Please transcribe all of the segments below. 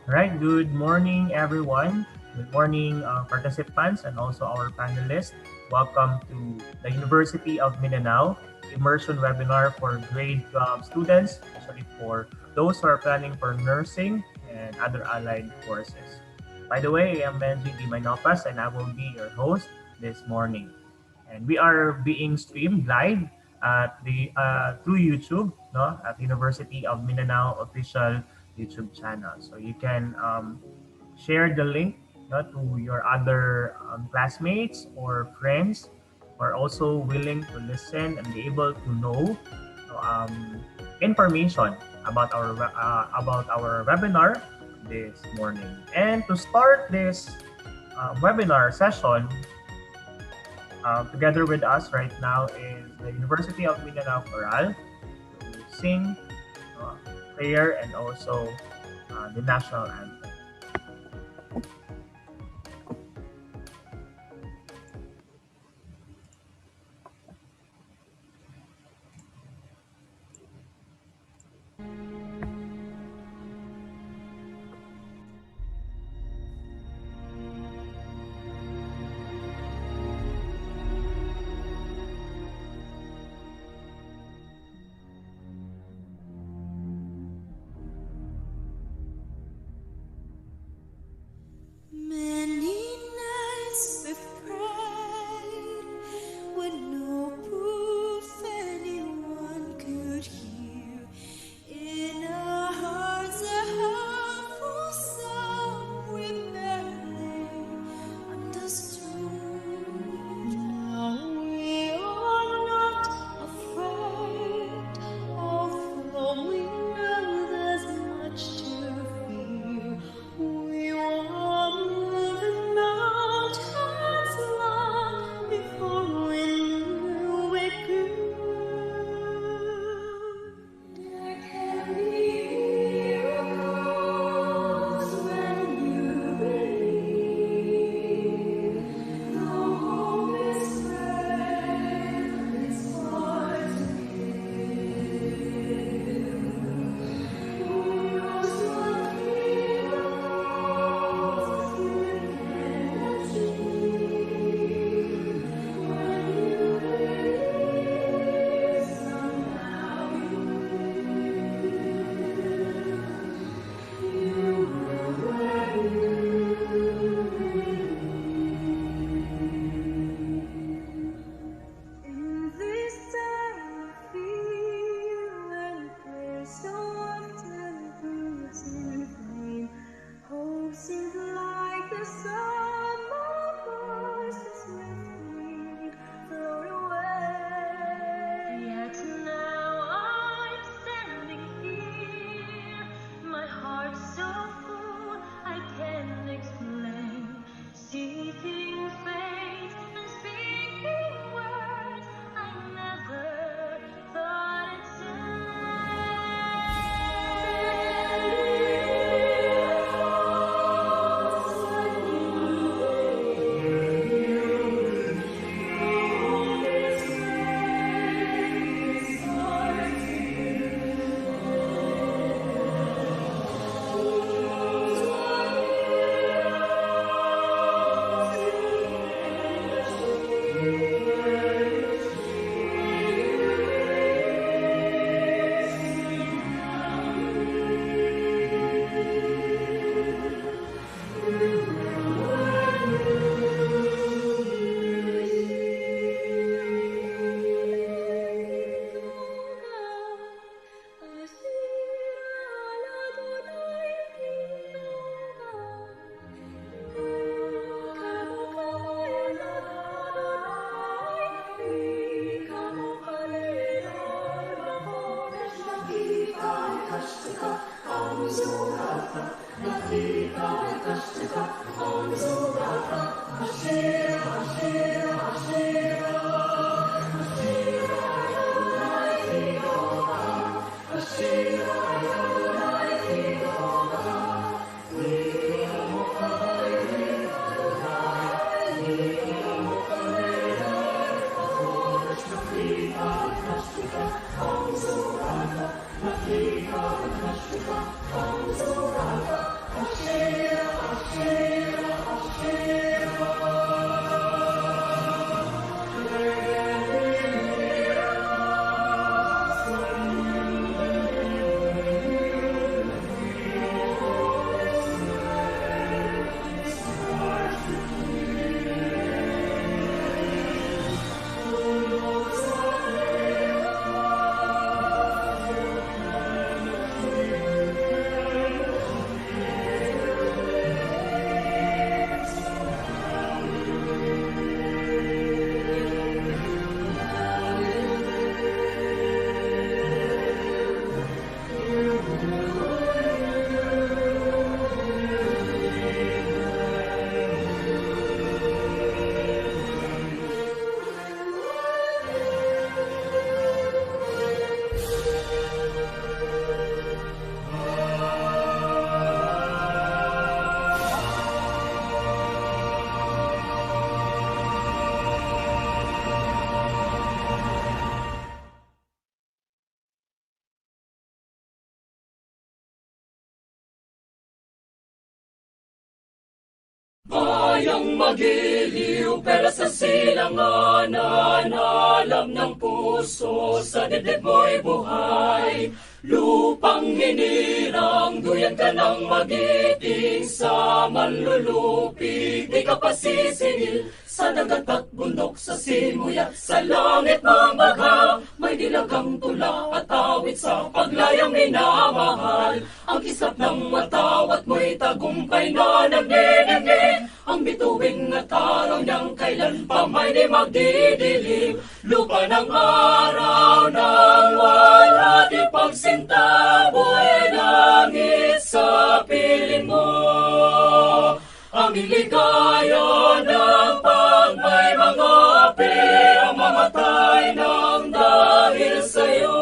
Right, good morning, everyone. Good morning, participants, and also our panelists. Welcome to the University of Mindanao Immersion webinar for grade 12 students, especially for those who are planning for nursing and other allied courses. By the way, I am Benji Di Manopas, and I will be your host this morning. And we are being streamed live at the through YouTube, no, at University of Mindanao official YouTube channel. So you can share the link, no, to your other classmates or friends who are also willing to listen and be able to know information about our webinar this morning. And to start this webinar session, together with us right now is the University of Mindanao Coral to sing, uh, prayer, and also the national anthem. Many nights we've cried with no proof anyone could hear. In our hearts a harmful sound we barely understood. Now we are not afraid, although we know there's much to fear. We were moving mountains long before we knew we grew. There can be miracles when you believe. Though hope is brave, it's hard to give. Who knows what miracles you can achieve when you believe somehow you in this time of fear and prayer so often proves in vain, hope seems like the summer voices swiftly float away. Yet now I'm standing here, my heart so full I can't explain, seeking faith and speaking words I never thought I'd kang magiliw, pero sa silanganan, alam ng puso, sa dibdib mo'y buhay. Lupang hinirang, duyan ka ng magiting, sa manlulupig, di ka pasisingil. Sa dagat at bundok, sa simuya, sa langit ng bagha, may dilagang tula at awit sa paglayang minamahal. Ang kislap ng matawat mo'y tagumpay na nagdidingding, ang bituing at araw niyang kailan pa may di magdidilim. Lupa ng araw ng wala di pagsinta, buhay langit sa piling mo. Aming ligaya ng pag may mga api, ang mamatay ng dahil sa'yo.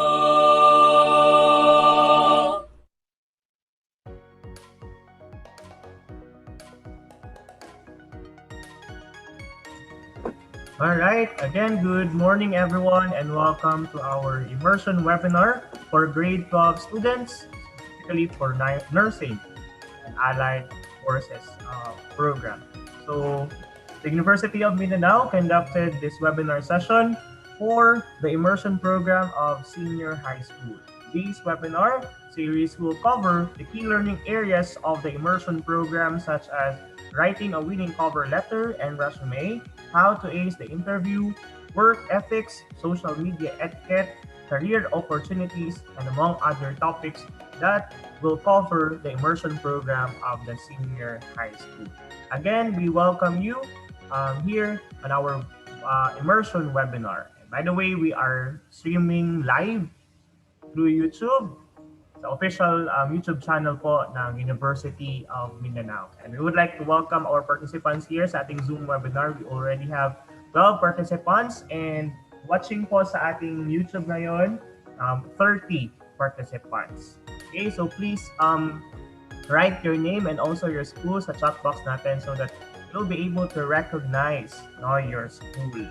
Alright, again, good morning everyone and welcome to our Immersion webinar for grade 12 students, specifically for nursing and allied courses program. So, the University of Mindanao conducted this webinar session for the Immersion program of senior high school. This webinar series will cover the key learning areas of the Immersion program, such as writing a winning cover letter and resume, how to ace the interview, work ethics, social media etiquette, career opportunities, and among other topics that will cover the immersion program of the senior high school. Again, we welcome you here on our immersion webinar. And by the way, we are streaming live through YouTube, the official YouTube channel po ng University of Mindanao. And we would like to welcome our participants here sa ating Zoom webinar. We already have 12 participants, and watching po sa ating YouTube ngayon, 30 participants. Okay, so please write your name and also your school sa chat box natin so that you'll be able to recognize your school.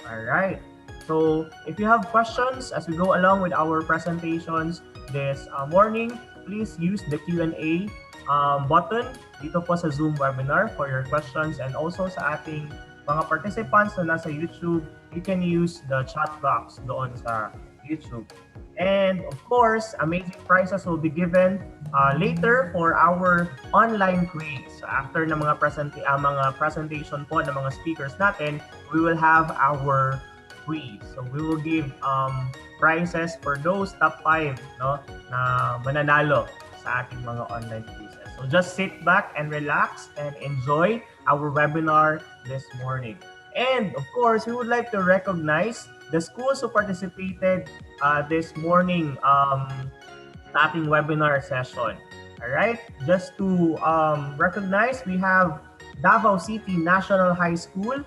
Alright, so if you have questions as we go along with our presentations this morning, please use the Q&A button dito po sa Zoom webinar for your questions, and also sa ating mga participants na nasa YouTube, you can use the chat box doon sa YouTube. And of course, amazing prizes will be given later for our online quiz. So after ng mga presentation po ng mga speakers natin, we will have our quiz. So we will give prizes for those top 5 na mananalo sa ating mga online quizzes. So just sit back and relax and enjoy our webinar this morning. And of course, we would like to recognize the schools who participated this morning sa ating webinar session. Alright, just to recognize, we have Davao City National High School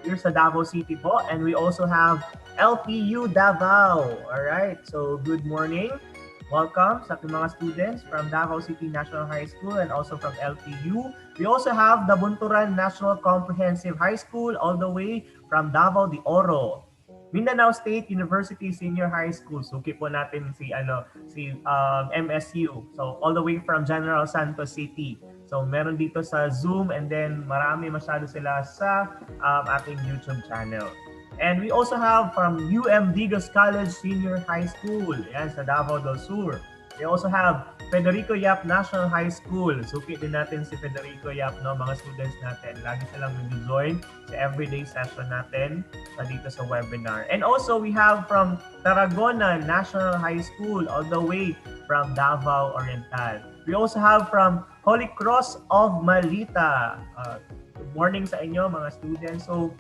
here sa Davao City po, and we also have LPU Davao. Alright, so good morning. Welcome sa ating mga students from Davao City National High School and also from LPU. We also have the Bunturan National Comprehensive High School all the way from Davao de Oro. Mindanao State University Senior High School. Suki po natin si MSU. So all the way from General Santos City. So meron dito sa Zoom, and then marami masyado sila sa ating YouTube channel. And we also have from Digos College Senior High School, yan, sa Davao del Sur. We also have Federico Yap National High School. Suki din natin si Federico Yap, mga students natin. Lagi silang nag-join sa everyday session natin dito sa webinar. And also we have from Tarragona National High School all the way from Davao Oriental. We also have from Holy Cross of Malita. Good morning sa inyo mga students. So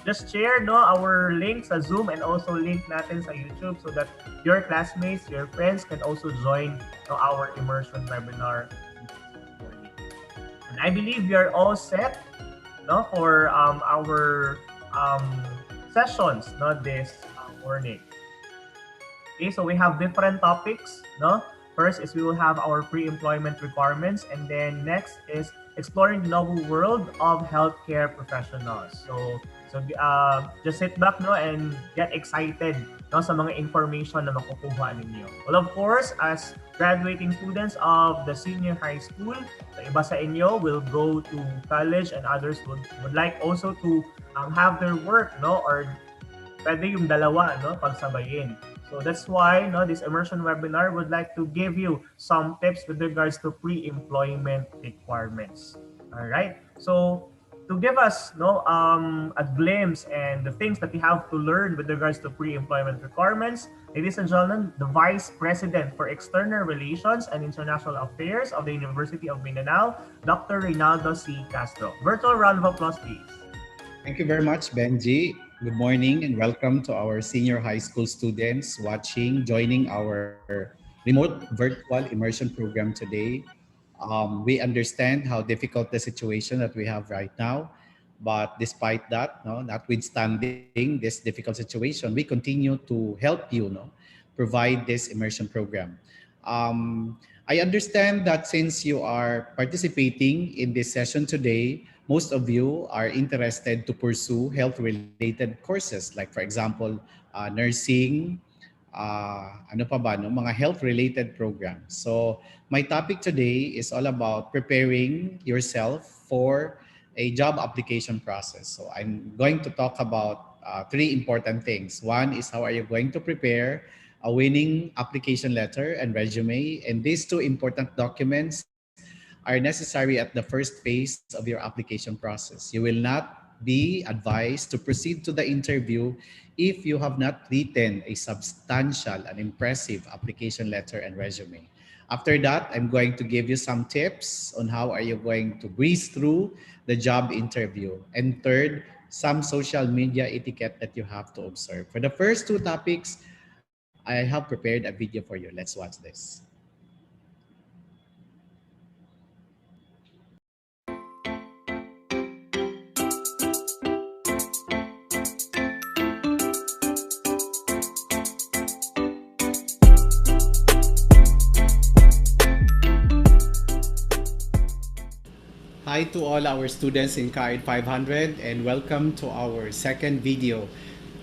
just share our link sa Zoom and also link natin sa YouTube so that your classmates, your friends can also join our immersion webinar. And I believe we are all set for our sessions this morning. Okay, so we have different topics. First is we will have our pre-employment requirements, and then next is exploring the novel world of healthcare professionals. So So just sit back no and get excited no sa mga information na makukuha ninyo. Well, of course, as graduating students of the senior high school, so iba sa inyo will go to college and others would like also to have their work no or pwede yung dalawa no pagsabayin. So that's why no this immersion webinar would like to give you some tips with regards to pre-employment requirements. All right. So to give us no a glimpse and the things that we have to learn with regards to pre-employment requirements, ladies and gentlemen, the Vice President for External Relations and International Affairs of the University of Mindanao, Dr. Reynaldo C. Castro. Virtual round of applause, please. Thank you very much, Benji. Good morning and welcome to our senior high school students joining our remote virtual immersion program today. We understand how difficult the situation that we have right now, but despite that, no, notwithstanding this difficult situation, we continue to help you, no, provide this immersion program. I understand that since you are participating in this session today, most of you are interested to pursue health-related courses, like for example, nursing, ano pa ba, no? Mga health-related programs. So my topic today is all about preparing yourself for a job application process. So I'm going to talk about three important things. One is how are you going to prepare a winning application letter and resume. And these two important documents are necessary at the first phase of your application process. You will not be advised to proceed to the interview if you have not written a substantial and impressive application letter and resume. After that, I'm going to give you some tips on how are you going to breeze through the job interview. And third, some social media etiquette that you have to observe. For the first two topics, I have prepared a video for you. Let's watch this. Hi to all our students in CAID 500 and welcome to our second video.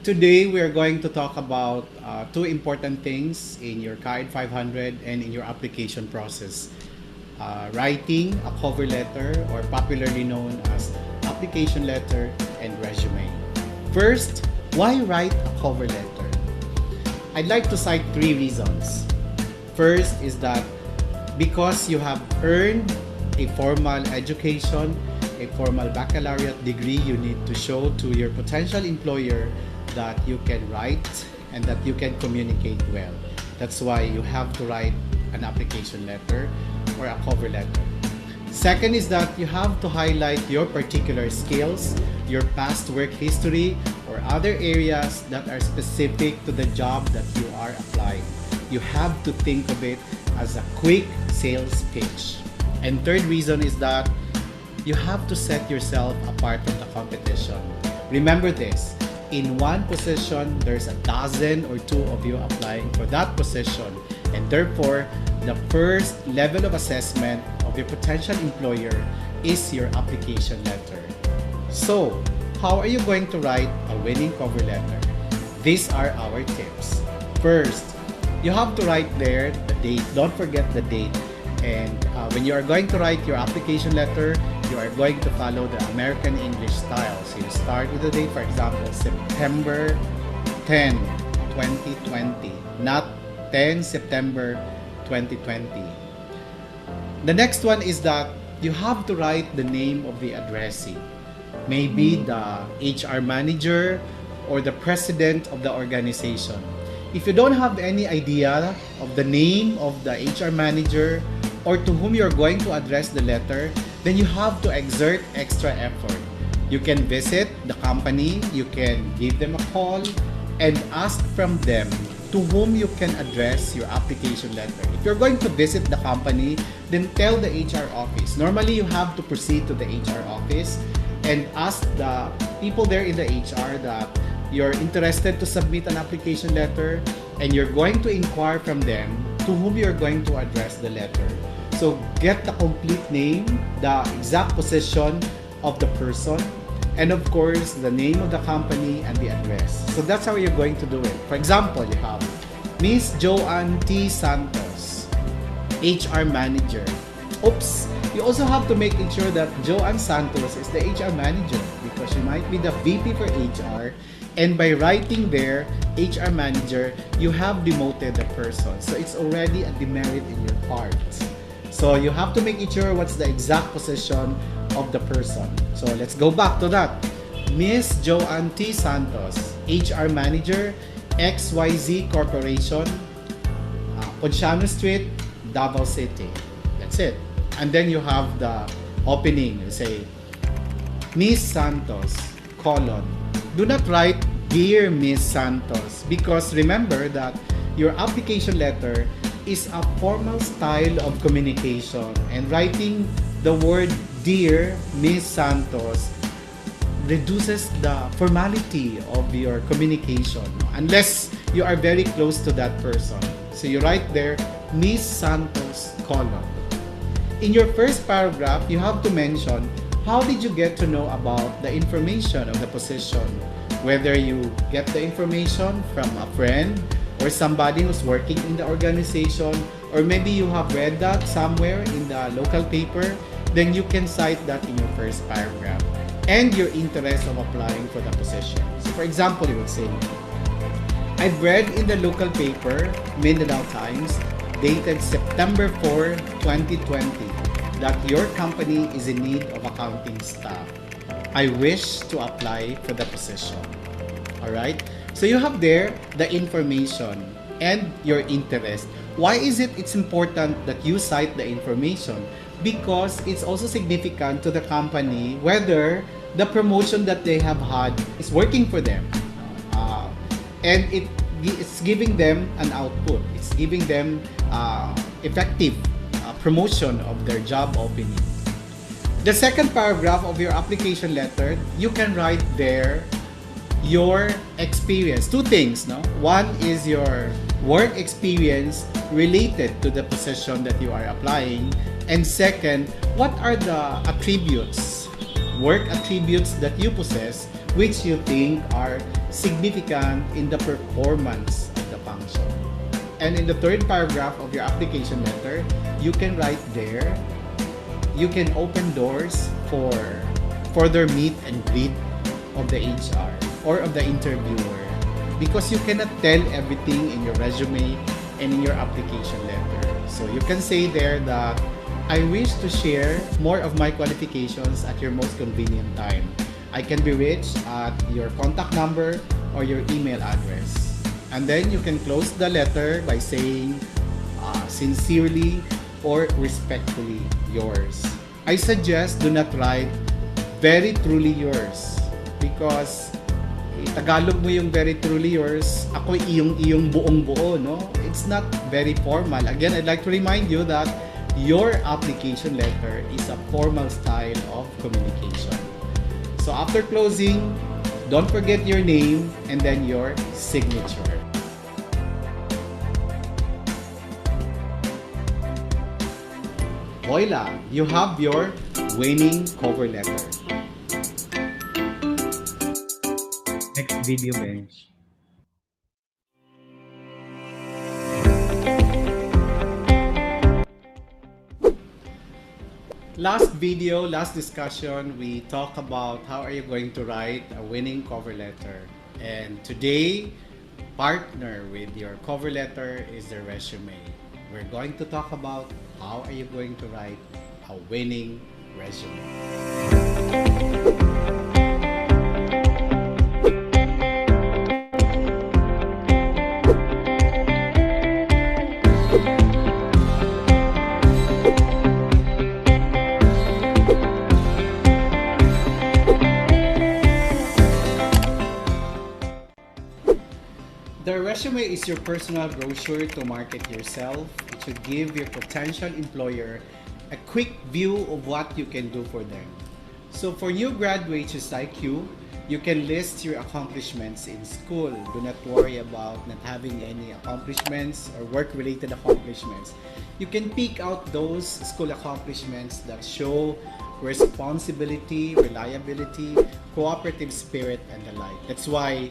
Today we are going to talk about two important things in your CAID 500 and in your application process. Writing a cover letter, or popularly known as application letter and resume. First, why write a cover letter? I'd like to cite three reasons. First is that because you have earned a formal education, a formal baccalaureate degree, you need to show to your potential employer that you can write and that you can communicate well. That's why you have to write an application letter or a cover letter. Second is that you have to highlight your particular skills, your past work history, or other areas that are specific to the job that you are applying. You have to think of it as a quick sales pitch. And third reason is that you have to set yourself apart from the competition. Remember this, in one position, there's a dozen or two of you applying for that position. And therefore, the first level of assessment of your potential employer is your application letter. So, how are you going to write a winning cover letter? These are our tips. First, you have to write there the date. Don't forget the date. And when you are going to write your application letter, you are going to follow the American English style. So you start with the date, for example, September 10, 2020, not 10 September 2020. The next one is that you have to write the name of the addressee. Maybe the HR manager or the president of the organization. If you don't have any idea of the name of the HR manager or to whom you're going to address the letter, then you have to exert extra effort. You can visit the company, you can give them a call, and ask from them to whom you can address your application letter. If you're going to visit the company, then tell the HR office. Normally, you have to proceed to the HR office and ask the people there in the HR that you're interested to submit an application letter, and you're going to inquire from them to whom you're going to address the letter. So get the complete name, the exact position of the person, and of course the name of the company and the address. So that's how you're going to do it. For example, you have Miss Joanne T. Santos, HR Manager. Oops! You also have to make sure that Joanne Santos is the HR Manager because she might be the VP for HR, and by writing there HR Manager, you have demoted the person. So it's already a demerit in your part. So you have to make sure what's the exact position of the person. So let's go back to that. Miss Joanne T. Santos, HR Manager, XYZ Corporation, Ponciano Street, Davao City. That's it. And then you have the opening. You say, Miss Santos, colon. Do not write Dear Miss Santos because remember that your application letter is a formal style of communication, and writing the word Dear Miss Santos reduces the formality of your communication unless you are very close to that person. So you write there Miss Santos colon. In your first paragraph, you have to mention how did you get to know about the information of the position, whether you get the information from a friend or somebody who's working in the organization, or maybe you have read that somewhere in the local paper, then you can cite that in your first paragraph, and your interest of applying for the position. So for example, you would say, I've read in the local paper, Mindanao Times, dated September 4, 2020, that your company is in need of accounting staff. I wish to apply for the position. Alright? So you have there the information and your interest. Why is it's important that you cite the information? Because it's also significant to the company whether the promotion that they have had is working for them. And it's giving them an output. It's giving them effective promotion of their job opening. The second paragraph of your application letter, you can write there your experience. Two things, no? One is your work experience related to the position that you are applying. And second, what are the attributes, work attributes that you possess which you think are significant in the performance of the function. And in the third paragraph of your application letter, you can write there, you can open doors for further meet and greet of the HR or of the interviewer, because you cannot tell everything in your resume and in your application letter. So you can say there that I wish to share more of my qualifications at your most convenient time. I can be reached at your contact number or your email address. And then you can close the letter by saying sincerely or respectfully yours. I suggest do not write very truly yours, because Tagalog mo yung very truly yours, ako iyong buong buo, no? It's not very formal. Again, I'd like to remind you that your application letter is a formal style of communication. So after closing, don't forget your name and then your signature. Voila! You have your winning cover letter. Next video, Bench. Last video, last discussion, we talk about how are you going to write a winning cover letter. And today, partner with your cover letter is the resume. We're going to talk about how are you going to write a winning resume. The resume is your personal brochure to market yourself. It should give your potential employer a quick view of what you can do for them. So for new graduates just like you can list your accomplishments in school. Do not worry about not having any accomplishments or work-related accomplishments. You can pick out those school accomplishments that show responsibility, reliability, cooperative spirit, and the like. That's why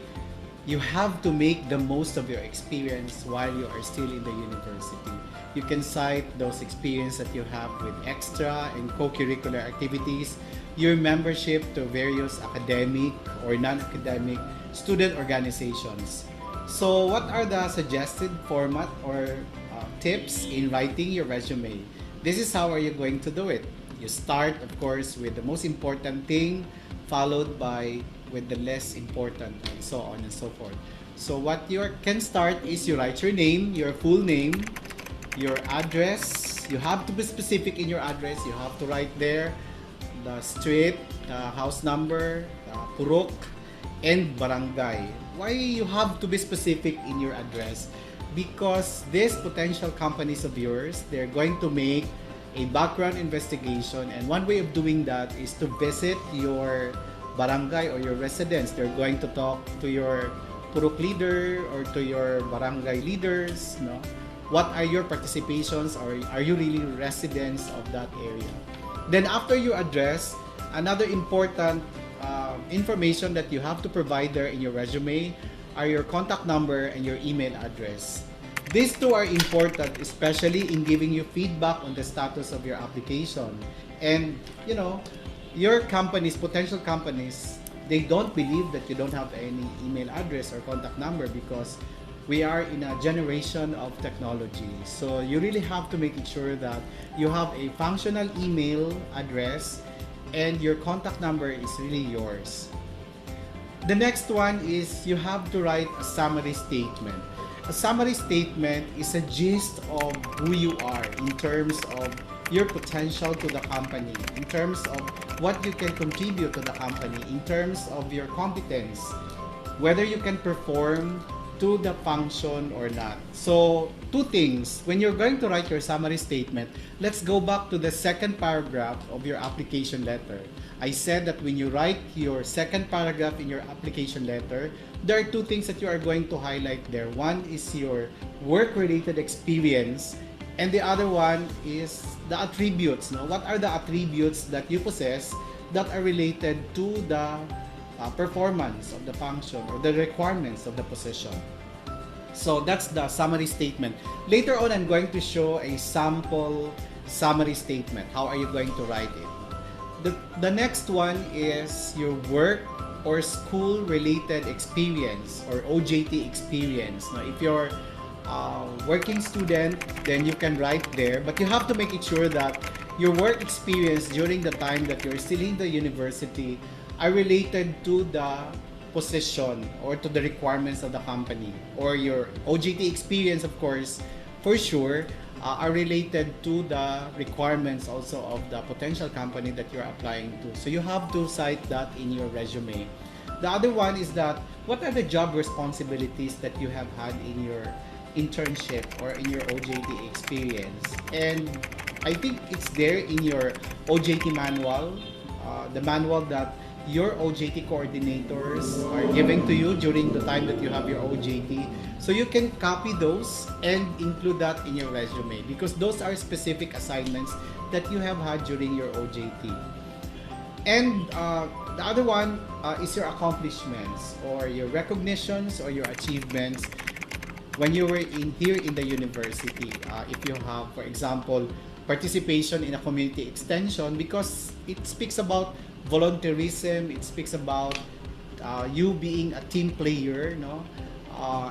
you have to make the most of your experience while you are still in the university. You can cite those experiences that you have with extra and co-curricular activities, your membership to various academic or non-academic student organizations. So what are the suggested format or tips in writing your resume? This is how are you going to do it. You start, of course, with the most important thing, followed by with the less important, and so on and so forth. So what you can start is you write your name, your full name, your address. You have to be specific in your address. You have to write there the street, the house number, the purok, and barangay. Why you have to be specific in your address? Because these potential companies of yours, they're going to make a background investigation, and one way of doing that is to visit your barangay or your residence. They're going to talk to your purok leader or to your barangay leaders, no? What are your participations, or are you really residents of that area? Then after you address, another important information that you have to provide there in your resume are your contact number and your email address. These two are important, especially in giving you feedback on the status of your application. And you know, your companies, potential companies, they don't believe that you don't have any email address or contact number, because we are in a generation of technology. So you really have to make sure that you have a functional email address and your contact number is really yours. The next one is you have to write a summary statement. A summary statement is a gist of who you are in terms of your potential to the company, in terms of what you can contribute to the company, in terms of your competence, whether you can perform to the function or not. So, two things. When you're going to write your summary statement, let's go back to the second paragraph of your application letter. I said that when you write your second paragraph in your application letter, there are two things that you are going to highlight there. One is your work-related experience, and the other one is the attributes. No? What are the attributes that you possess that are related to the performance of the function or the requirements of the position? So that's the summary statement. Later on, I'm going to show a sample summary statement. How are you going to write it? The next one is your work or school related experience or OJT experience. Now, if you're a working student, then you can write there, but you have to make it sure that your work experience during the time that you're still in the university are related to the position or to the requirements of the company, or your OJT experience, of course, for sure, are related to the requirements also of the potential company that you're applying to. So you have to cite that in your resume. The other one is that what are the job responsibilities that you have had in your internship or in your OJT experience? And I think it's there in your OJT manual, the manual that your OJT coordinators are giving to you during the time that you have your OJT. So you can copy those and include that in your resume, because those are specific assignments that you have had during your OJT. And the other one is your accomplishments or your recognitions or your achievements when you were here in the university. If you have, for example, participation in a community extension, because it speaks about volunteerism, it speaks about you being a team player, no?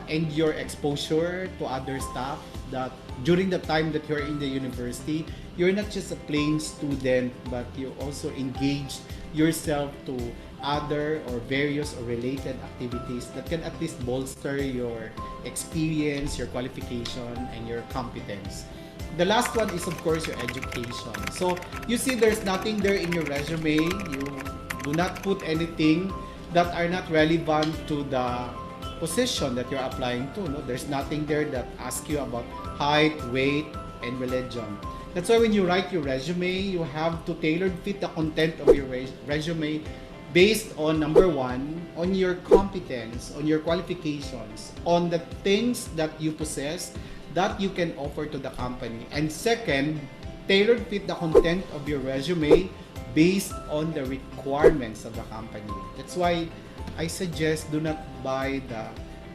And your exposure to other staff, that during the time that you're in the university, you're not just a plain student, but you also engage yourself to other or various or related activities that can at least bolster your experience, your qualification, and your competence. The last one is, of course, your education. So you see there's nothing there in your resume. You do not put anything that are not relevant to the position that you're applying to. No? There's nothing there that asks you about height, weight, and religion. That's why when you write your resume, you have to tailor fit the content of your resume based on, number one, on your competence, on your qualifications, on the things that you possess that you can offer to the company. And second, tailor fit the content of your resume based on the requirements of the company. That's why I suggest do not buy the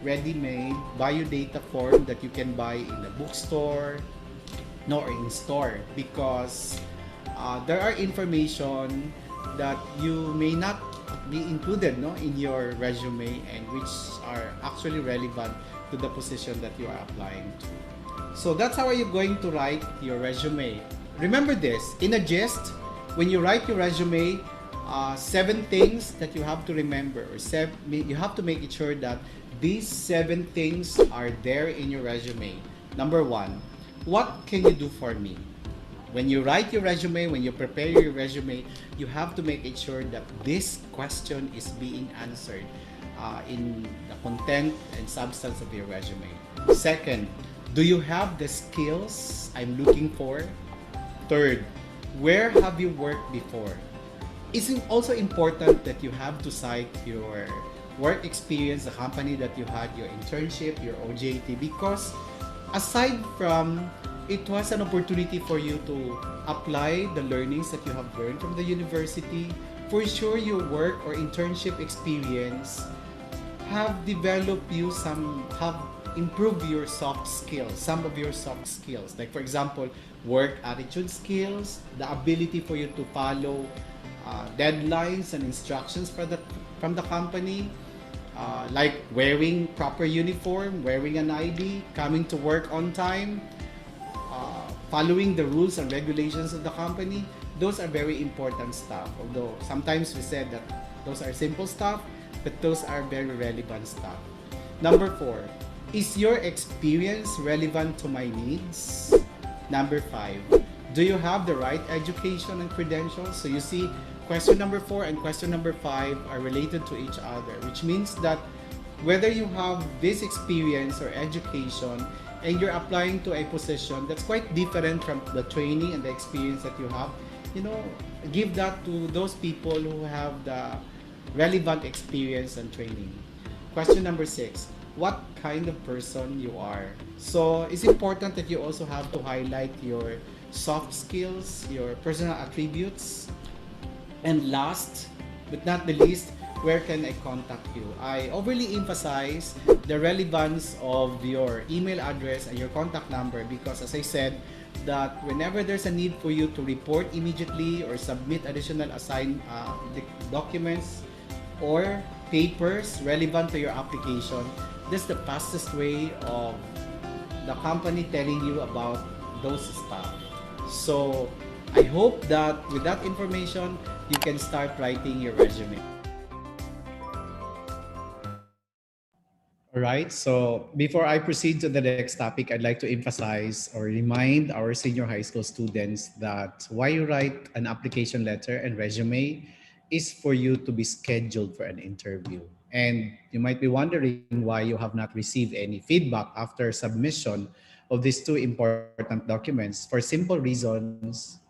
ready-made biodata form that you can buy in a bookstore nor in store, because there are information that you may not be included, no, in your resume, and which are actually relevant to the position that you are applying to. So that's how are you going to write your resume. Remember this, in a gist, when you write your resume, seven things that you have to remember, or you have to make it sure that these seven things are there in your resume. Number one, what can you do for me? When you write your resume, when you prepare your resume, you have to make it sure that this question is being answered in the content and substance of your resume. Second, do you have the skills I'm looking for? Third, where have you worked before? It's also important that you have to cite your work experience, the company that you had, your internship, your OJT, because aside from it was an opportunity for you to apply the learnings that you have learned from the university, for sure your work or internship experience have developed you have improved your soft skills, some of your soft skills, like for example work attitude skills, the ability for you to follow deadlines and instructions from the company, like wearing proper uniform, wearing an ID, coming to work on time, following the rules and regulations of the company. Those are very important stuff, although sometimes we said that those are simple stuff, but those are very relevant stuff. Number four, is your experience relevant to my needs? Number five, do you have the right education and credentials? So you see, question number four and question number five are related to each other, which means that whether you have this experience or education and you're applying to a position that's quite different from the training and the experience that you have, you know, give that to those people who have the relevant experience and training. Question number six, what kind of person you are. So it's important that you also have to highlight your soft skills, your personal attributes. And last but not the least, where can I contact you? I overly emphasize the relevance of your email address and your contact number, because as I said, that whenever there's a need for you to report immediately or submit additional documents or papers relevant to your application, that's the fastest way of the company telling you about those stuff. So I hope that with that information, you can start writing your resume. All right. So before I proceed to the next topic, I'd like to emphasize or remind our senior high school students that why you write an application letter and resume is for you to be scheduled for an interview. And you might be wondering why you have not received any feedback after submission of these two important documents. For simple reasons,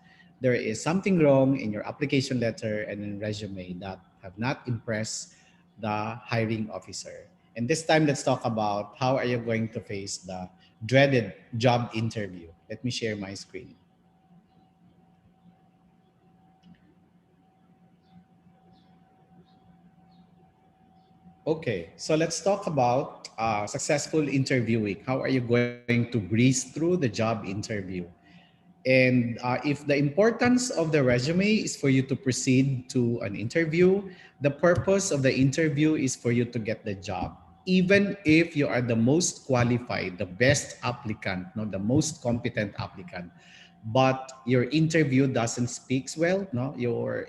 there is something wrong in your application letter and in resume that have not impressed the hiring officer. And this time, let's talk about how are you going to face the dreaded job interview. Let me share my screen. Okay, so let's talk about successful interviewing. How are you going to breeze through the job interview? And if the importance of the resume is for you to proceed to an interview, the purpose of the interview is for you to get the job. Even if you are the most qualified, the best applicant, no, the most competent applicant, but your interview doesn't speak well, no, your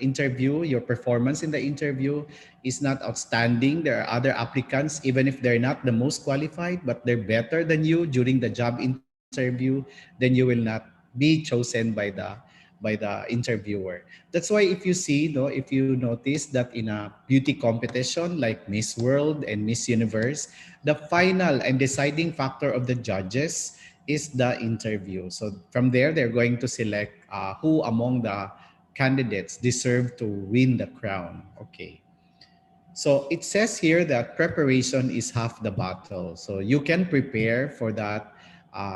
performance in the interview is not outstanding. There are other applicants, even if they're not the most qualified, but they're better than you during the job interview, then you will not be chosen by the interviewer. That's why if you see, no, if you notice that in a beauty competition like Miss World and Miss Universe, the final and deciding factor of the judges is the interview. So from there, they're going to select who among the candidates deserve to win the crown. Okay. So it says here that preparation is half the battle. So you can prepare for that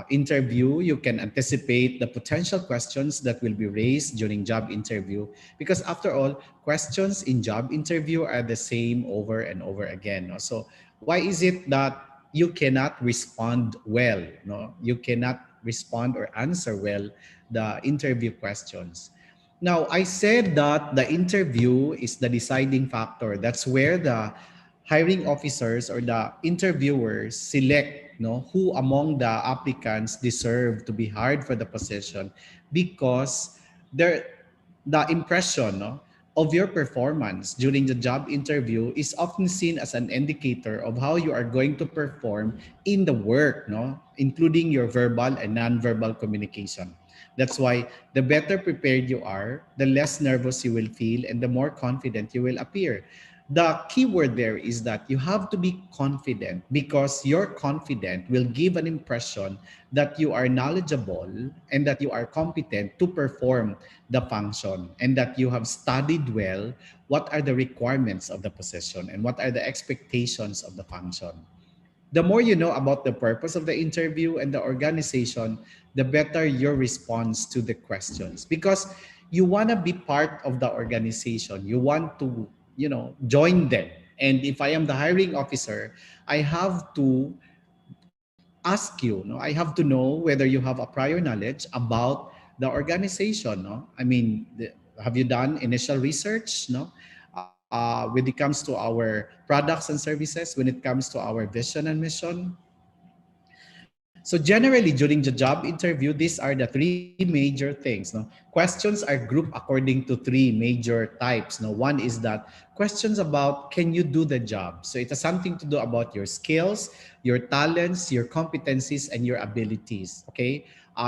interview, you can anticipate the potential questions that will be raised during job interview. Because after all, questions in job interview are the same over and over again. No? So why is it that you cannot respond well? No, you cannot respond or answer well the interview questions. Now, I said that the interview is the deciding factor. That's where the hiring officers or the interviewers select who among the applicants deserve to be hired for the position, because their the impression of your performance during the job interview is often seen as an indicator of how you are going to perform in the work, including your verbal and non-verbal communication. That's why the better prepared you are, the less nervous you will feel and the more confident you will appear. The key word there is that you have to be confident, because your confident will give an impression that you are knowledgeable and that you are competent to perform the function, and that you have studied well what are the requirements of the position and what are the expectations of the function. The more you know about the purpose of the interview and the organization, the better your response to the questions, because you want to be part of the organization. You want to, join them. And if I am the hiring officer, I have to ask you, no, I have to know whether you have a prior knowledge about the organization. No, I mean, have you done initial research? No, when it comes to our products and services, when it comes to our vision and mission. So generally during the job interview, these are the three major things. No, questions are grouped according to three major types. No, one is that questions about can you do the job. So it has something to do about your skills, your talents, your competencies, and your abilities. Okay.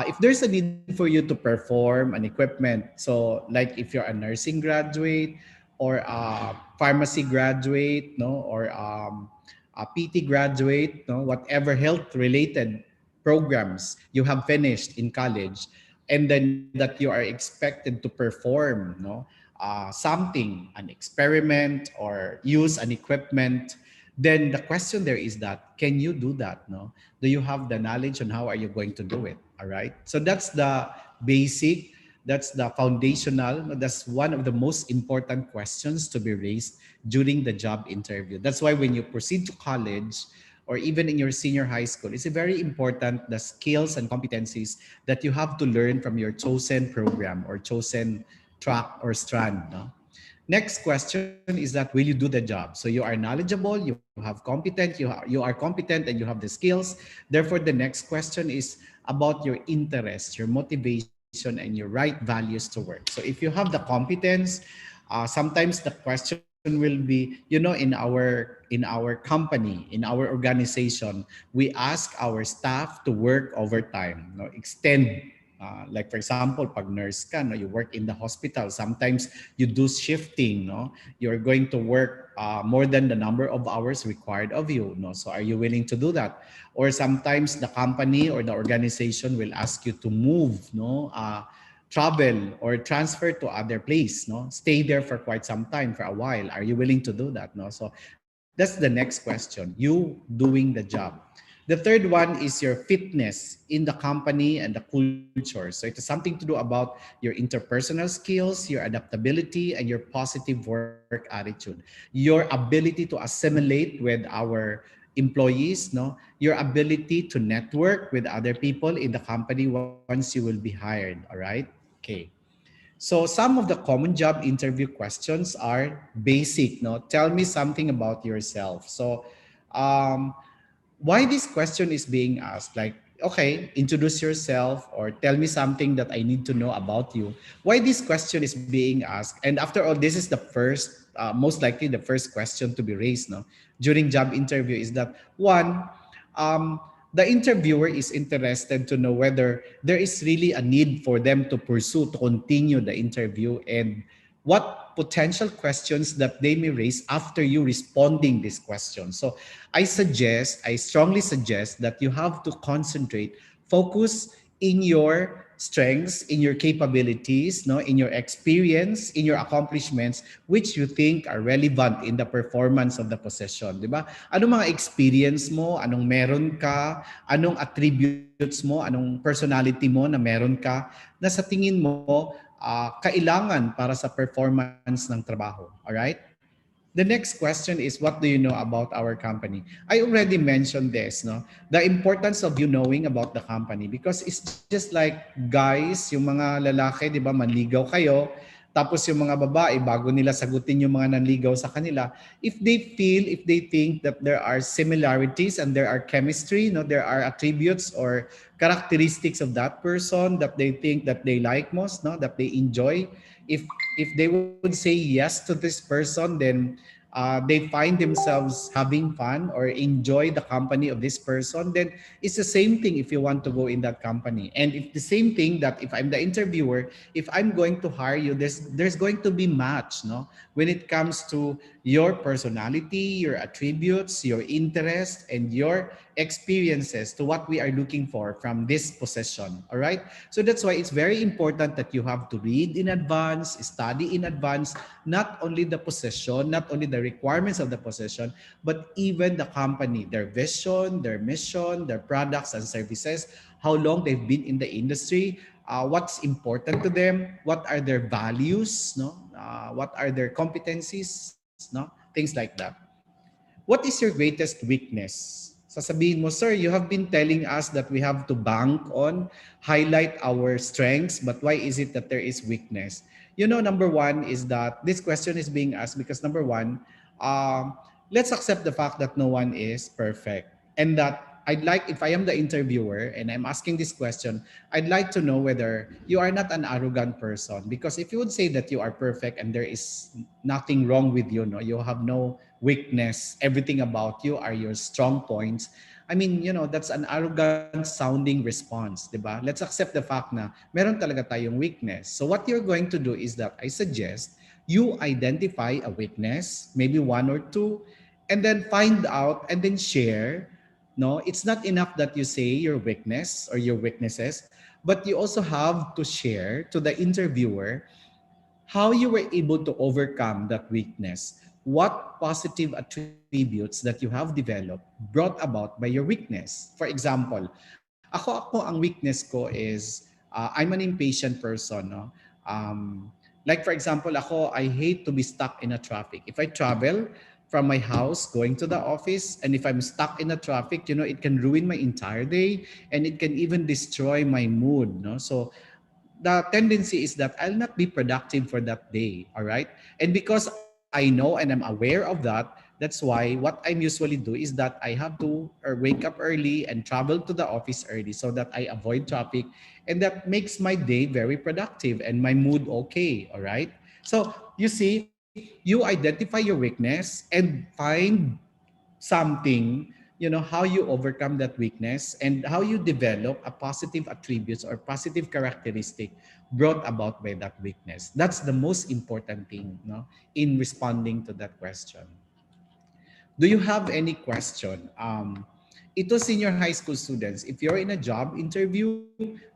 If there's a need for you to perform an equipment, so like if you're a nursing graduate or a pharmacy graduate, no, or a PT graduate, no, whatever health related programs you have finished in college, and then that you are expected to perform, something, an experiment or use an equipment, then the question there is that can you do that? No, do you have the knowledge on how are you going to do it? All right. So that's the basic, that's the foundational, that's one of the most important questions to be raised during the job interview. That's why when you proceed to college or even in your senior high school, it's very important the skills and competencies that you have to learn from your chosen program or chosen track or strand. No? Next question is that will you do the job? So you are knowledgeable, you have competent, you are competent and you have the skills. Therefore, the next question is about your interest, your motivation, and your right values to work. So if you have the competence, sometimes the question will be, in our company, in our organization, we ask our staff to work overtime, extend. Like for example, pag nurse ka, no, you work in the hospital. Sometimes you do shifting, no. You're going to work more than the number of hours required of you, no. So are you willing to do that? Or sometimes the company or the organization will ask you to move, no, travel or transfer to other place, no, stay there for quite some time, for a while. Are you willing to do that? No. So that's the next question, you doing the job. The third one is your fitness in the company and the culture. So it has something to do about your interpersonal skills, your adaptability, and your positive work attitude. Your ability to assimilate with our employees, no? Your ability to network with other people in the company once you will be hired, all right? Okay. So some of the common job interview questions are basic, no? Tell me something about yourself. So um, why this question is being asked, like, okay, introduce yourself or tell me something that I need to know about you. Why this question is being asked? And after all, this is the first, most likely the first question to be raised, no, during job interview, is that one, um, the interviewer is interested to know whether there is really a need for them to pursue, to continue the interview, and what potential questions that they may raise after you responding this question. So I strongly suggest that you have to concentrate, focus in your strengths, in your capabilities, no, in your experience, in your accomplishments, which you think are relevant in the performance of the position, di ba? Anong mga experience mo, anong meron ka, anong attributes mo, anong personality mo na meron ka, na sa tingin mo kailangan para sa performance ng trabaho. Alright? The next question is, what do you know about our company? I already mentioned this, no? The importance of you knowing about the company, because it's just like, guys, yung mga lalaki, di ba, manligaw kayo, tapos yung mga babae, bago nila sagutin yung mga nanligaw sa kanila, if they think that there are similarities and there are chemistry, no, there are attributes or characteristics of that person that they think that they like most, no, that they enjoy, if they would say yes to this person, then they find themselves having fun or enjoy the company of this person, then it's the same thing if you want to go in that company. And it's the same thing that if I'm the interviewer, if I'm going to hire you, there's going to be match, no, when it comes to your personality, your attributes, your interest, and your experiences to what we are looking for from this position. All right. So that's why it's very important that you have to read in advance, study in advance, not only the position, not only the requirements of the position, but even the company, their vision, their mission, their products and services, how long they've been in the industry, what's important to them, what are their values, no? What are their competencies, no? Things like that. What is your greatest weakness? Sasabihin mo, sir, you have been telling us that we have to bank on, highlight our strengths, but why is it that there is weakness? You know, number one is that this question is being asked because number one, let's accept the fact that no one is perfect. And that I'd like, if I am the interviewer and I'm asking this question, I'd like to know whether you are not an arrogant person. Because if you would say that you are perfect and there is nothing wrong with you, no, you have no weakness, everything about you are your strong points. I mean, you know, that's an arrogant sounding response, di ba? Let's accept the fact na meron talaga tayong weakness. So what you're going to do is that I suggest you identify a weakness, maybe one or two, and then find out and then share. No, it's not enough that you say your weakness or your weaknesses, but you also have to share to the interviewer how you were able to overcome that weakness. What positive attributes that you have developed brought about by your weakness. For example, ako ang weakness ko is I'm an impatient person. No? Like for example, I hate to be stuck in a traffic. If I travel from my house going to the office, and if I'm stuck in a traffic, you know, it can ruin my entire day and it can even destroy my mood. No? So the tendency is that I'll not be productive for that day. All right. And because I know and I'm aware of that, that's why what I'm usually do is that I have to wake up early and travel to the office early so that I avoid traffic. And that makes my day very productive and my mood okay. All right. So you see, you identify your weakness and find something, you know, how you overcome that weakness and how you develop a positive attributes or positive characteristic brought about by that weakness. That's the most important thing, no, in responding to that question. Do you have any question? Ito senior high school students, if you're in a job interview,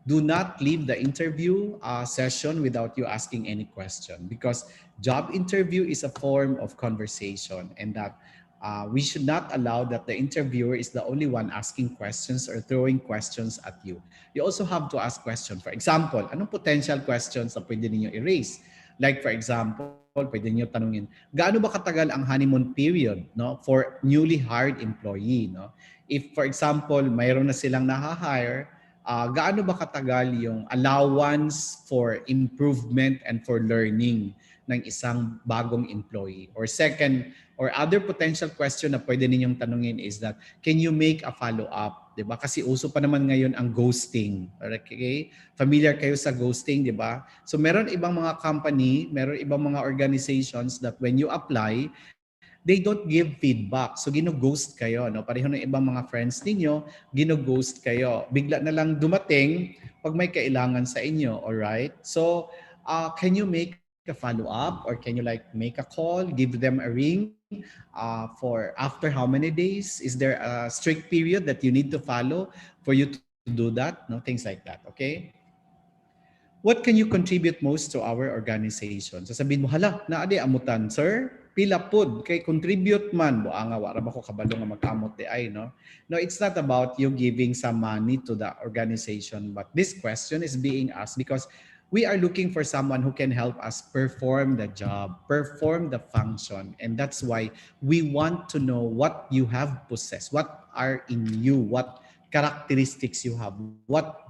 do not leave the interview session without you asking any question, because job interview is a form of conversation, and that we should not allow that the interviewer is the only one asking questions or throwing questions at you. You also have to ask questions. For example, anong potential questions na pwede ninyo i-raise? Like for example, pwede niyo tanungin, gaano ba katagal ang honeymoon period, no, for newly hired employee, no? If for example, mayroon na silang na-hire, gaano ba katagal yung allowance for improvement and for learning ng isang bagong employee? Or second, or other potential question na pwede ninyong tanungin is that, can you make a follow-up? 'Di ba? Kasi uso pa naman ngayon ang ghosting. Okay? Familiar kayo sa ghosting, 'di ba? So meron ibang mga company, meron ibang mga organizations that when you apply, they don't give feedback. So gino-ghost kayo, no? Pareho ng ibang mga friends ninyo, gino-ghost kayo. Bigla na lang dumating pag may kailangan sa inyo, all right? So, can you make a follow-up, or can you like make a call, give them a ring for after how many days? Is there a strict period that you need to follow for you to do that, no, things like that, okay? What can you contribute most to our organization? Sasabihin mo, hala, naadi amutan, sir? Pila pod kay contribute man. Buanga, wala ba ko kabalo nga mag-amot di ay, no? No, it's not about you giving some money to the organization, but this question is being asked because we are looking for someone who can help us perform the job, perform the function. And that's why we want to know what you have possessed, what are in you, what characteristics you have, what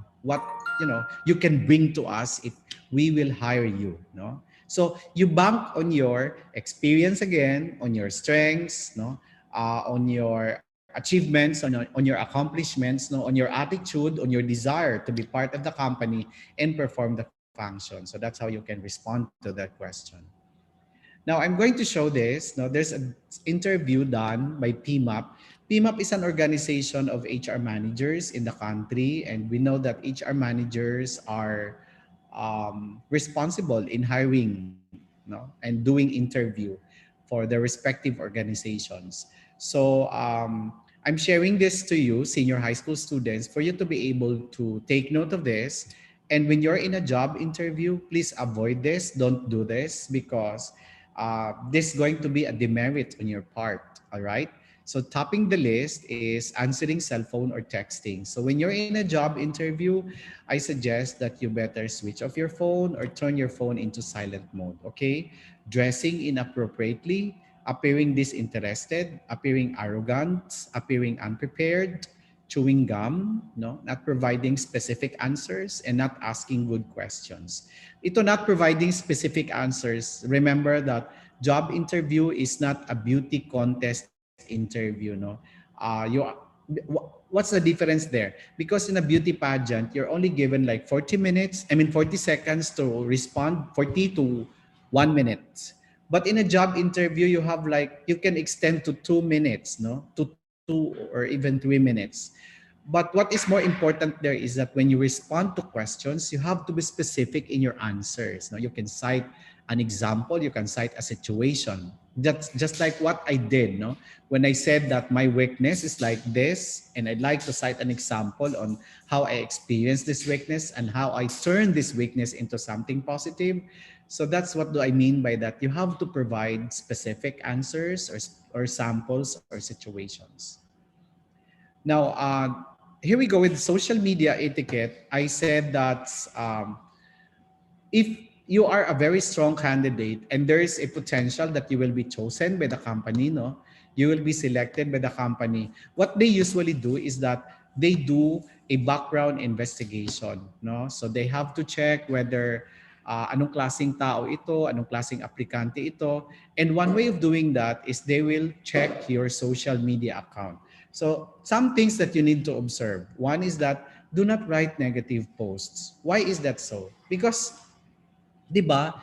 you can bring to us if we will hire you, no? So you bank on your experience again, on your strengths, no, on your achievements, on your accomplishments, no, on your attitude, on your desire to be part of the company and perform the function. So that's how you can respond to that question. Now I'm going to show this. Now there's an interview done by PMAP. PMAP is an organization of HR managers in the country, and we know that HR managers are responsible in hiring, no, and doing interview for their respective organizations. So I'm sharing this to you, senior high school students, for you to be able to take note of this. And when you're in a job interview, please avoid this. Don't do this because this is going to be a demerit on your part. All right. So topping the list is answering cell phone or texting. So when you're in a job interview, I suggest that you better switch off your phone or turn your phone into silent mode. Okay. Dressing inappropriately, appearing disinterested, appearing arrogant, appearing unprepared, chewing gum, no, not providing specific answers, and not asking good questions. Ito, not providing specific answers. Remember that job interview is not a beauty contest interview, no. What's the difference there? Because in a beauty pageant, you're only given like 40 minutes, 40 seconds to respond, 40 to 1 minute. But in a job interview, you have like, you can extend to 2 minutes, no? To 2 or even 3 minutes. But what is more important there is that when you respond to questions, you have to be specific in your answers. No? You can cite an example, you can cite a situation. That's just like what I did, no? When I said that my weakness is like this, and I'd like to cite an example on how I experienced this weakness and how I turned this weakness into something positive. So that's what do I mean by that. You have to provide specific answers or samples or situations. Now, here we go with social media etiquette. I said that if you are a very strong candidate and there is a potential that you will be chosen by the company, no, you will be selected by the company. What they usually do is that they do a background investigation, no. So they have to check whether anong klaseng tao ito, anong klaseng aplikante ito, and one way of doing that is they will check your social media account. So some things that you need to observe. One is that do not write negative posts. Why is that so? Because 'di ba?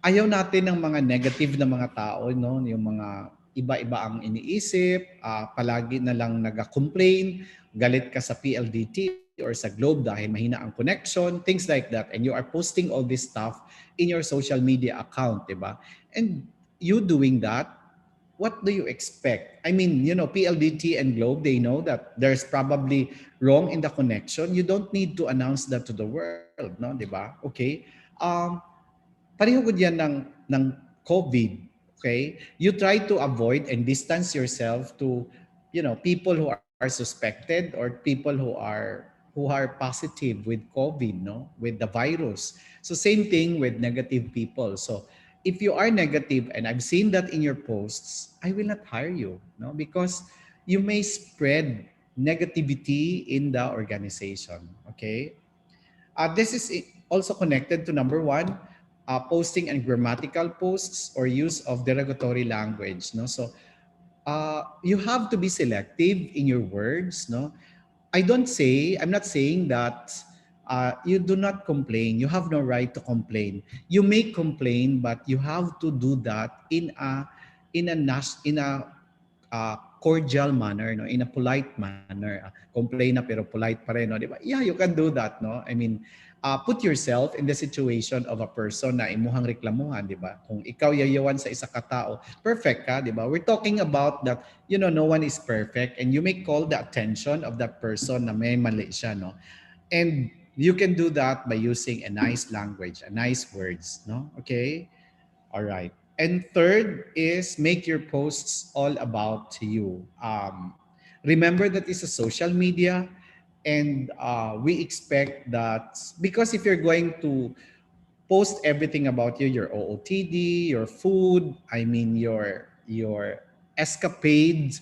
Ayaw natin ng mga negative na mga tao, no? Yung mga iba-iba ang iniisip, palagi na lang naga-complain, galit ka sa PLDT or sa Globe dahil mahina ang connection, things like that. And you are posting all this stuff in your social media account, 'di ba? And you doing that, what do you expect? I mean, PLDT and Globe, they know that there's probably wrong in the connection. You don't need to announce that to the world, no, 'di ba? Okay? Um, Pareho gud yan ng COVID. Okay? You try to avoid and distance yourself to, people who are suspected or people who are positive with COVID, no? With the virus. So same thing with negative people. So if you are negative and I've seen that in your posts, I will not hire you, no? Because you may spread negativity in the organization. Okay? This is also connected to number one, posting and grammatical posts or use of derogatory language. No, so you have to be selective in your words. No, I'm not saying that you do not complain. You have no right to complain. You may complain, but you have to do that in a cordial manner, no, in a polite manner. Complain na pero polite pa rin, no, di ba? Yeah, you can do that, no. I mean, put yourself in the situation of a person na imuhang reklamuhan, di ba? Kung ikaw yayawan sa isa ka tao, perfect ka, di ba? We're talking about that, no one is perfect, and you may call the attention of that person na may mali siya, no? And you can do that by using a nice language, a nice words, no? Okay? All right. And third is make your posts all about you. Remember that it's a social media, and we expect that, because if you're going to post everything about you, your OOTD, your food, I mean your escapades,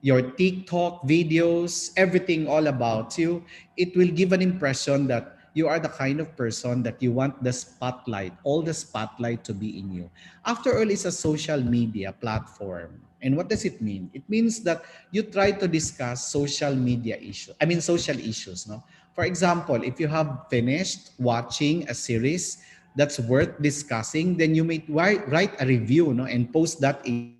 your TikTok videos, everything all about you, it will give an impression that you are the kind of person that you want the spotlight, all the spotlight to be in you. After all, it's a social media platform. And what does it mean? It means that you try to discuss social media issues. I mean, social issues, no? For example, if you have finished watching a series that's worth discussing, then you may write a review, no, and post that in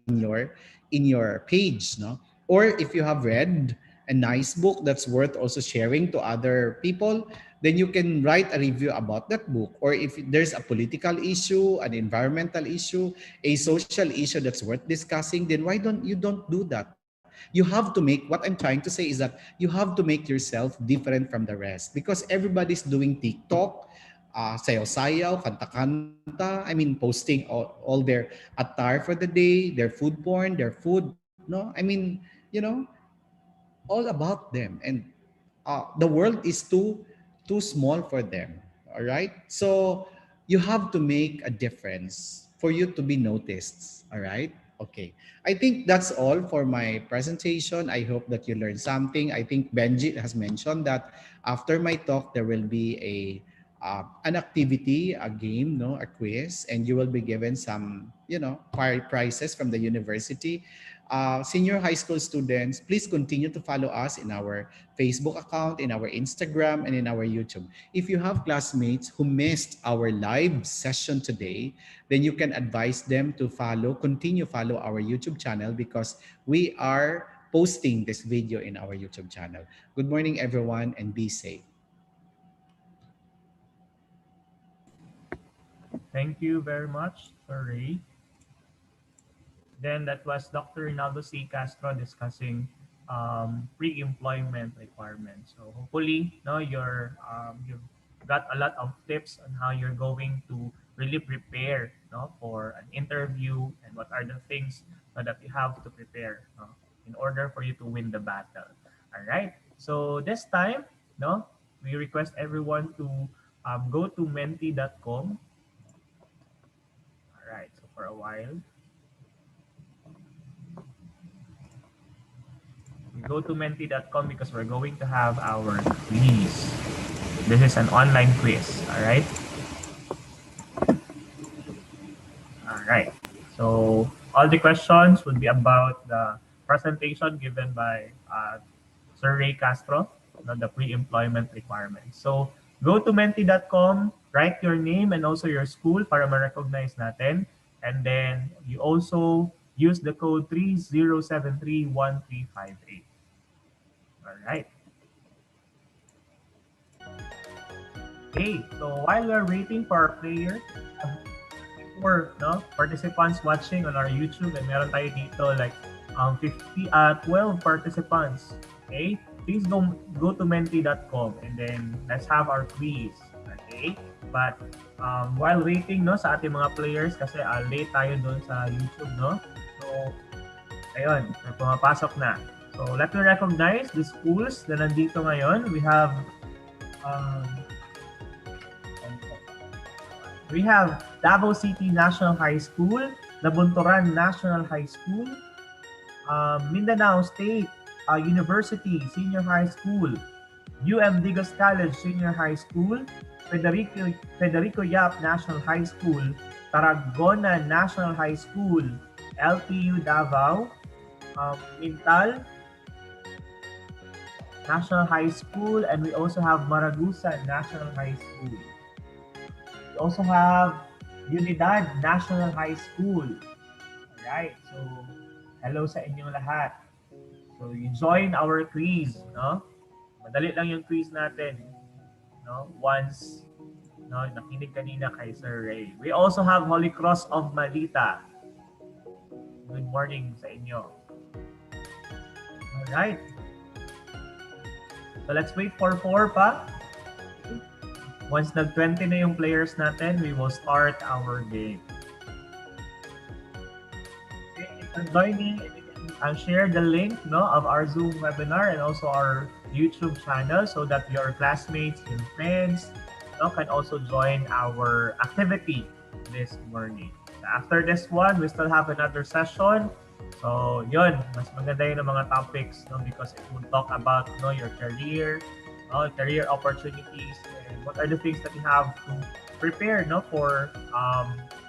your page, no. Or if you have read a nice book that's worth also sharing to other people, then you can write a review about that book. Or if there's a political issue, an environmental issue, a social issue that's worth discussing, then why don't do that? You have to make, what I'm trying to say is that you have to make yourself different from the rest, because everybody's doing TikTok, sayaw-sayaw, kanta-kanta. I mean, posting all their attire for the day, their food porn, their food. No, I mean, you know, all about them. And the world is too small for them. All right. So you have to make a difference for you to be noticed. All right. Okay. I think that's all for my presentation. I hope that you learned something. I think Benji has mentioned that after my talk there will be an activity, a game, no, a quiz, and you will be given some, prizes from the university. Senior high school students, please continue to follow us in our Facebook account, in our Instagram, and in our YouTube. If you have classmates who missed our live session today, then you can advise them to continue follow our YouTube channel, because we are posting this video in our YouTube channel. Good morning, everyone, and be safe. Thank you very much, Sir Ray. Then that was Dr. Rinaldo C. Castro discussing pre-employment requirements. So hopefully, no, you've got a lot of tips on how you're going to really prepare, no, for an interview, and what are the things, no, that you have to prepare, no, in order for you to win the battle. All right. So this time, no, we request everyone to go to menti.com. All right. So for a while, we go to menti.com because we're going to have our quiz. This is an online quiz. All right. All right. So all the questions would be about the presentation given by Sir Ray Castro, the pre-employment requirements. So go to menti.com, write your name and also your school para ma-recognize natin. And then you also use the code 30731358. All right. Okay, so while we're waiting for our players, for no participants watching on our YouTube, and meron tayo dito like 12 participants. Okay? Please go to menti.com, and then let's have our quiz. Okay? But while waiting, no, sa ating mga players, kasi late tayo doon sa YouTube, no? So ayun, pumapasok na. So let me recognize the schools na nandito ngayon. Um, we have Davao City National High School, Nabunturan National High School, Mindanao State University Senior High School, UM Digos College Senior High School, Federico Yap National High School, Tarragona National High School, LTU Davao, Mintal National High School, and we also have Maragusa National High School. We also have Unidad National High School. Alright, so hello sa inyong lahat. So you join our quiz, no? Madali lang yung quiz natin, no? Once no, nakinig kanina kay Sir Ray. We also have Holy Cross of Malita. Good morning sa inyo. Alright. So let's wait for 4 pa. Once nag-20 na yung players natin, we will start our game. Okay, you can join me and share the link no, of our Zoom webinar and also our YouTube channel so that your classmates and friends no, can also join our activity this morning. So after this one, we still have another session. So yun, mas maganda yun ang mga topics no, because it will talk about no, your career, no, career opportunities, and what are the things that you have to prepare no, for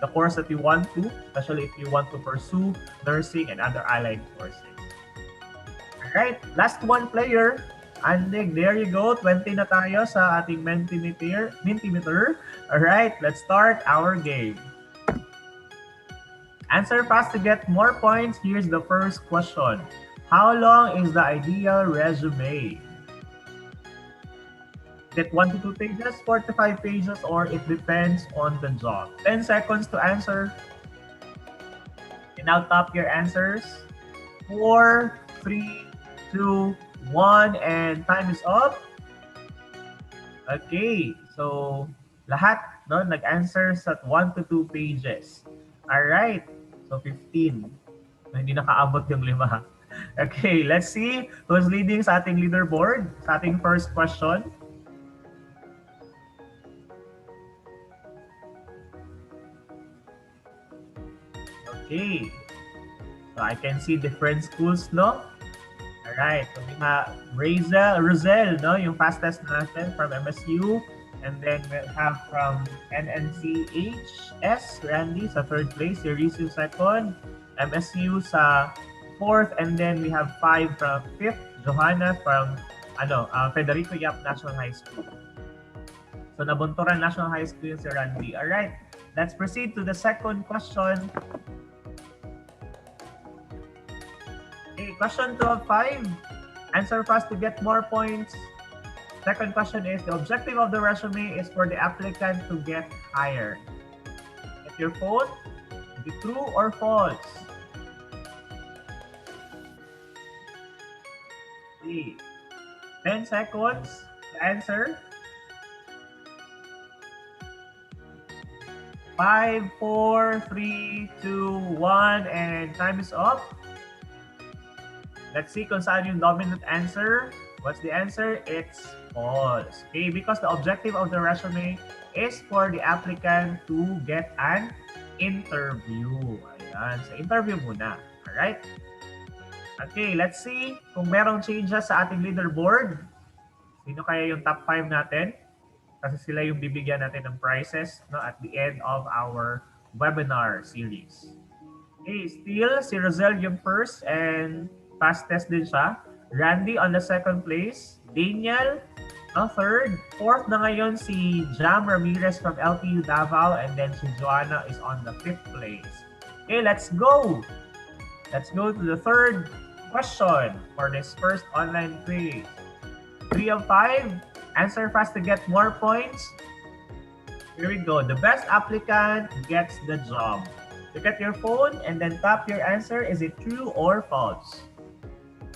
the course that you want to, especially if you want to pursue nursing and other allied courses. Alright, last one player. Andig, there you go. 20 na tayo sa ating Mentimeter. Alright, let's start our game. Answer fast to get more points. Here's the first question. How long is the ideal resume? Is it 1 to 2 pages, 4 to 5 pages, or it depends on the job? 10 seconds to answer. And now top your answers. 4, 3, 2, 1, and time is up. Okay, so lahat no, nag-answer sa 1 to 2 pages. Alright, so 15. So, hindi nakaabot yung 5. Okay, let's see who's leading sa ating leaderboard. Sa ating first question. Okay, so I can see different schools, no? Alright, so we have Rosel, no? Yung fastest natin from MSU. And then we have from NNCHS, Randy sa 3rd place, Yurisu 2nd, MSU sa 4th, and then we have 5 from 5th, Johanna from Federico Yap National High School. So Nabunturan National High School yung si Randy. Alright, let's proceed to the second question. Okay, question 2 of 5. Answer fast to get more points. Second question is, the objective of the resume is for the applicant to get hired. Get your vote. Is it true or false? Okay. 10 seconds to answer. 5, 4, 3, 2, 1, and time is up. Let's see kung saan yung dominant answer. What's the answer? It's false. Okay, because the objective of the resume is for the applicant to get an interview. Ayan, so interview muna. Alright? Okay, let's see kung merong changes sa ating leaderboard. Sino kaya yung top 5 natin? Kasi sila yung bibigyan natin ng prizes no, at the end of our webinar series. Okay, still si Rosel yung first and fastest din siya. Randy on the 2nd place. Daniel, 3rd. 4th na ngayon si Jam Ramirez from LTU Davao. And then si Joanna is on the 5th place. Okay, let's go. Let's go to the third question for this first online quiz. 3 of 5. Answer fast to get more points. Here we go. The best applicant gets the job. Look at your phone and then tap your answer. Is it true or false?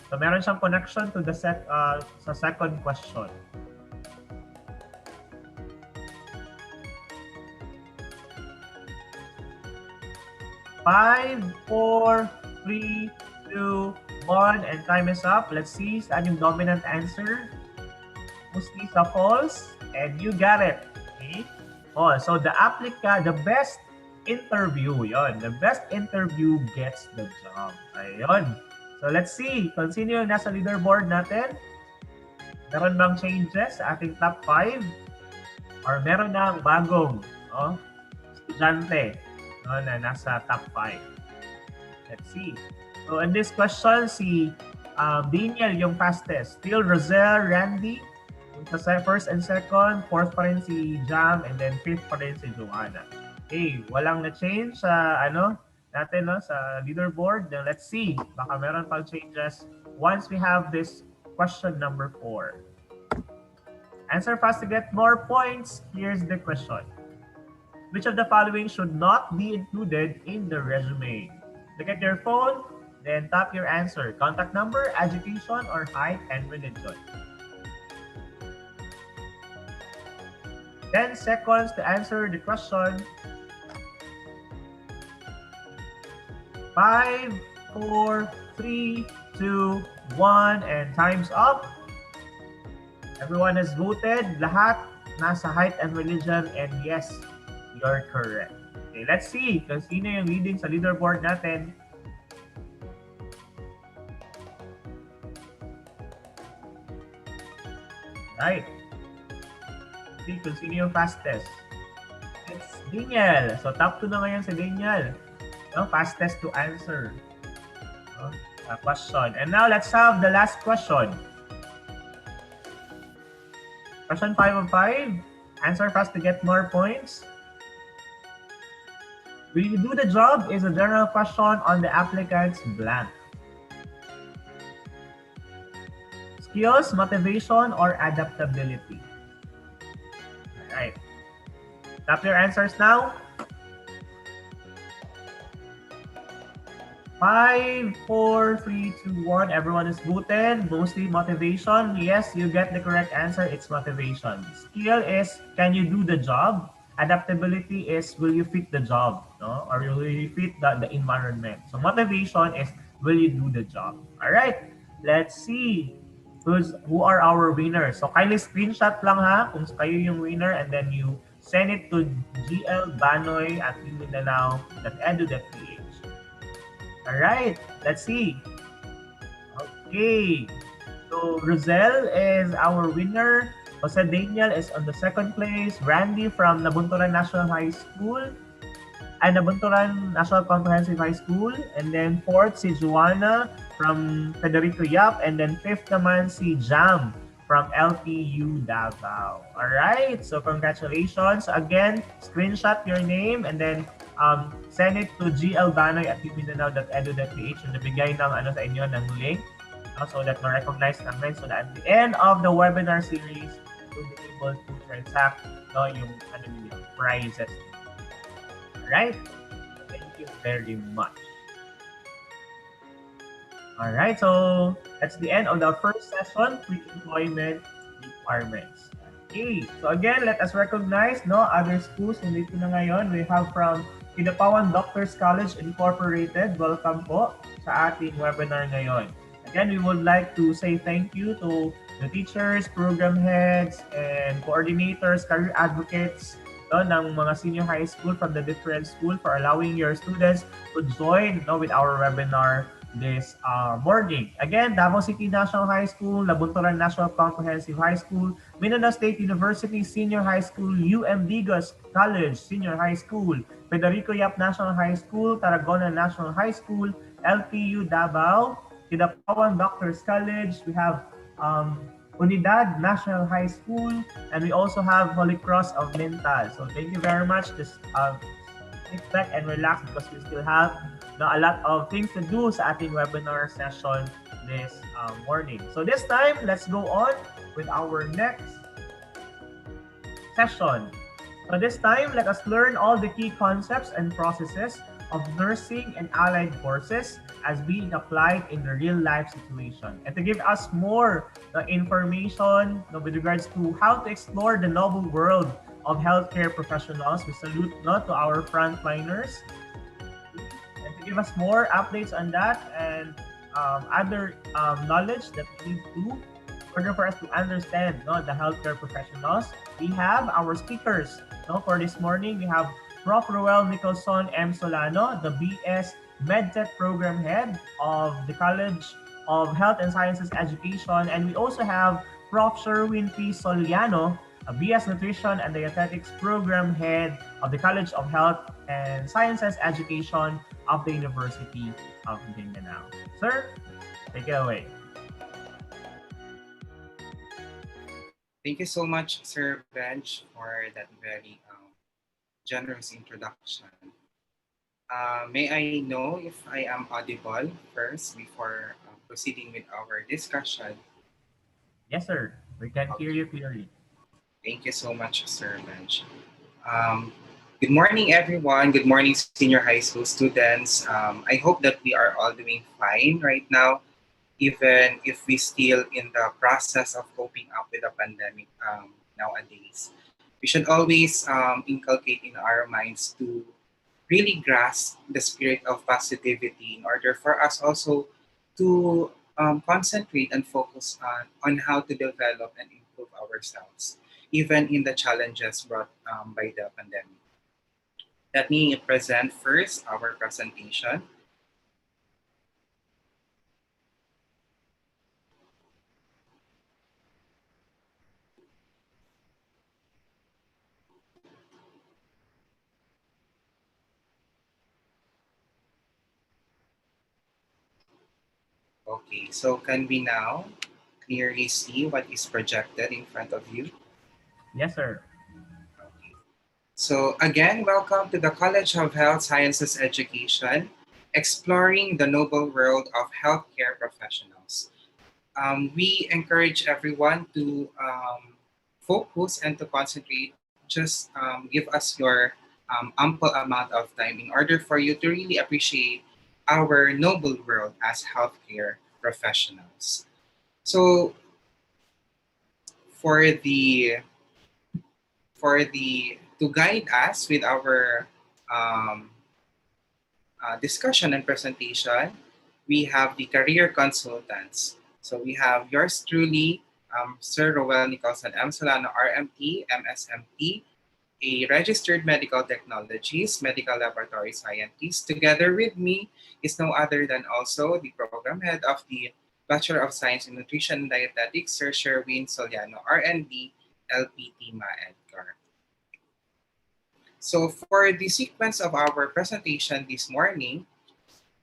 So meron siyang connection to the sa second question. Five, four, three, two, one, and time is up. Let's see saan yung dominant answer. Mostly sa false, and you got it. Okay? Oh, so the best interview, yon. The best interview gets the job. Ayun. So let's see kung sino yung nasa leaderboard natin. Meron bang changes sa ating top 5? Or meron na bagong estudyante na nasa top 5? Let's see. So in this question, si Daniel yung fastest. Still Rosel, Randy, yung sa first and second. Fourth pa rin si Jam, and then fifth pa rin si Joanna. Okay, walang na-change sa natin sa leaderboard. Then let's see. Baka meron pang changes once we have this question number 4. Answer fast to get more points. Here's the question. Which of the following should not be included in the resume? Look at your phone, then tap your answer. Contact number, education, or height and religion. 10 seconds to answer the question. 5, 4, 3, 2, 1, and time's up. Everyone has voted. Lahat nasa height and religion, and yes, you're correct. Okay, let's see kung sino yung leading sa leaderboard natin. Right. See kung sino yung fastest. It's Daniel. So top 2 na ngayon si Daniel. No, fastest to answer. No, question. And now let's have the last question. Question 5 of 5. Answer fast to get more points. Will you do the job is a general question on the applicant's blank. Skills, motivation, or adaptability? Alright. Tap your answers now. 5, 4, 3, 2, 1. Everyone is voted. Mostly motivation. Yes, you get the correct answer. It's motivation. Skill is, can you do the job? Adaptability is, will you fit the job? No? Or will you fit the environment? So motivation is, will you do the job? All right. Let's see who are our winners. So kindly screenshot lang ha kung kayo yung winner, and then you send it to glbanoy@umindanao.edu.ph. Alright, let's see. Okay. So Rosel is our winner. Jose Daniel is on the second place. Randy from Nabunturan National High School and Nabunturan National Comprehensive High School. And then fourth si Joanna from Federico Yap. And then fifth naman si Jam from LPU Davao. Alright, so congratulations. Again, screenshot your name and then send it to glbanoy@umindanao.edu.ph and nabigay ng sa inyo ng link so that ma-recognize namin, so that at the end of the webinar series, you'll be able to transact yung prizes. Alright? Thank you very much. Alright, so that's the end of the first session, pre-employment requirements. Okay, so again, let us recognize other schools nandito na ngayon. We have from Kidapawan Doctors College Incorporated. Welcome po sa ating webinar ngayon. Again, we would like to say thank you to the teachers, program heads, and coordinators, career advocates ng mga senior high school from the different school for allowing your students to join with our webinar this morning. Again, Davao City National High School, Labunturan National Comprehensive High School, Mindanao State University Senior High School, UM Digos College Senior High School, Federico Yap National High School, Tarragona National High School, LPU Davao, Kidapawan Doctors College. We have Unidad National High School, and we also have Holy Cross of Mental. So thank you very much. Just sit back and relax because we still have a lot of things to do sa ating webinar session this morning. So this time, let's go on with our next session. So this time, let us learn all the key concepts and processes of nursing and allied courses as being applied in the real-life situation. And to give us more information with regards to how to explore the novel world of healthcare professionals, we salute to our frontliners. And to give us more updates on that and other knowledge that we need to in order for us to understand the healthcare professionals, we have our speakers. For this morning, we have Prof. Roel Nicholson M. Solano, the BS MedTech Program Head of the College of Health and Sciences Education. And we also have Prof. Sherwin P. Soliano, a BS Nutrition and Dietetics Program Head of the College of Health and Sciences Education of the University of Mindanao. Sir, take it away. Thank you so much, Sir Benj, for that very generous introduction. May I know if I am audible first before proceeding with our discussion. Yes, sir. We can hear Okay. you clearly. Thank you so much, Sir Benj. Um, Good morning, everyone. Good morning, senior high school students. I hope that we are all doing fine right now, even if we still in the process of coping up with the pandemic nowadays. We should always inculcate in our minds to really grasp the spirit of positivity in order for us also to concentrate and focus on how to develop and improve ourselves, even in the challenges brought by the pandemic. Let me present first our presentation. Okay, so can we now clearly see what is projected in front of you? Yes, sir. Okay. So again, welcome to the College of Health Sciences Education, exploring the noble world of healthcare professionals. We encourage everyone to focus and to concentrate. Just give us your ample amount of time in order for you to really appreciate our noble world as healthcare professionals. So for the to guide us with our um, discussion and presentation, we have the career consultants. So we have yours truly, Sir Roel Nicholson M. Solano, RMT, MSMT, a registered medical technologist, medical laboratory scientist. Together with me is no other than also the program head of the Bachelor of Science in Nutrition and Dietetics, Sir Sherwin Soliano, RND, LPT MAEDCAR. So for the sequence of our presentation this morning,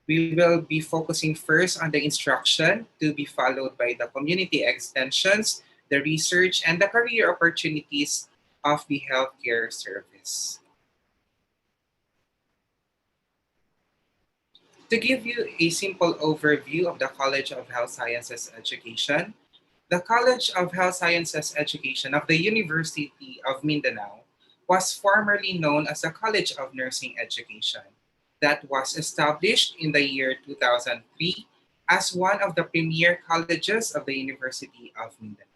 we will be focusing first on the instruction to be followed by the community extensions, the research, and the career opportunities of the healthcare service. To give you a simple overview of the College of Health Sciences Education, the College of Health Sciences Education of the University of Mindanao was formerly known as the College of Nursing Education that was established in the year 2003 as one of the premier colleges of the University of Mindanao.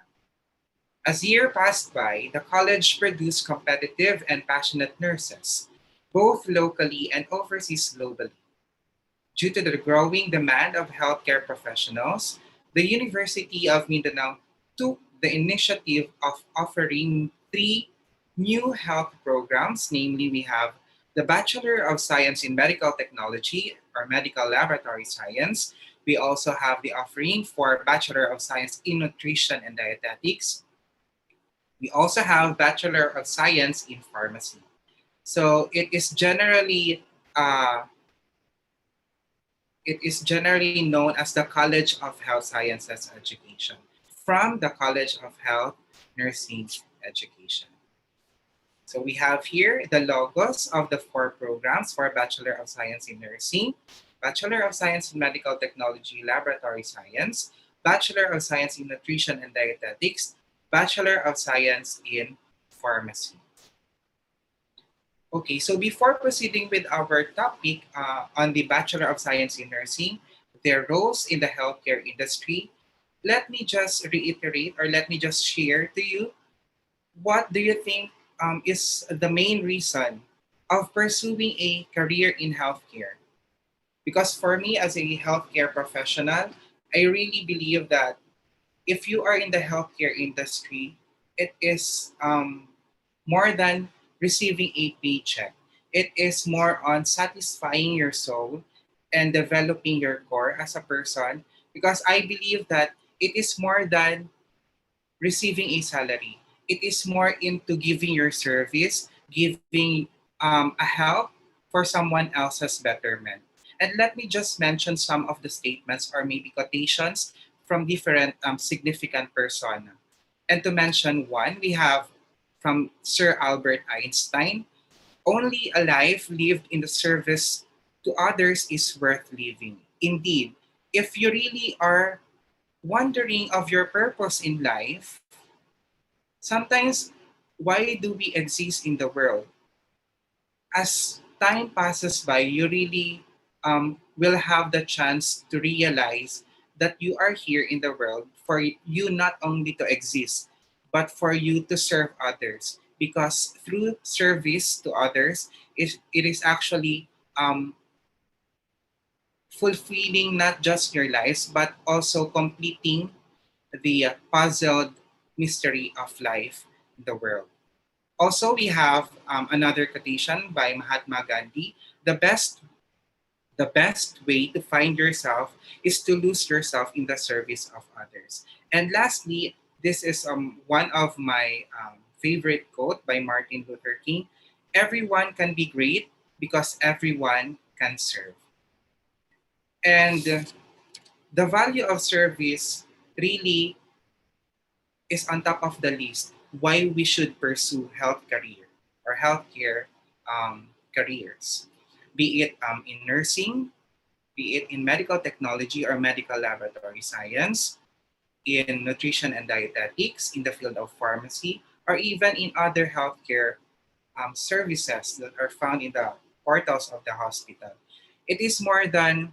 As year passed by, the college produced competitive and passionate nurses, both locally and overseas globally. Due to the growing demand of healthcare professionals, the University of Mindanao took the initiative of offering three new health programs. Namely, we have the Bachelor of Science in Medical Technology or Medical Laboratory Science. We also have the offering for Bachelor of Science in Nutrition and Dietetics. We also have Bachelor of Science in Pharmacy. So uh, it is generally known as the College of Health Sciences Education from the College of Health Nursing Education. So we have here the logos of the four programs for Bachelor of Science in Nursing, Bachelor of Science in Medical Technology Laboratory Science, Bachelor of Science in Nutrition and Dietetics, Bachelor of Science in Pharmacy. Okay, so before proceeding with our topic on the Bachelor of Science in Nursing, their roles in the healthcare industry, let me just reiterate or let me just share to you what do you think is the main reason of pursuing a career in healthcare? Because for me as a healthcare professional, I really believe that if you are in the healthcare industry, it is more than receiving a paycheck. It is more on satisfying your soul and developing your core as a person because I believe that it is more than receiving a salary. It is more into giving your service, giving a help for someone else's betterment. And let me just mention some of the statements or maybe quotations from different significant persona. And to mention one, we have from Sir Albert Einstein, only a life lived in the service to others is worth living. Indeed, If you really are wondering of your purpose in life, sometimes why do we exist in the world? As time passes by, you really will have the chance to realize that you are here in the world for you not only to exist, but for you to serve others. Because through service to others, it is actually um, fulfilling not just your lives, but also completing the puzzled mystery of life in the world. Also, we have another quotation by Mahatma Gandhi: the best way to find yourself is to lose yourself in the service of others. And lastly, this is one of my favorite quote by Martin Luther King: everyone can be great because everyone can serve. And the value of service really is on top of the list why we should pursue health career or healthcare careers, be it in nursing, be it in medical technology or medical laboratory science, in nutrition and dietetics, in the field of pharmacy, or even in other healthcare services that are found in the portals of the hospital. It is more than,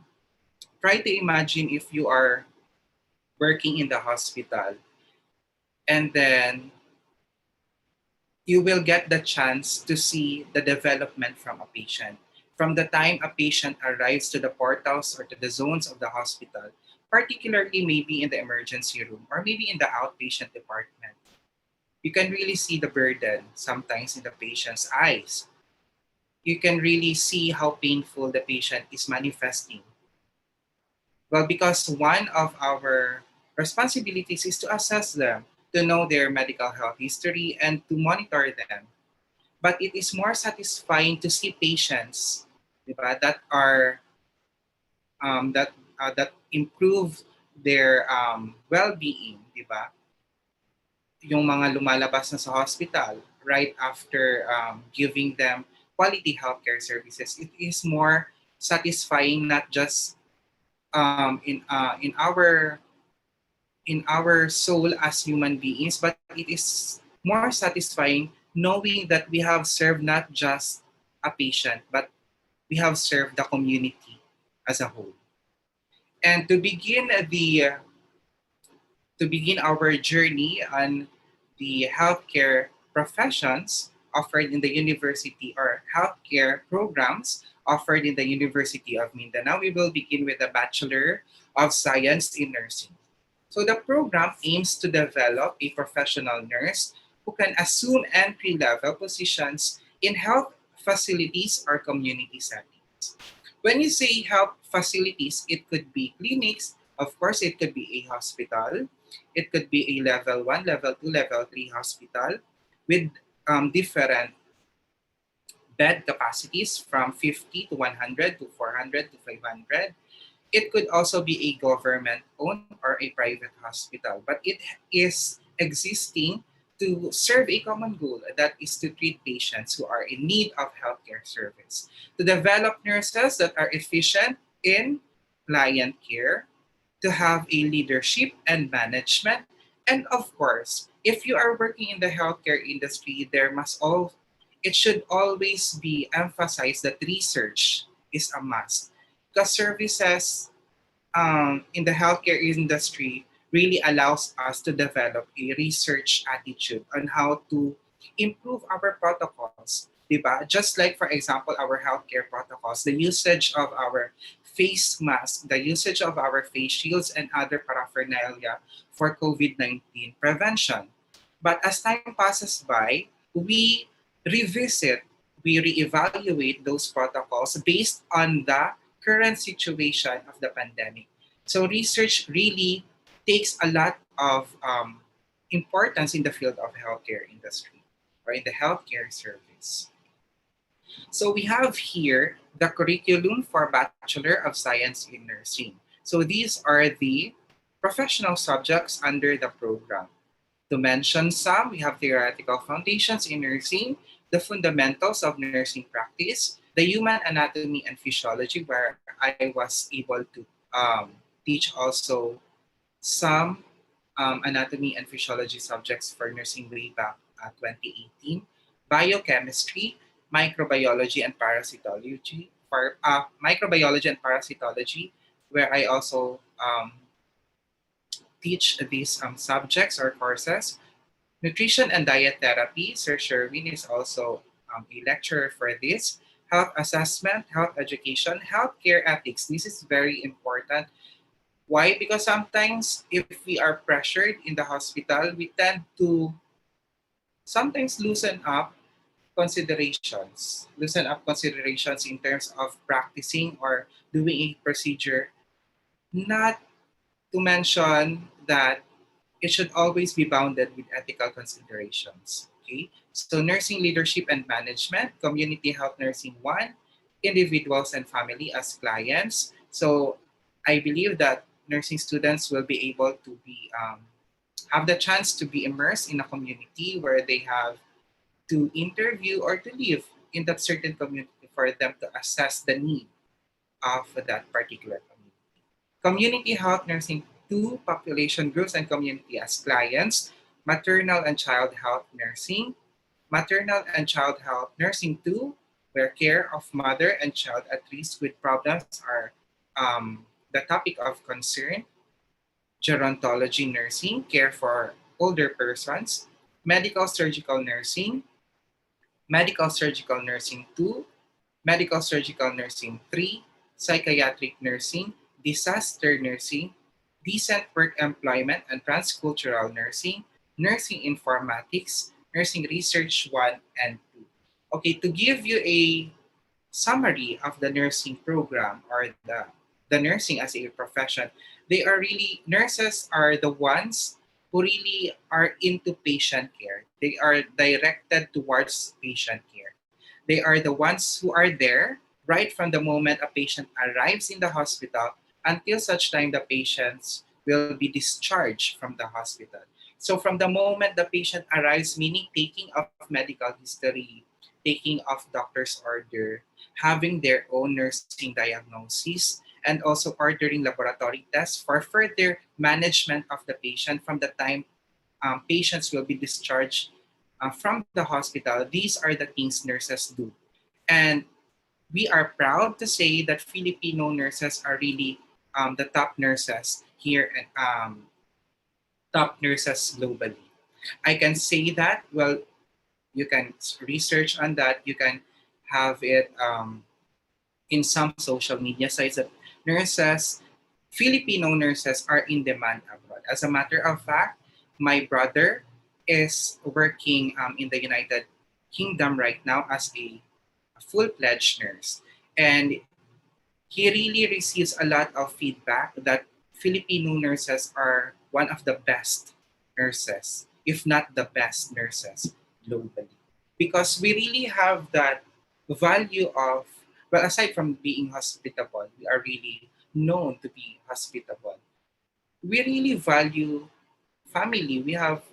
try to imagine if you are working in the hospital and then you will get the chance to see the development from a patient. From the time a patient arrives to the portals or to the zones of the hospital, particularly maybe in the emergency room or maybe in the outpatient department, you can really see the burden sometimes in the patient's eyes. You can really see how painful the patient is manifesting. Well, because one of our responsibilities is to assess them, to know their medical health history, and to monitor them. But it is more satisfying to see patients, diba, that are that improve their well-being, diba? Yung mga lumalabas na sa hospital right after giving them quality healthcare services. It is more satisfying not just in our soul as human beings, but it is more satisfying knowing that we have served not just a patient, but we have served the community as a whole. And to begin our journey on the healthcare professions offered in the university or healthcare programs offered in the University of Mindanao, we will begin with a Bachelor of Science in Nursing. So the program aims to develop a professional nurse who can assume entry-level positions in health facilities or community settings. When you say health facilities, it could be clinics, of course, it could be a hospital, it could be a level 1, level 2, level 3 hospital with different bed capacities from 50 to 100 to 400 to 500. It could also be a government owned or a private hospital, but it is existing to serve a common goal, that is to treat patients who are in need of healthcare service, to develop nurses that are efficient in client care, to have a leadership and management, and of course, if you are working in the healthcare industry, there must all it should always be emphasized that research is a must, because services in the healthcare industry really allows us to develop a research attitude on how to improve our protocols. Diba? Just like, for example, our healthcare protocols, the usage of our face mask, the usage of our face shields, and other paraphernalia for COVID-19 prevention. But as time passes by, we revisit, we reevaluate those protocols based on the current situation of the pandemic. So research really takes a lot of importance in the field of healthcare industry or in the healthcare service. So we have here the curriculum for Bachelor of Science in Nursing. So these are the professional subjects under the program. To mention some, we have theoretical foundations in nursing, the fundamentals of nursing practice, the human anatomy and physiology, where I was able to teach also some anatomy and physiology subjects for nursing way back 2018, biochemistry, microbiology and parasitology, where I also teach these subjects or courses. Nutrition and diet therapy, Sir Sherwin is also a lecturer for this. Health assessment, health education, healthcare ethics. This is very important. Why? Because sometimes if we are pressured in the hospital, we tend to sometimes loosen up considerations in terms of practicing or doing a procedure, not to mention that it should always be bounded with ethical considerations. Okay, so nursing leadership and management, community health nursing one, individuals and family as clients. So I believe that nursing students will be able to be have the chance to be immersed in a community where they have to interview or to live in that certain community for them to assess the need of that particular community. Community health nursing two population groups and community as clients, maternal and child health nursing, maternal and child health nursing two, where care of mother and child at risk with problems are the topic of concern, gerontology nursing, care for older persons, medical surgical nursing, medical surgical nursing 2, medical surgical nursing 3, psychiatric nursing, disaster nursing, decent work employment and transcultural nursing, nursing informatics, nursing research 1 and 2. Okay, to give you a summary of the nursing program or the nursing as a profession, nurses are the ones who really are into patient care. They are directed towards patient care. They are the ones who are there right from the moment a patient arrives in the hospital until such time the patients will be discharged from the hospital. So from the moment the patient arrives, meaning taking of medical history, taking of doctor's order, having their own nursing diagnosis, and also ordering laboratory tests for further management of the patient from the time patients will be discharged from the hospital. These are the things nurses do. And we are proud to say that Filipino nurses are really the top nurses here and top nurses globally. I can say that, well, you can research on that. You can have it in some social media sites that nurses, Filipino nurses are in demand abroad. As a matter of fact, my brother is working in the United Kingdom right now as a full-fledged nurse. And he really receives a lot of feedback that Filipino nurses are one of the best nurses, if not the best nurses globally. Because we really have that value of, well, aside from being hospitable, we are really known to be hospitable. We really value family. We have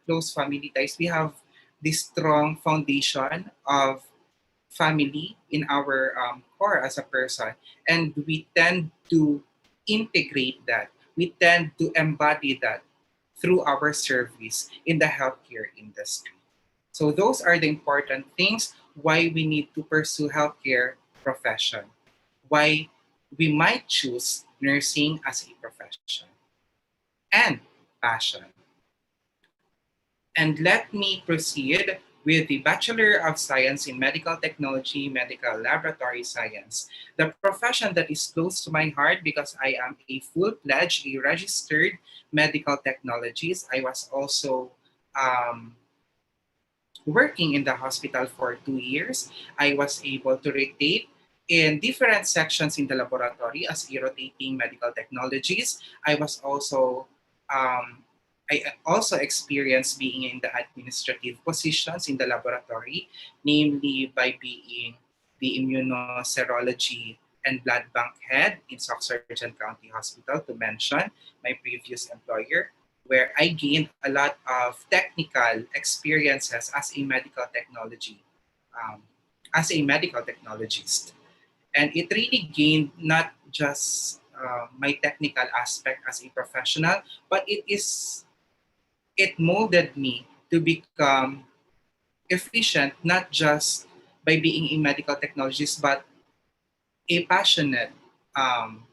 close family ties. We have this strong foundation of family in our core as a person, and we tend to integrate that. We tend to embody that through our service in the healthcare industry. So those are the important things why we need to pursue healthcare profession, why we might choose nursing as a profession and passion. And let me proceed with the Bachelor of Science in Medical Technology, Medical Laboratory Science, the profession that is close to my heart because I am a full-fledged, a registered medical technologist. I was also um, working in the hospital for 2 years. I was able to rotate in different sections in the laboratory as a rotating medical technologist. I was also um, I also experienced being in the administrative positions in the laboratory, namely by being the immunoserology and blood bank head in Sargent County Hospital, to mention my previous employer, where I gained a lot of technical experiences as a medical technologist. And it really gained not just my technical aspect as a professional, but it molded me to become efficient not just by being a medical technologist, but a passionate um,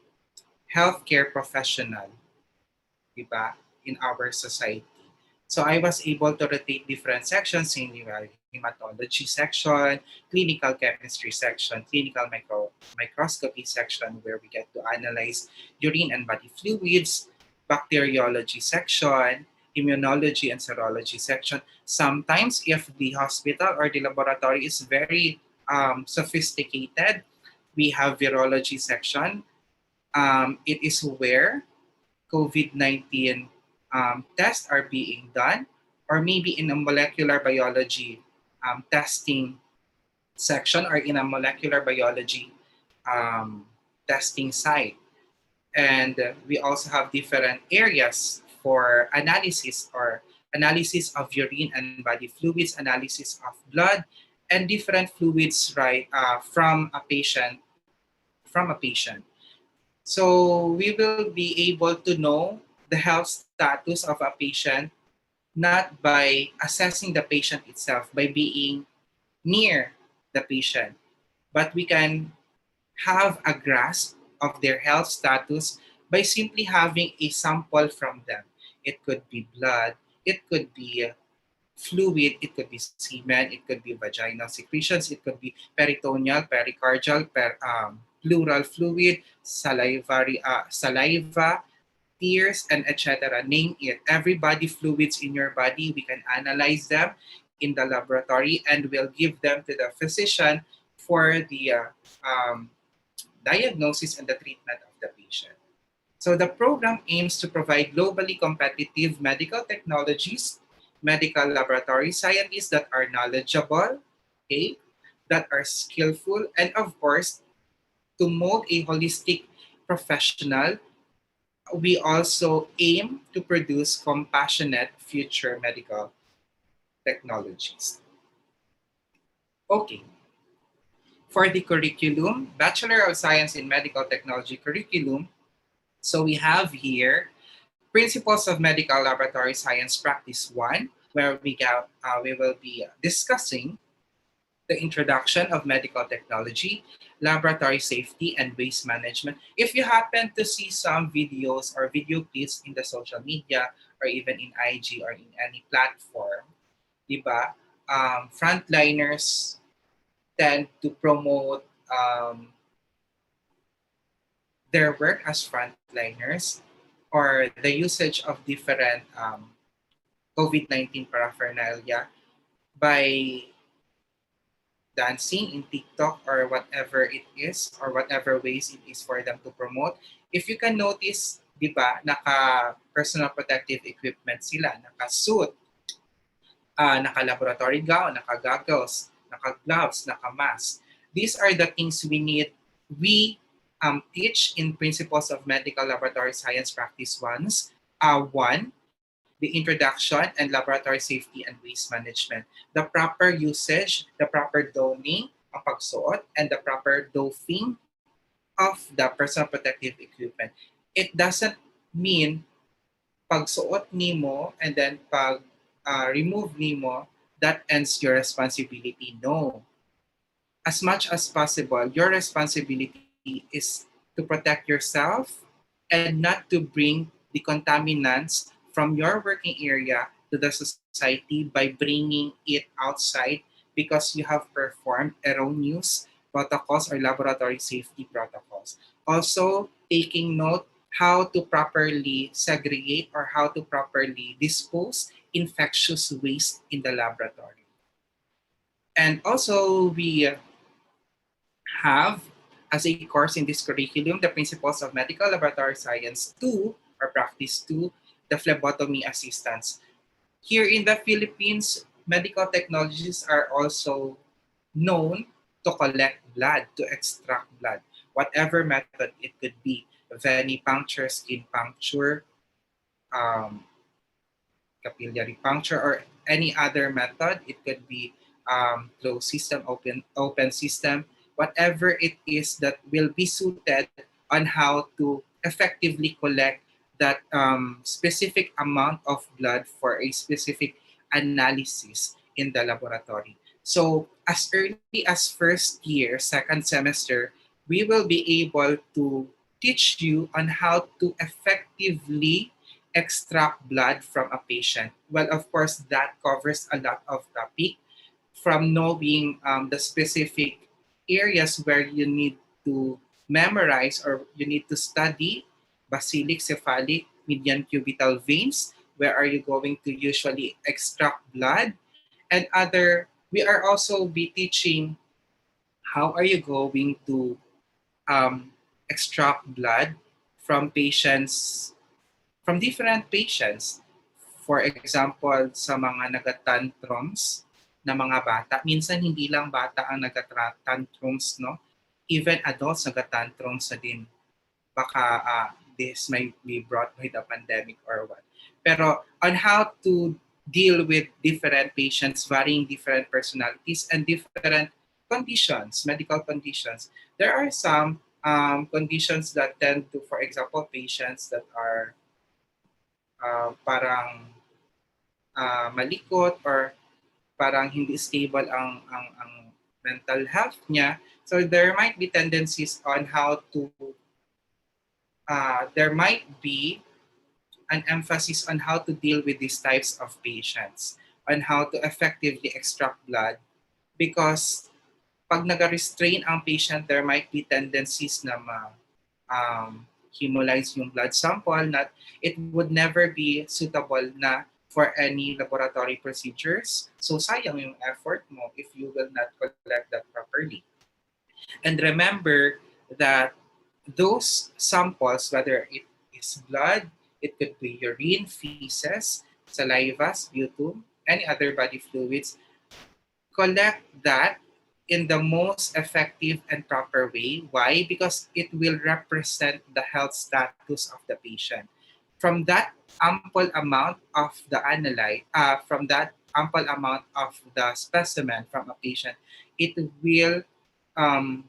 healthcare professional, diba, in our society. So I was able to rotate different sections in the hematology section, clinical chemistry section, clinical microscopy section where we get to analyze urine and body fluids, bacteriology section, immunology and serology section. Sometimes if the hospital or the laboratory is very sophisticated, we have virology section. It is where COVID-19 tests are being done, or maybe in a molecular biology testing section or in a molecular biology um, testing site. And we also have different areas for analysis or analysis of urine and body fluids, analysis of blood, and different fluids right from a patient. So we will be able to know the health status of a patient not by assessing the patient itself, by being near the patient, but we can have a grasp of their health status by simply having a sample from them. It could be blood, it could be fluid, it could be semen, it could be vaginal secretions, it could be peritoneal, pericardial, pleural fluid, saliva, tears, and etc. Name it. Every body fluids in your body, we can analyze them in the laboratory and we'll give them to the physician for the diagnosis and the treatment of the patient. So the program aims to provide globally competitive medical technologies, medical laboratory scientists that are knowledgeable, okay, that are skillful, and of course, to mold a holistic professional, we also aim to produce compassionate future medical technologies. Okay, for the curriculum, Bachelor of Science in Medical Technology curriculum, so we have here Principles of Medical Laboratory Science Practice 1, where we will be discussing the introduction of medical technology, laboratory safety, and waste management. If you happen to see some videos or video clips in the social media or even in IG or in any platform, diba, frontliners tend to promote their work as frontliners or the usage of different COVID-19 paraphernalia by dancing in TikTok or whatever it is or whatever ways it is for them to promote. If you can notice, di ba, naka personal protective equipment sila, naka suit, naka laboratory gown, naka goggles, naka gloves, naka mask. These are the things we teach in Principles of Medical Laboratory Science Practice 1, the introduction and laboratory safety and waste management, the proper usage, the proper donning, ang pagsuot, and the proper doffing of the personal protective equipment. It doesn't mean pagsuot nimo and then pag remove nimo, that ends your responsibility. No. As much as possible, your responsibility is to protect yourself and not to bring the contaminants from your working area to the society by bringing it outside because you have performed erroneous protocols or laboratory safety protocols. Also, taking note how to properly segregate or how to properly dispose infectious waste in the laboratory. And also, we have as a course in this curriculum the Principles of Medical Laboratory Science 2 or Practice 2, the phlebotomy assistance. Here in the Philippines, medical technologies are also known to collect blood, to extract blood, whatever method it could be, venipuncture, skin puncture, um, capillary puncture, or any other method. It could be closed system, open system, whatever it is that will be suited on how to effectively collect that specific amount of blood for a specific analysis in the laboratory. So as early as first year, second semester, we will be able to teach you on how to effectively extract blood from a patient. Well, of course, that covers a lot of topic from knowing the specific areas where you need to memorize or you need to study basilic, cephalic, median cubital veins. Where are you going to usually extract blood? And other, we are also be teaching how are you going to extract blood from patients, from different patients. For example, sa mga nagatantrums na mga bata, minsan hindi lang bata ang nagatantrums, no? Even adults nagatantrums na din. Baka this might be brought by the pandemic or what. Pero on how to deal with different patients, varying different personalities and different conditions, medical conditions. There are some conditions that tend to, for example, patients that are parang malikot or parang hindi stable ang mental health niya. So there might be tendencies on how to there might be an emphasis on how to deal with these types of patients, on how to effectively extract blood because pag nag-restrain ang patient, there might be tendencies na hemolyze yung blood sample that it would never be suitable na for any laboratory procedures. So sayang yung effort mo if you will not collect that properly. And remember that those samples, whether it is blood, it could be urine, feces, saliva, sputum, any other body fluids, collect that in the most effective and proper way. Why? Because it will represent the health status of the patient. From that ample amount of the analyte, from that ample amount of the specimen from a patient, it will um,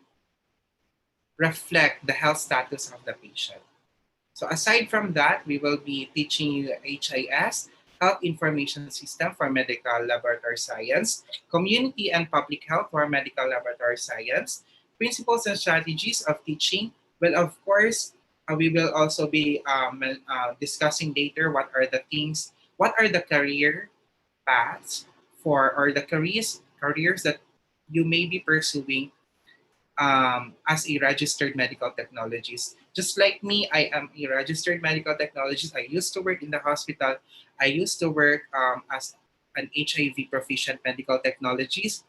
reflect the health status of the patient. So aside from that, we will be teaching you HIS, Health Information System for Medical Laboratory Science, Community and Public Health for Medical Laboratory Science, Principles and Strategies of Teaching. Well, of course, we will also be discussing later what are the things, what are the career paths for, or the careers that you may be pursuing as a registered medical technologist. Just like me, I am a registered medical technologist. I used to work in the hospital. I used to work as an HIV proficient medical technologist.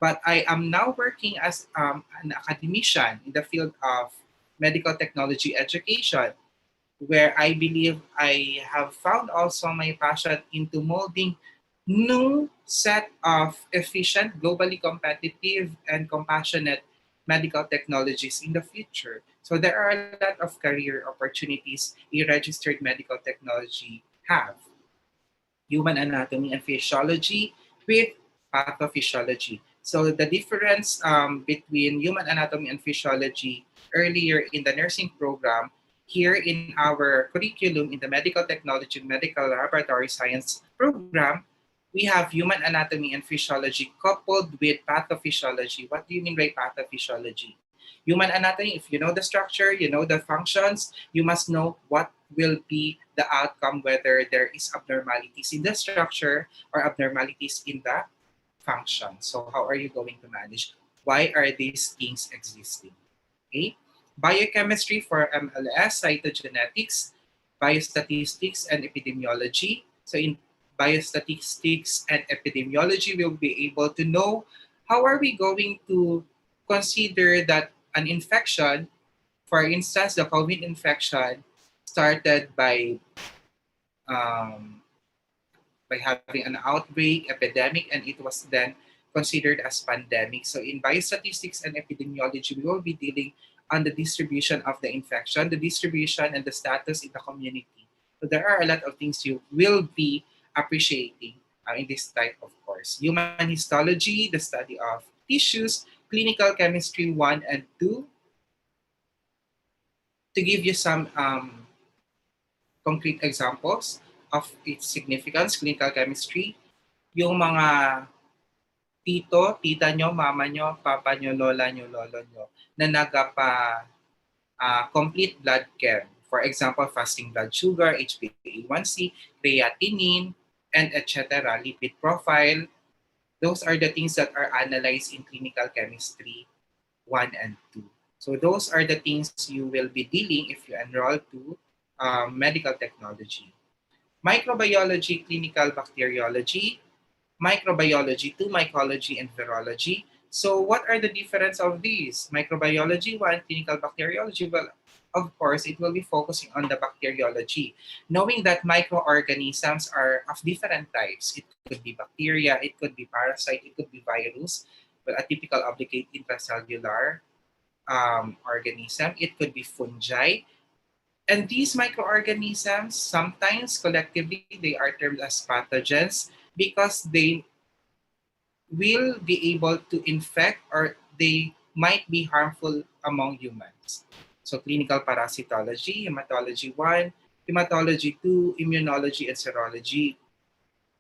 But I am now working as an academician in the field of medical technology education, where I believe I have found also my passion into molding new set of efficient, globally competitive, and compassionate medical technologies in the future. So there are a lot of career opportunities a registered medical technology have. Human anatomy and physiology with pathophysiology. So the difference between human anatomy and physiology earlier in the nursing program, here in our curriculum in the medical technology and medical laboratory science program, we have human anatomy and physiology coupled with pathophysiology. What do you mean by pathophysiology? Human anatomy, if you know the structure, you know the functions, you must know what will be the outcome, whether there is abnormalities in the structure or abnormalities in the function. So how are you going to manage? Why are these things existing? Okay. Biochemistry for MLS, cytogenetics, biostatistics, and epidemiology. So in biostatistics and epidemiology, we'll be able to know how are we going to consider that an infection, for instance, the COVID infection started um, by having an outbreak, epidemic, and it was then considered as pandemic. So in biostatistics and epidemiology, we will be dealing on the distribution of the infection, the distribution and the status in the community. So there are a lot of things you will be appreciating in this type of course. Human histology, the study of tissues, clinical chemistry 1 and 2, To give you some concrete examples of its significance, clinical chemistry, yung mga tito, tita nyo, mama nyo, papa nyo, lola nyo, lolo nyo, na nagapa complete blood care. For example, fasting blood sugar, HbA1c, creatinine, and etc., lipid profile. Those are the things that are analyzed in clinical chemistry 1 and 2. So those are the things you will be dealing if you enroll to medical technology. Microbiology, clinical bacteriology, microbiology 2, mycology, and virology. So what are the difference of these? Microbiology 1, clinical bacteriology. Well, of course, it will be focusing on the bacteriology, knowing that microorganisms are of different types. It could be bacteria, it could be parasite, it could be virus, well, a typical obligate intracellular organism. It could be fungi. And these microorganisms, sometimes collectively, they are termed as pathogens because they will be able to infect or they might be harmful among humans. So clinical parasitology, hematology 1, hematology 2, immunology and serology.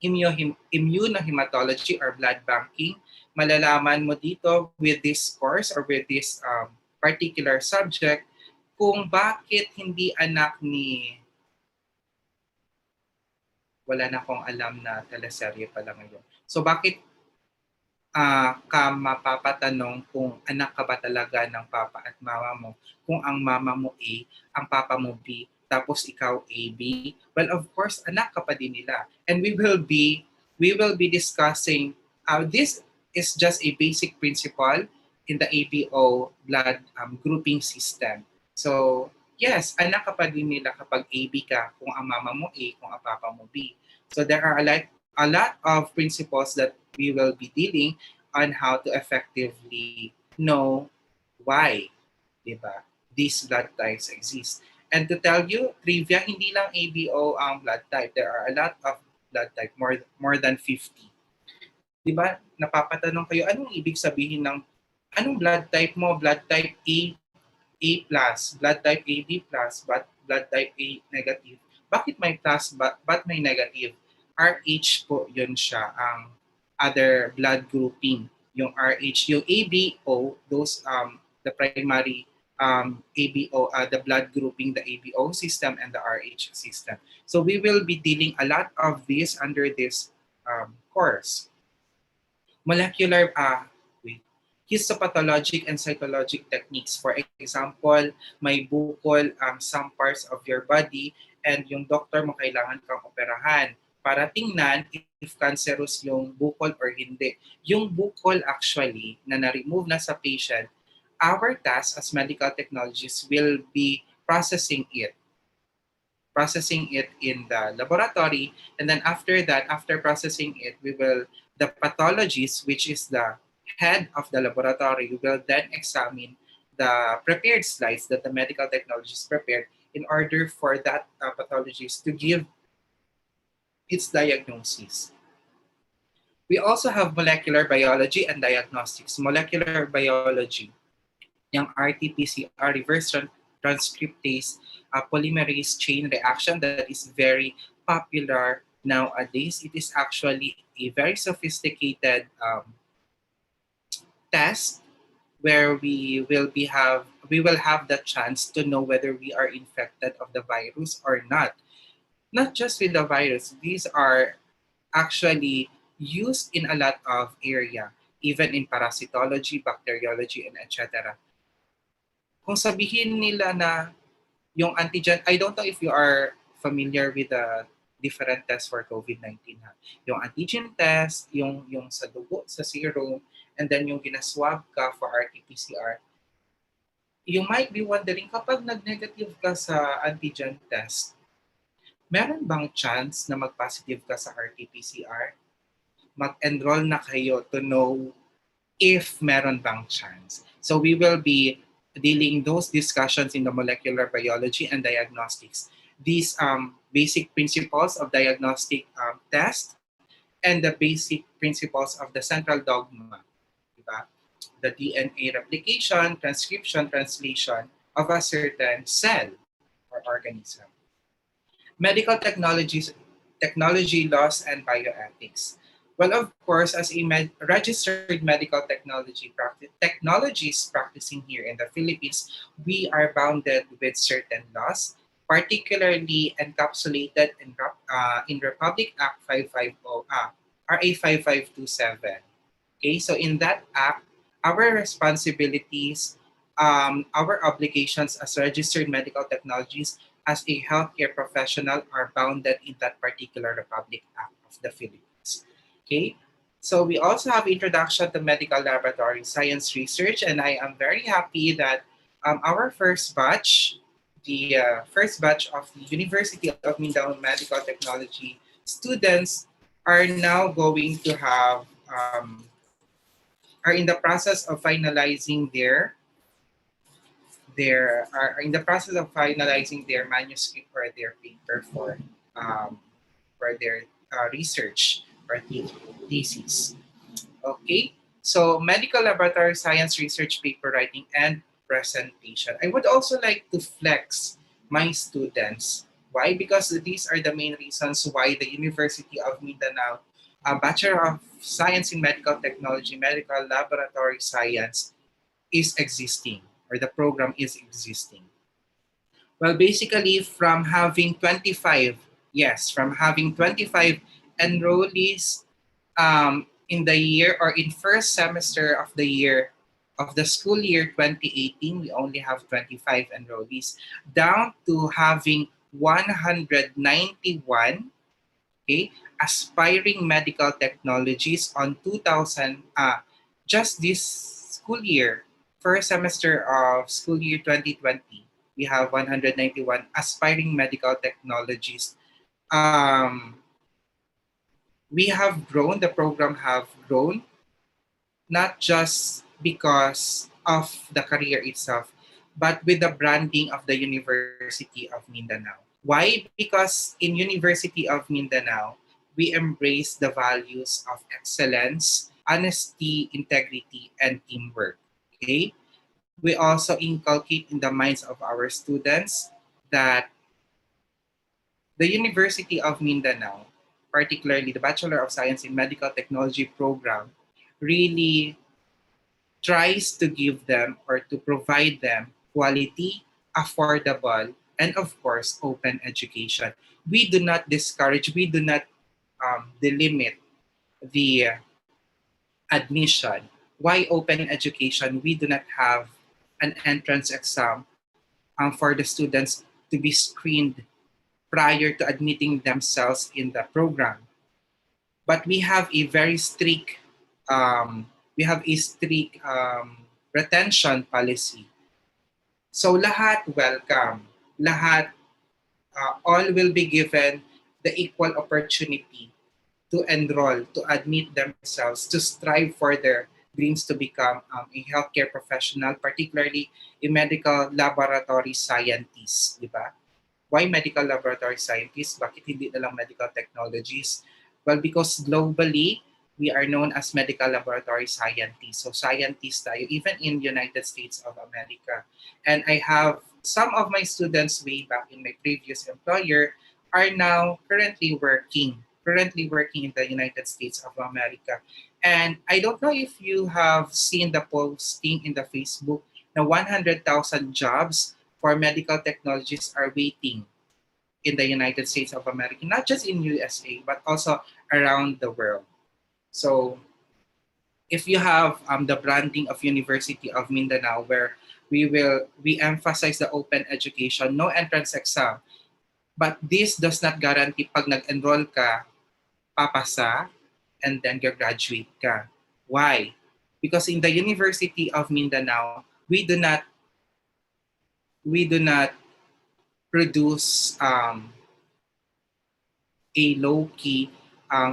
Immunohematology or blood banking, malalaman mo dito with this course or with this particular subject kung bakit hindi anak ni, wala na akong alam na teleserye pala ngayon. So bakit ka mapapatanong kung anak ka ba talaga ng papa at mama mo, kung ang mama mo A, ang papa mo B, tapos ikaw AB? Well, of course, anak ka pa din nila. And we will be discussing this is just a basic principle in the ABO blood grouping system. So, yes, anak ka pa din nila kapag AB ka, kung ang mama mo A, kung ang papa mo B. So there are a lot of principles that we will be dealing on how to effectively know why, diba, these blood types exist. And to tell you, trivia, hindi lang ABO ang blood type. There are a lot of blood type, more than 50. Diba, napapatanong kayo, anong ibig sabihin ng, anong blood type mo? Blood type A plus, blood type AB plus, but blood type A negative. Bakit may plus, but may negative? RH po yun siya, ang other blood grouping. Yung RH, yung ABO, those the primary ABO, the blood grouping, the ABO system and the RH system. So we will be dealing a lot of this under this course. Molecular histopathologic and cytologic techniques. For example, may bukol some parts of your body and yung doctor mo kailangan kang operahan para tingnan if cancerous yung bukol or hindi. Yung bukol actually na na-remove na sa patient, our task as medical technologists will be processing it in the laboratory, and then after that, after processing it, the pathologist, which is the head of the laboratory, will then examine the prepared slides that the medical technologist prepared in order for that pathologist to give its diagnosis. We also have molecular biology and diagnostics. Molecular biology, yung RT-PCR, reverse transcriptase polymerase chain reaction that is very popular nowadays. It is actually a very sophisticated test where we will have the chance to know whether we are infected of the virus or not. Not just with the virus, these are actually used in a lot of area, even in parasitology, bacteriology, and etc. Kung sabihin nila na yung antigen, I don't know if you are familiar with the different tests for COVID-19. Ha? Yung antigen test, yung sa dugo, sa serum, and then yung ginaswab ka for RT-PCR. You might be wondering, kapag nag-negative ka sa antigen test, meron bang chance na mag-positive ka sa RT-PCR? Mag-enroll na kayo to know if meron bang chance. So we will be dealing those discussions in the molecular biology and diagnostics. These basic principles of diagnostic test and the basic principles of the central dogma, diba? The DNA replication, transcription, translation of a certain cell or organism. Medical technology laws and bioethics. Well, of course, as a registered medical technologies practicing here in the Philippines, we are bounded with certain laws, particularly encapsulated in Republic Act 550, RA 5527. Okay, so in that act, our responsibilities, our obligations as registered medical technologies as a healthcare professional are bounded in that particular Republic Act of the Philippines. Okay, so we also have introduction to medical laboratory science research, and I am very happy that our first batch, the first batch of the University of Mindanao Medical Technology students are now going to have are in the process of finalizing their manuscript or their paper for their research or thesis. Okay, so medical laboratory science research paper writing and presentation. I would also like to flex my students. Why? Because these are the main reasons why the University of Mindanao, a Bachelor of Science in Medical Technology, Medical Laboratory Science, is existing or the program is existing. Well, basically, from having 25 enrollees in the year or in first semester of the year of the school year 2018, we only have 25 enrollees, down to having 191, okay, aspiring medical technologies on 2000, just this school year, first semester of school year 2020, we have 191 aspiring medical technologists. We have grown, the program have grown, not just because of the career itself, but with the branding of the University of Mindanao. Why? Because in University of Mindanao, we embrace the values of excellence, honesty, integrity, and teamwork. Okay? We also inculcate in the minds of our students that the University of Mindanao, particularly the Bachelor of Science in Medical Technology program, really tries to give them or to provide them quality, affordable, and of course, open education. We do not discourage, we do not delimit the admission. Why open education? We do not have an entrance exam for the students to be screened prior to admitting themselves in the program. But we have a strict retention policy. So lahat welcome. Lahat all will be given the equal opportunity to enroll, to admit themselves, to strive for their dreams to become a healthcare professional, particularly a medical laboratory scientist, di ba? Why medical laboratory scientists? Bakit hindi na lang medical technologies? Well, because globally, we are known as medical laboratory scientists. So scientists tayo, even in United States of America. And I have some of my students way back in my previous employer are now currently working in the United States of America. And I don't know if you have seen the posting in the Facebook na 100,000 jobs for medical technologists are waiting in the United States of America, not just in USA, but also around the world. So if you have the branding of University of Mindanao where we emphasize the open education, no entrance exam, but this does not guarantee pag nag-enroll ka, papasa, and then graduate ka. Why? Because in the University of Mindanao, we do not produce a low-key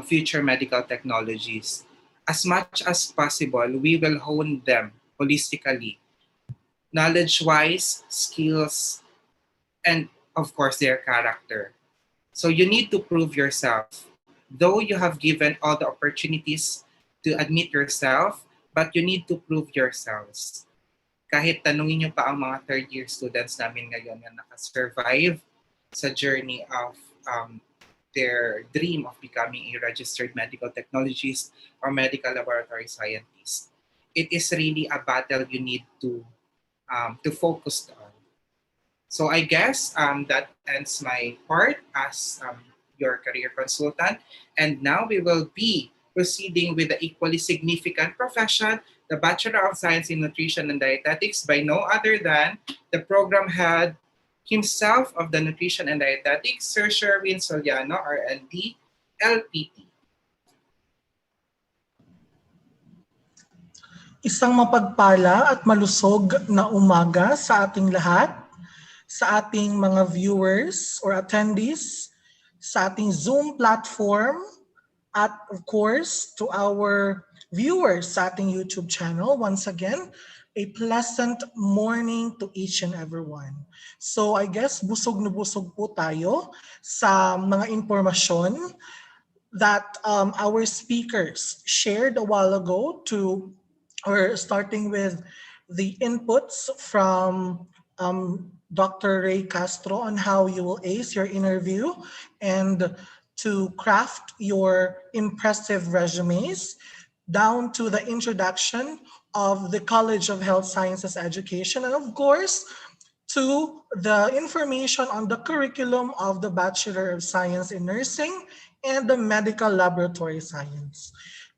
future medical technologies. As much as possible, we will hone them holistically, knowledge-wise, skills, and of course, their character. So you need to prove yourself. Though you have given all the opportunities to admit yourself, but you need to prove yourselves. Kahit tanungin niyo pa ang mga third year students namin ngayon na nakasurvive sa journey of their dream of becoming a registered medical technologist or medical laboratory scientist. It is really a battle you need to focus on. So I guess that ends my part as your career consultant. And now we will be proceeding with the equally significant profession, the Bachelor of Science in Nutrition and Dietetics, by no other than the program head himself of the Nutrition and Dietetics, Sir Sherwin Soliano, RND, LPT. Isang mapagpala at malusog na umaga sa ating lahat, sa ating mga viewers or attendees, sa ating Zoom platform, at of course to our viewers sa ating YouTube channel. Once again, a pleasant morning to each and everyone. So I guess busog na busog po tayo sa mga impormasyon that our speakers shared a while ago or starting with the inputs from Dr. Ray Castro on how you will ace your interview and to craft your impressive resumes, down to the introduction of the College of Health Sciences Education, and of course, to the information on the curriculum of the Bachelor of Science in Nursing and the Medical Laboratory Science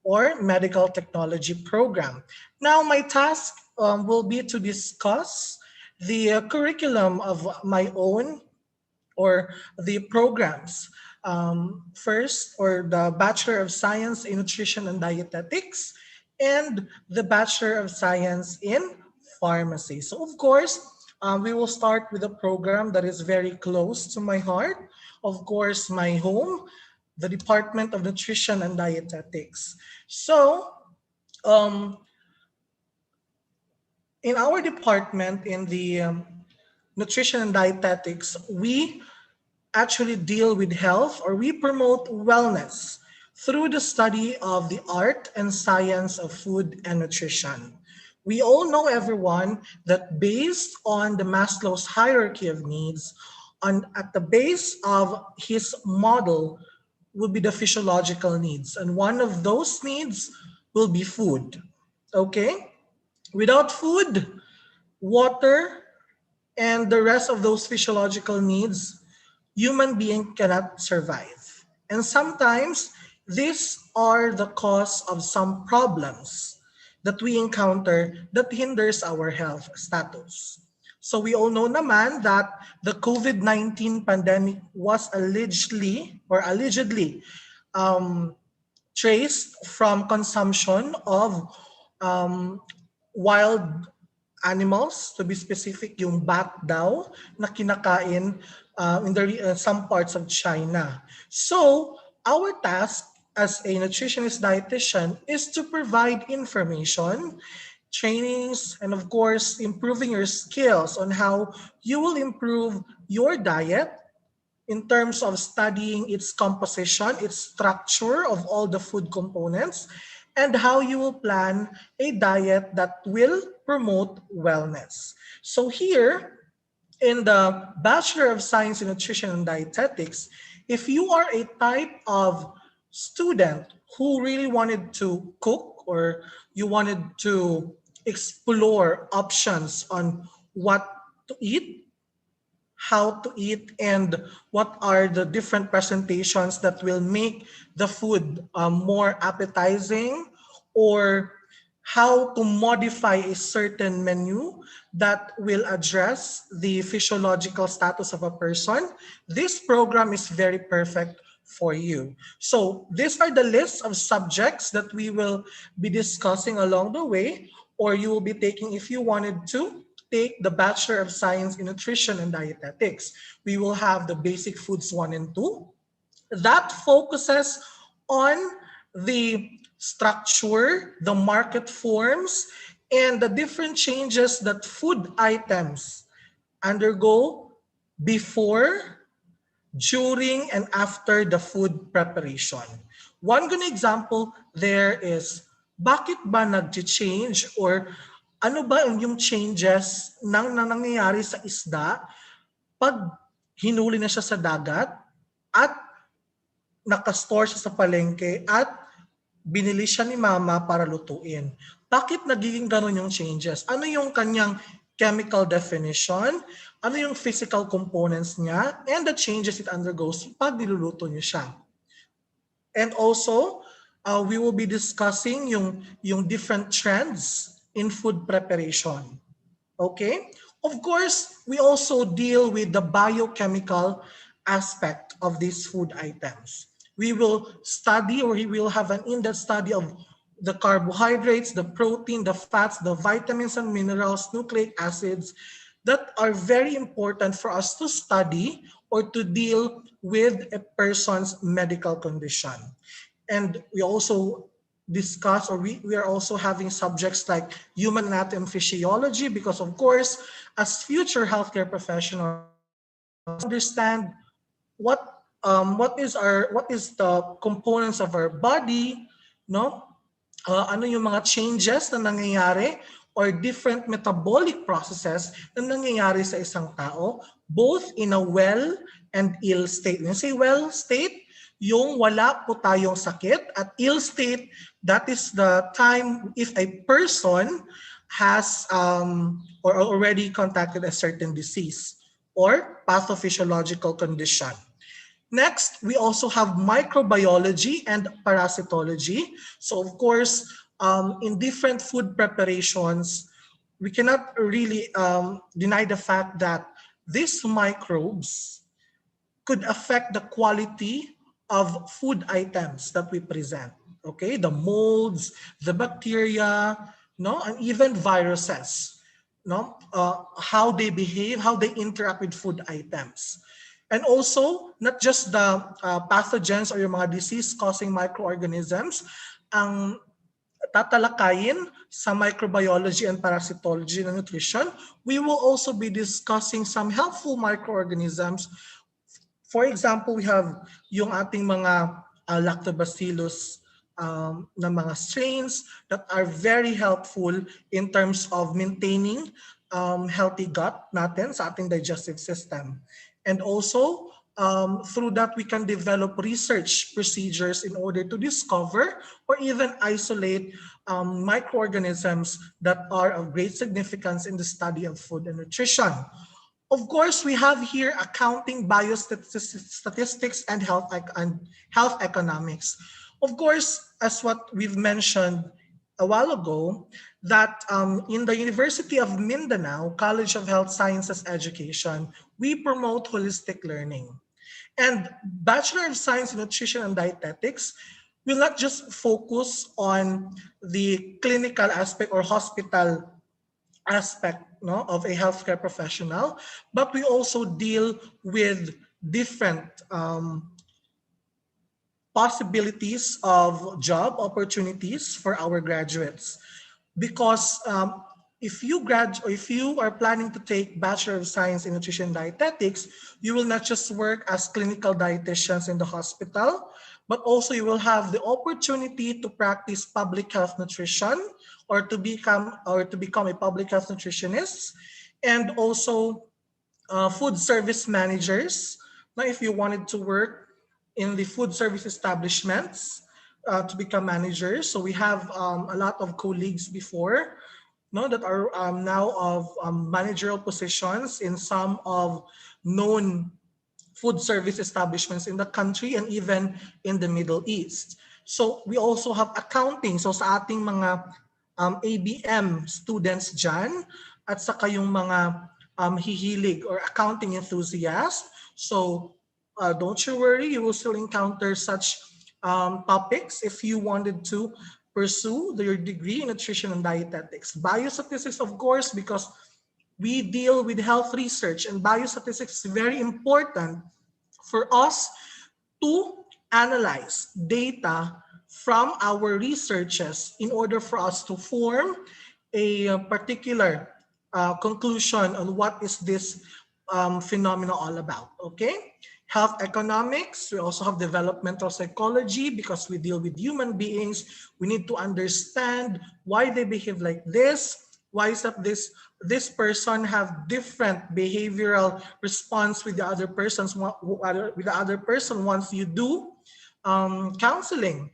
or Medical Technology program. Now, my task will be to discuss the curriculum of my own or the programs. First, or the Bachelor of Science in Nutrition and Dietetics and the Bachelor of Science in Pharmacy. So, of course, we will start with a program that is very close to my heart. Of course, my home, the Department of Nutrition and Dietetics. So, um, in our department, in the Nutrition and Dietetics, we actually deal with health, or we promote wellness through the study of the art and science of food and nutrition. We all know, everyone, that based on the Maslow's hierarchy of needs, at the base of his model will be the physiological needs. And one of those needs will be food. Okay? Without food, water, and the rest of those physiological needs, human being cannot survive. And sometimes these are the cause of some problems that we encounter that hinders our health status. So we all know naman that the COVID-19 pandemic was allegedly um, traced from consumption of um, wild animals, to be specific, yung bat daw na kinakain some parts of China. So, our task as a nutritionist dietitian is to provide information, trainings, and of course, improving your skills on how you will improve your diet in terms of studying its composition, its structure of all the food components, and how you will plan a diet that will promote wellness. So here, in the Bachelor of Science in Nutrition and Dietetics, if you are a type of student who really wanted to cook, or you wanted to explore options on what to eat, how to eat, and what are the different presentations that will make the food more appetizing, or how to modify a certain menu that will address the physiological status of a person, this program is very perfect for you. So these are the list of subjects that we will be discussing along the way, or you will be taking if you wanted to take the Bachelor of Science in Nutrition and Dietetics. We will have the basic foods 1 and 2. That focuses on the structure, the market forms, and the different changes that food items undergo before, during, and after the food preparation. One good example there is, bakit ba nag-change, or ano ba yung changes na nangyayari sa isda pag hinuli na siya sa dagat at nakastore siya sa palengke at binili siya ni mama para lutuin. Bakit nagiging ganun yung changes? Ano yung kanyang chemical definition? Ano yung physical components niya? And the changes it undergoes pag niluluto niyo siya. And also, we will be discussing yung different trends in food preparation. Okay? Of course, we also deal with the biochemical aspect of these food items. We will study, or we will have an in-depth study of the carbohydrates, the protein, the fats, the vitamins and minerals, nucleic acids that are very important for us to study or to deal with a person's medical condition. And we also discuss, or we are also having subjects like human anatomy and physiology, because of course, as future healthcare professionals, understand what is the components of our body, no? Ano yung mga changes na nangyayari or different metabolic processes na nangyayari sa isang tao, both in a well and ill state. When I say well state, yung wala po tayong sakit, at ill state, that is the time if a person has or already contacted a certain disease or pathophysiological condition. Next, we also have microbiology and parasitology. So of course, in different food preparations, we cannot really deny the fact that these microbes could affect the quality of food items that we present. Okay, the molds, the bacteria, no, and even viruses, no, how they behave, how they interact with food items. And also, not just the pathogens or yung mga disease-causing microorganisms, ang tatalakayin sa microbiology and parasitology and nutrition, we will also be discussing some helpful microorganisms. For example, we have yung ating mga lactobacillus na mga strains that are very helpful in terms of maintaining healthy gut natin sa ating digestive system. And also, through that, we can develop research procedures in order to discover or even isolate microorganisms that are of great significance in the study of food and nutrition. Of course, we have here accounting, biostatistics, and health economics. Of course, as what we've mentioned a while ago, that in the University of Mindanao College of Health Sciences Education, we promote holistic learning. And Bachelor of Science in Nutrition and Dietetics will not just focus on the clinical aspect or hospital aspect, no, of a healthcare professional, but we also deal with different possibilities of job opportunities for our graduates. Because if you are planning to take Bachelor of Science in Nutrition and Dietetics, you will not just work as clinical dietitians in the hospital, but also you will have the opportunity to practice public health nutrition or to become a public health nutritionist, and also food service managers. Now, if you wanted to work in the food service establishments to become managers, so we have a lot of colleagues before, no, that are now of managerial positions in some of known food service establishments in the country and even in the Middle East. So we also have accounting. So sa ating mga ABM students dyan, at saka yung mga hihilig or accounting enthusiasts. So don't you worry, you will still encounter such topics if you wanted to pursue your degree in nutrition and dietetics. Biostatistics, of course, because we deal with health research, and biostatistics is very important for us to analyze data from our researches in order for us to form a particular conclusion on what is this phenomena all about. Okay, health economics, we also have developmental psychology, because we deal with human beings. We need to understand why they behave like this, Why is that this person have different behavioral response with the other with the other person once you do counseling?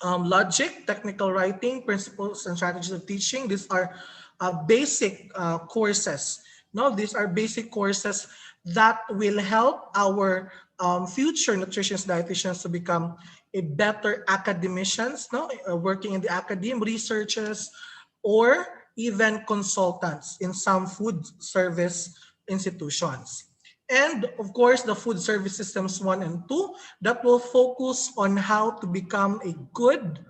Logic, technical writing, principles and strategies of teaching. These are basic courses. No, these are basic courses that will help our future nutritionists, dietitians to become a better academicians, no, working in the academe, researchers, or even consultants in some food service institutions. And of course, the food service systems 1 and 2 that will focus on how to become a good,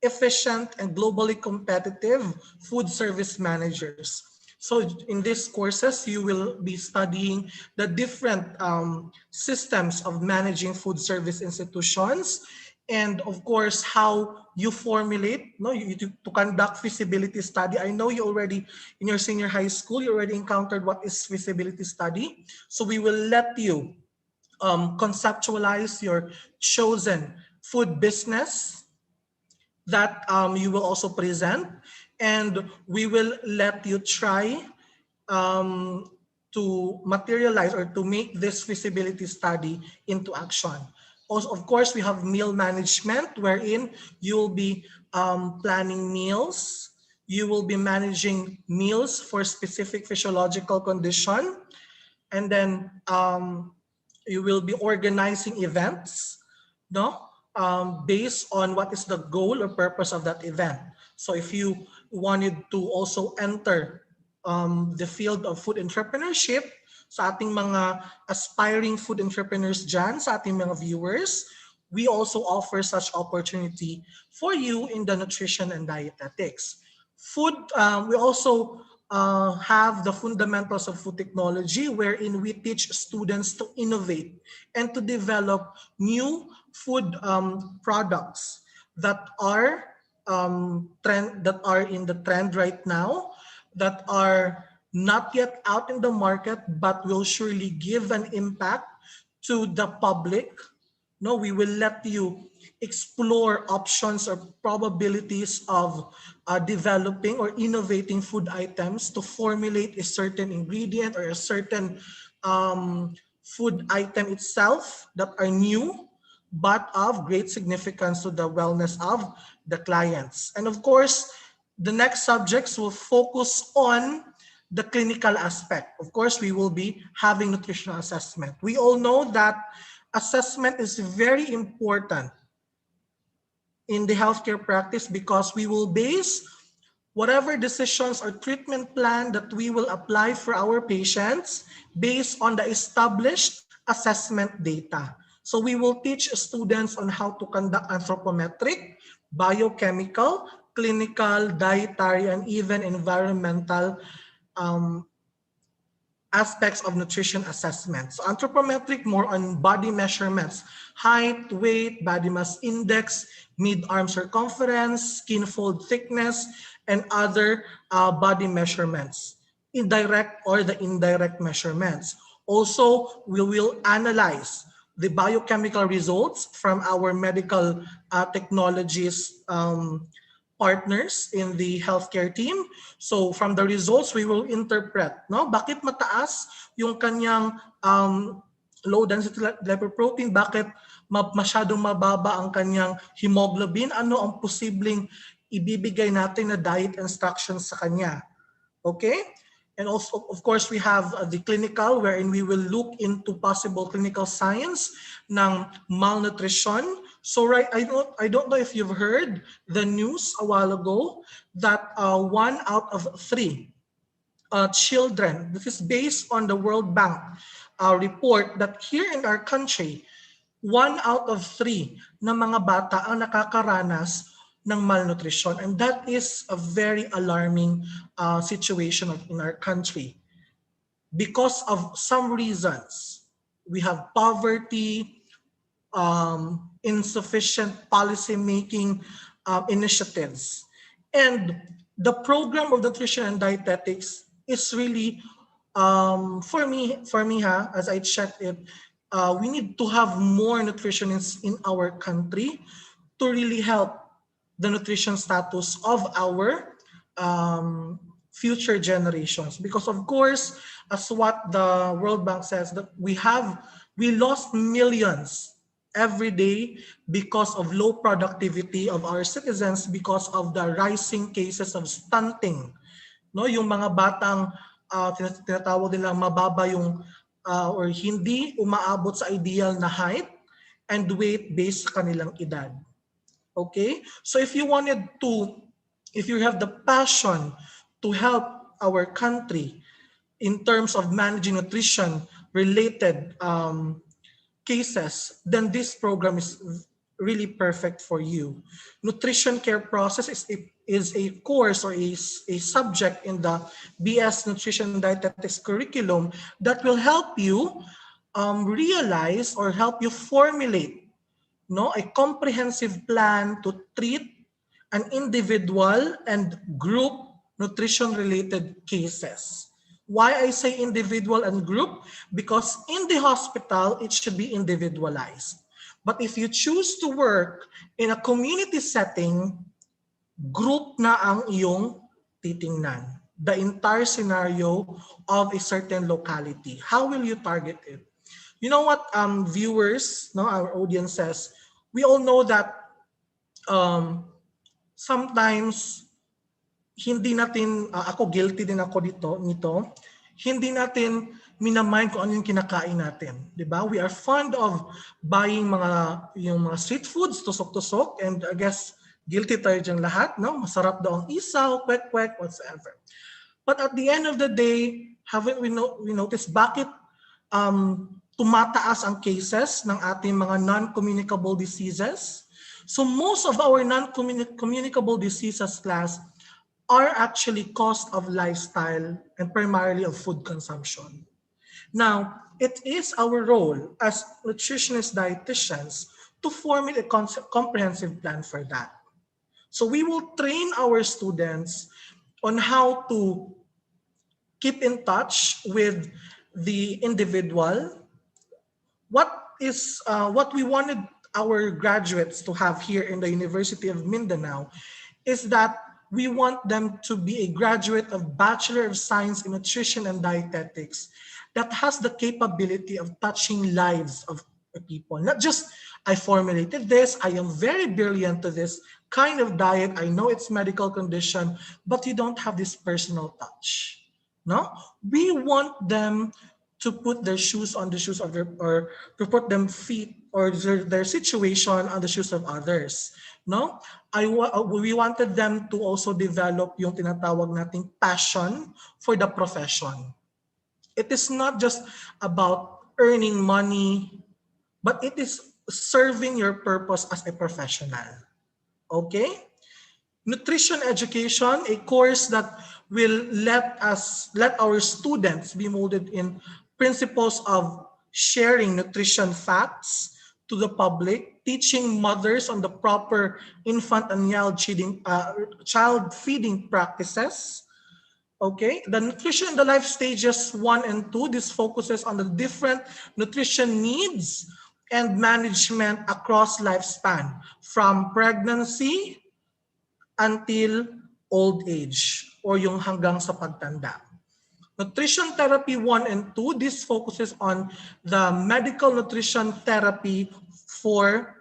efficient, and globally competitive food service managers. So in these courses, you will be studying the different systems of managing food service institutions, and of course how you formulate, no, to conduct feasibility study. I know you already in your senior high school you already encountered what is feasibility study. So we will let you conceptualize your chosen food business that you will also present, and we will let you try um, to materialize or to make this feasibility study into action. Also, of course, we have meal management, wherein you will be planning meals. You will be managing meals for specific physiological condition, and then you will be organizing events, no, based on what is the goal or purpose of that event. So if you wanted to also enter the field of food entrepreneurship, sa ating mga aspiring food entrepreneurs dyan, sa ating mga viewers, we also offer such opportunity for you in the nutrition and dietetics. Food, we also have the fundamentals of food technology, wherein we teach students to innovate and to develop new food products that are that are in the trend right now, that are not yet out in the market, but will surely give an impact to the public. No, we will let you explore options or probabilities of developing or innovating food items to formulate a certain ingredient or a certain food item itself that are new but of great significance to the wellness of the clients. And of course, the next subjects will focus on the clinical aspect. Of course, we will be having nutritional assessment. We all know that assessment is very important in the healthcare practice because we will base whatever decisions or treatment plan that we will apply for our patients based on the established assessment data. So we will teach students on how to conduct anthropometric, biochemical, clinical, dietary, and even environmental um, aspects of nutrition assessment. So anthropometric, more on body measurements, height, weight, body mass index, mid-arm circumference, skin fold thickness, and other body measurements, indirect or the indirect measurements. Also, we will analyze the biochemical results from our medical technologies partners in the healthcare team. So from the results, we will interpret, no? Bakit mataas yung kanyang low density lipoprotein? Bakit masyadong mababa ang kanyang hemoglobin? Ano ang posibleng ibibigay natin na diet instructions sa kanya? Okay? And also, of course, we have the clinical, wherein we will look into possible clinical signs ng malnutrition. So right, I don't know if you've heard the news a while ago that 1 out of 3 children, this is based on the World Bank report, that here in our country, 1 out of 3 na mga bata ang nakakaranas ng malnutrition. And that is a very alarming situation in our country. Because of some reasons, we have poverty, insufficient policy making initiatives. And the program of nutrition and dietetics is really, for me, as I checked it, we need to have more nutritionists in our country to really help the nutrition status of our future generations. Because of course, as what the World Bank says, that we lost millions every day because of low productivity of our citizens, because of the rising cases of stunting. No, yung mga batang tinatawag nilang mababa yung or hindi umaabot sa ideal na height and weight based sa kanilang edad. Okay? So if you have the passion to help our country in terms of managing nutrition related cases, then this program is really perfect for you. Nutrition care process is a course or a subject in the BS Nutrition Dietetics curriculum that will help you realize or help you formulate a comprehensive plan to treat an individual and group nutrition related cases. Why I say individual and group? Because in the hospital, it should be individualized. But if you choose to work in a community setting, group na ang iyong titingnan. The entire scenario of a certain locality. How will you target it? You know what, viewers, no, our audiences, we all know that sometimes hindi natin, ako guilty din ako nito, hindi natin minamind kung ano yung kinakain natin, 'di ba? We are fond of buying yung mga street foods, tusok-tusok, and I guess guilty tayo diyan lahat, no? Masarap daw ang isaw, kwek-kwek, whatsoever. But at the end of the day, haven't we noticed bakit tumataas ang cases ng ating mga non-communicable diseases? So most of our non-communicable diseases, class, are actually caused of lifestyle and primarily of food consumption. Now, it is our role as nutritionists, dietitians, to formulate a comprehensive plan for that. So we will train our students on how to keep in touch with the individual. What we wanted our graduates to have here in the University of Mindanao is that we want them to be a graduate of Bachelor of Science in Nutrition and Dietetics that has the capability of touching lives of people. Not just, I formulated this, I am very brilliant to this kind of diet, I know it's medical condition, but you don't have this personal touch. No? We want them to put their shoes on the shoes of or to put them feet or their situation on the shoes of others. No? We wanted them to also develop yung tinatawag nating passion for the profession. It is not just about earning money, but it is serving your purpose as a professional. Okay? Nutrition education, a course that will let our students be molded in principles of sharing nutrition facts to the public, teaching mothers on the proper infant and child feeding practices. Okay, the nutrition in the life stages 1 and 2, this focuses on the different nutrition needs and management across lifespan, from pregnancy until old age or yung hanggang sa pagtanda. Nutrition therapy 1 and 2, this focuses on the medical nutrition therapy for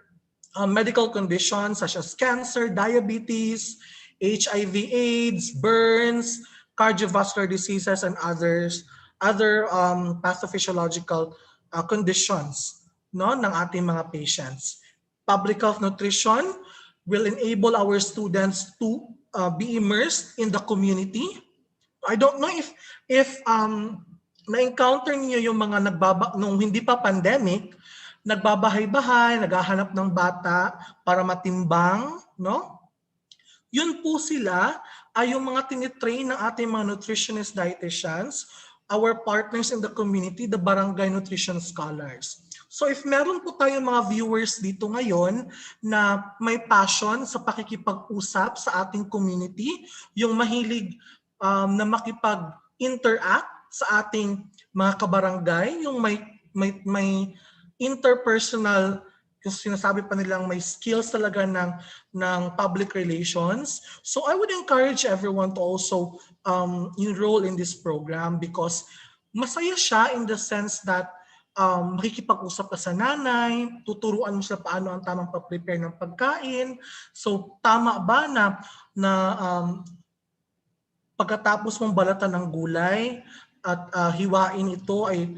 medical conditions such as cancer, diabetes, HIV/AIDS, burns, cardiovascular diseases, and other pathophysiological conditions ng ating mga patients. Public health nutrition will enable our students to be immersed in the community. I don't know if na-encounter niyo yung mga nung hindi pa pandemic, nagbabahay-bahay, naghahanap ng bata para matimbang, no? Yun po sila ay yung mga tinitrain ng ating mga nutritionist dietitians, our partners in the community, the barangay nutrition scholars. So if meron po tayong mga viewers dito ngayon na may passion sa pakikipag-usap sa ating community, yung mahilig na makipag-interact sa ating mga kabarangay, yung may interpersonal yung sinasabi pa nilang may skills talaga ng public relations. So I would encourage everyone to also enroll in this program because masaya siya in the sense that makikipag-usap ka sa nanay, tuturuan mo sila paano ang tamang pag-prepare ng pagkain. So tama ba na pagkatapos mong balatan ng gulay at hiwain ito ay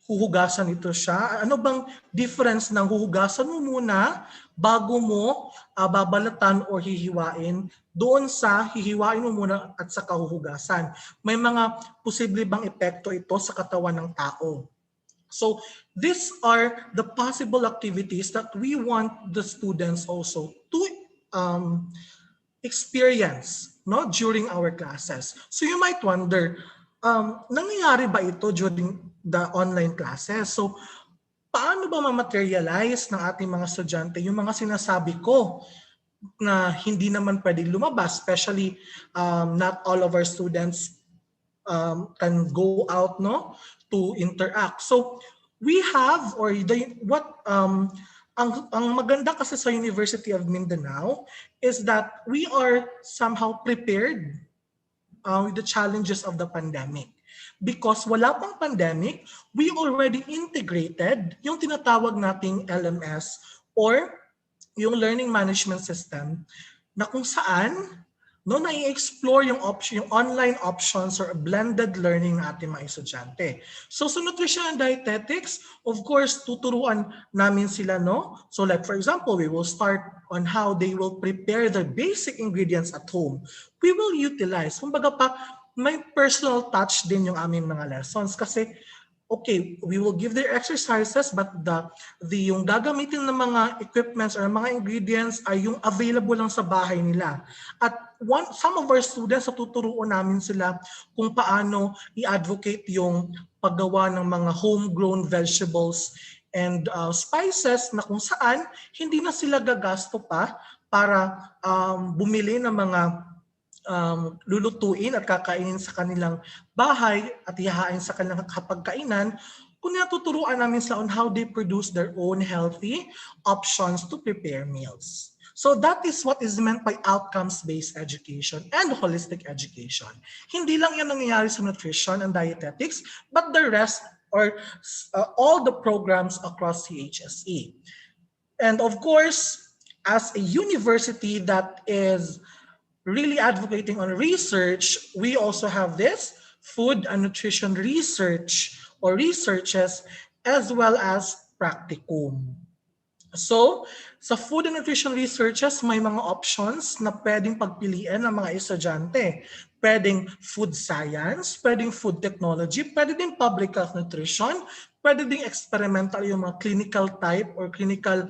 huhugasan ito siya? Ano bang difference ng huhugasan mo muna bago mo babalatan o hihiwain doon sa hihiwain mo muna at saka huhugasan? May mga posible bang epekto ito sa katawan ng tao? So these are the possible activities that we want the students also to experience, no, during our classes. So you might wonder, nangyayari ba ito during the online classes? So paano ba ma-materialize ng ating mga estudyante yung mga sinasabi ko na hindi naman pwedeng lumabas, especially not all of our students can go out, no, to interact. So we have, or ang maganda kasi sa University of Mindanao is that we are somehow prepared with the challenges of the pandemic. Because wala pang pandemic, we already integrated yung tinatawag nating LMS or yung learning management system na kung saan na-explore yung online options or blended learning ng ating mga estudyante. So sa nutrition and dietetics, of course, tuturuan namin sila, no? So like for example, we will start on how they will prepare the basic ingredients at home. We will utilize, kumbaga pa, may personal touch din yung aming mga lessons kasi okay, we will give their exercises but yung gagamitin ng mga equipments or mga ingredients ay yung available lang sa bahay nila. At some of our students, tuturuan namin sila kung paano i-advocate yung paggawa ng mga homegrown vegetables and spices na kung saan hindi na sila gagasto pa para bumili ng mga lulutuin at kakainin sa kanilang bahay at ihahain sa kanilang kapagkainan, kung natuturuan namin sila on how they produce their own healthy options to prepare meals. So that is what is meant by outcomes-based education and holistic education. Hindi lang yan nangyayari sa nutrition and dietetics, but the rest or all the programs across CHSE. And of course, as a university that is really advocating on research, we also have this food and nutrition research or researches as well as practicum. So, sa food and nutrition researches, may mga options na pwedeng pagpilian ng mga estudyante. Pwedeng food science, pwedeng food technology, pwede din public health nutrition, pwede ding experimental yung mga clinical type or clinical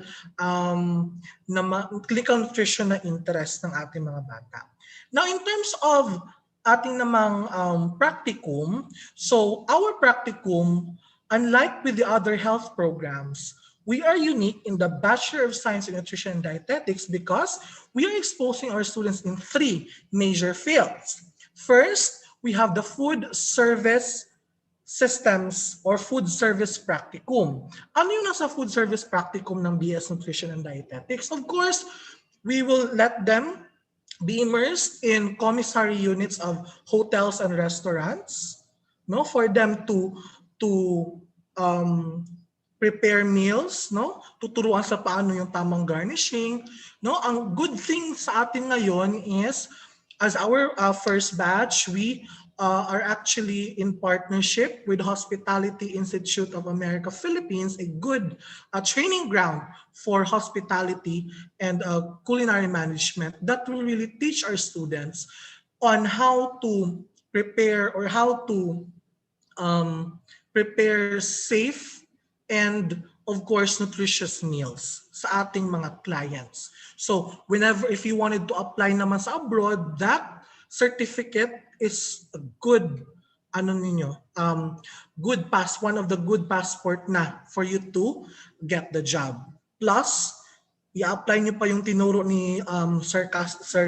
nutrition na interest ng ating mga bata. Now, in terms of ating namang practicum, so our practicum, unlike with the other health programs, we are unique in the Bachelor of Science in Nutrition and Dietetics because we are exposing our students in 3 major fields. First, we have the food service systems or food service practicum. Ano yung nasa food service practicum ng BS Nutrition and Dietetics? Of course, we will let them be immersed in commissary units of hotels and restaurants, no, for them to prepare meals, no? Tuturuan sa paano yung tamang garnishing, no? Ang good thing sa atin ngayon is as our first batch, we are actually in partnership with Hospitality Institute of America Philippines, a good training ground for hospitality and culinary management that will really teach our students on how to prepare or how to prepare safe and of course nutritious meals sa ating mga clients. So if you wanted to apply naman sa abroad, that certificate is a good one of the good passport na for you to get the job. Plus, i-apply niyo pa yung tinuro ni Sir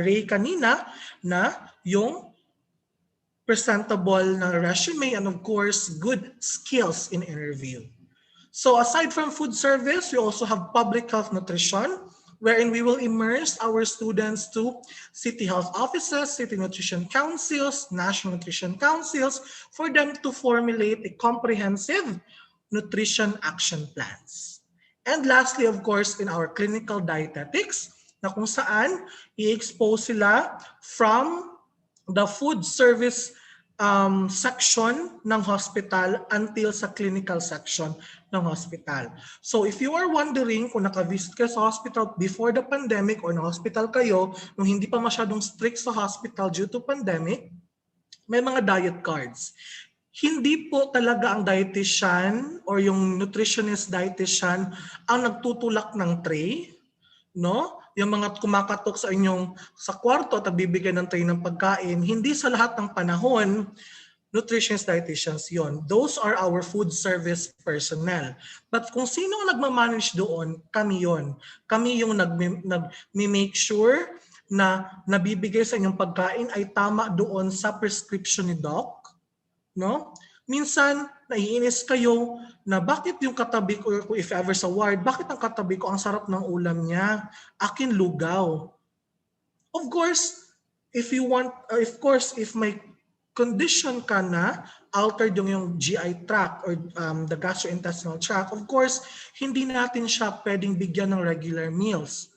Ray kanina na yung presentable na resume and of course good skills in interview. So aside from food service, we also have public health nutrition, wherein we will immerse our students to city health offices, city nutrition councils, national nutrition councils, for them to formulate a comprehensive nutrition action plans. And lastly, of course, in our clinical dietetics, na kung saan i-expose sila from the food service section ng hospital until sa clinical section ng hospital. So if you are wondering kung naka-visit ka sa hospital before the pandemic or na-hospital kayo nung hindi pa masyadong strict sa hospital due to pandemic, may mga diet cards. Hindi po talaga ang dietitian or yung nutritionist dietitian ang nagtutulak ng tray, no? Yung mga kumakatok sa inyong sa kwarto at bibigyan ng tray ng pagkain, hindi sa lahat ng panahon nutritionist dietitians yon. Those are our food service personnel. But kung sino ang nagmamanage doon, kami yon. Kami yung nag-make sure na nabibigay sa inyong pagkain ay tama doon sa prescription ni doc. No? Minsan, naiinis kayo na bakit yung katabi ko, if ever sa ward, bakit ang katabi ko ang sarap ng ulam niya? Akin lugaw. Of course, if may condition ka na, altered yung GI tract or the gastrointestinal tract, of course, hindi natin siya pwedeng bigyan ng regular meals.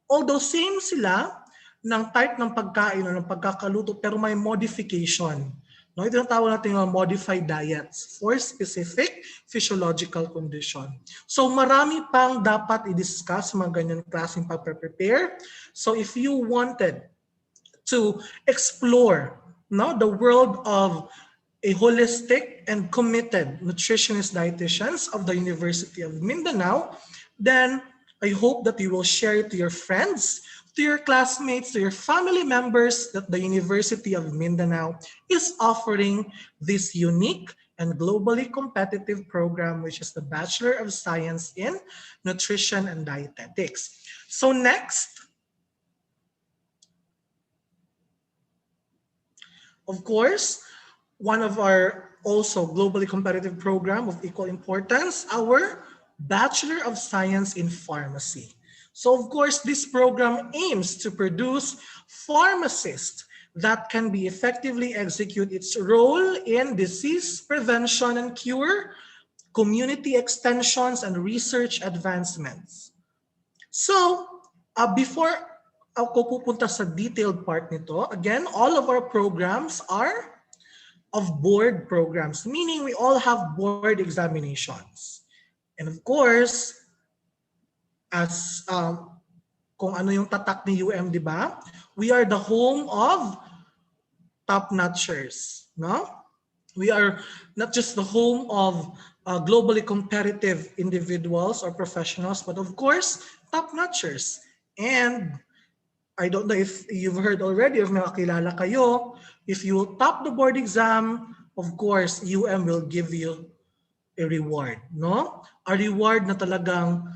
Although same sila ng type ng pagkain o ng pagkakaluto, pero may modification. No, ito ang tawag natin mga modified diets for specific physiological condition. So marami pang dapat i-discuss mga ganyan klaseng pag-prepare. So if you wanted to explore the world of a holistic and committed nutritionist dietitians of the University of Mindanao, then I hope that you will share it to your friends, to your classmates, to your family members that the University of Mindanao is offering this unique and globally competitive program, which is the Bachelor of Science in Nutrition and Dietetics. So next, of course, one of our also globally competitive program of equal importance, our Bachelor of Science in Pharmacy. So of course, this program aims to produce pharmacists that can be effectively execute its role in disease prevention and cure, community extensions, and research advancements. So, before ako pupunta sa detailed part nito, again, all of our programs are of board programs, meaning we all have board examinations. And of course, as kung ano yung tatak ni di ba? We are the home of top-notchers, no? We are not just the home of globally competitive individuals or professionals, but of course, top-notchers. And I don't know if you've heard already, if nakakilala kayo, if you top the board exam, of course, will give you a reward, no? A reward na talagang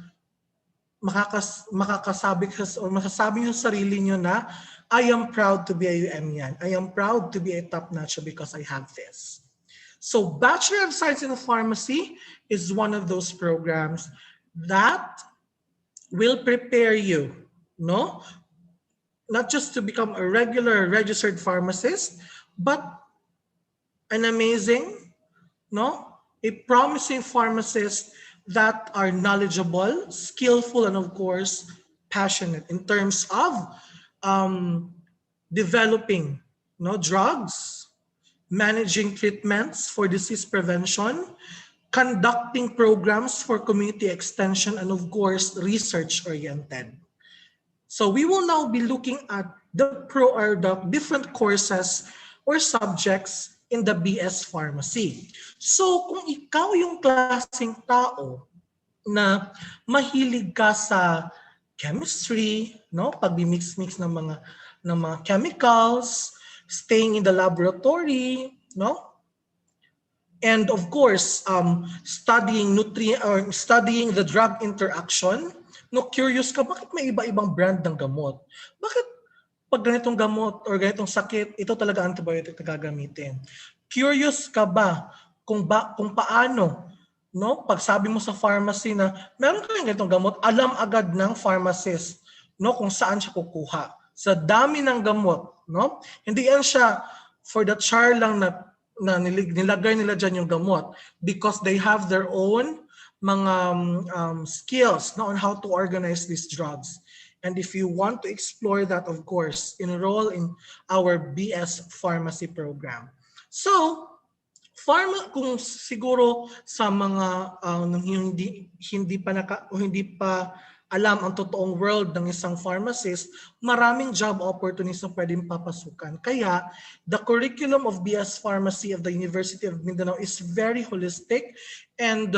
makakasabi o masasabi nyo sa sarili nyo na I am proud to be a yan. I am proud to be a top-notcher because I have this. So Bachelor of Science in Pharmacy is one of those programs that will prepare you, no? Not just to become a regular registered pharmacist, but an amazing, a promising pharmacist that are knowledgeable, skillful, and of course, passionate in terms of developing drugs, managing treatments for disease prevention, conducting programs for community extension, and of course, research-oriented. So we will now be looking at the different courses or subjects in the BS Pharmacy. So kung ikaw yung klaseng tao na mahilig ka sa chemistry, pag-mix-mix ng mga chemicals, staying in the laboratory, and of course, studying the drug interaction. Curious ka, bakit may iba-ibang brand ng gamot? Bakit pag ganitong gamot or ganitong sakit, ito talaga antibiotic na gagamitin? Curious ka ba kung paano No? Pag sabi mo sa pharmacy na meron kayong ganitong gamot, alam agad ng pharmacist, no, kung saan siya kukuha. Sa dami ng gamot, no? Hindi yan siya for the char lang nilagay nila dyan yung gamot because they have their own mga skills, no, on how to organize these drugs. And if you want to explore that, of course, enroll in our BS Pharmacy program. So, kung siguro sa mga hindi pa o hindi pa alam ang totoong world ng isang pharmacist, maraming job opportunities na pwedeng papasukan. Kaya, the curriculum of BS Pharmacy of the University of Mindanao is very holistic and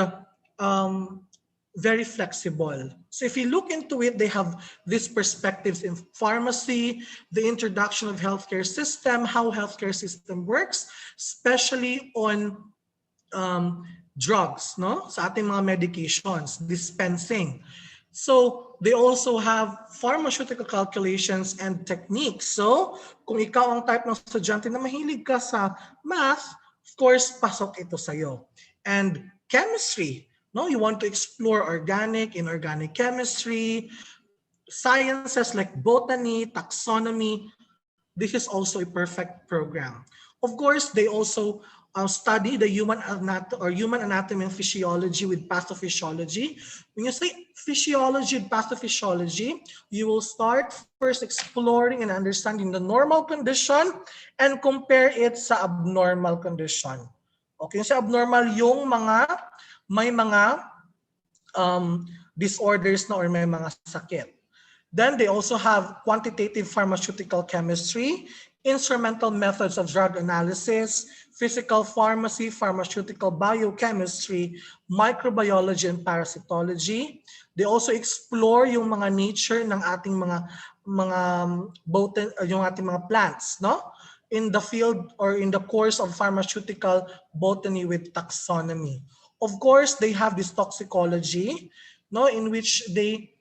very flexible. So if you look into it, they have these perspectives in pharmacy, the introduction of healthcare system, how healthcare system works, especially on drugs, no? Sa ating mga medications, dispensing. So they also have pharmaceutical calculations and techniques. So kung ikaw ang type ng estudyante na mahilig ka sa math, of course, pasok ito sa'yo. And chemistry, no? You want to explore organic, inorganic chemistry, sciences like botany, taxonomy. This is also a perfect program. Of course, they also study the human anatomy and physiology with pathophysiology. When you say physiology and pathophysiology, you will start first exploring and understanding the normal condition and compare it sa abnormal condition. Okay, sa abnormal yung may mga disorders na or may mga sakit. Then they also have quantitative pharmaceutical chemistry, instrumental methods of drug analysis, physical pharmacy, pharmaceutical biochemistry, microbiology, and parasitology. They also explore yung mga nature ng ating yung ating mga plants, no? In the field or in the course of pharmaceutical botany with taxonomy. Of course, they have this toxicology, no, in which the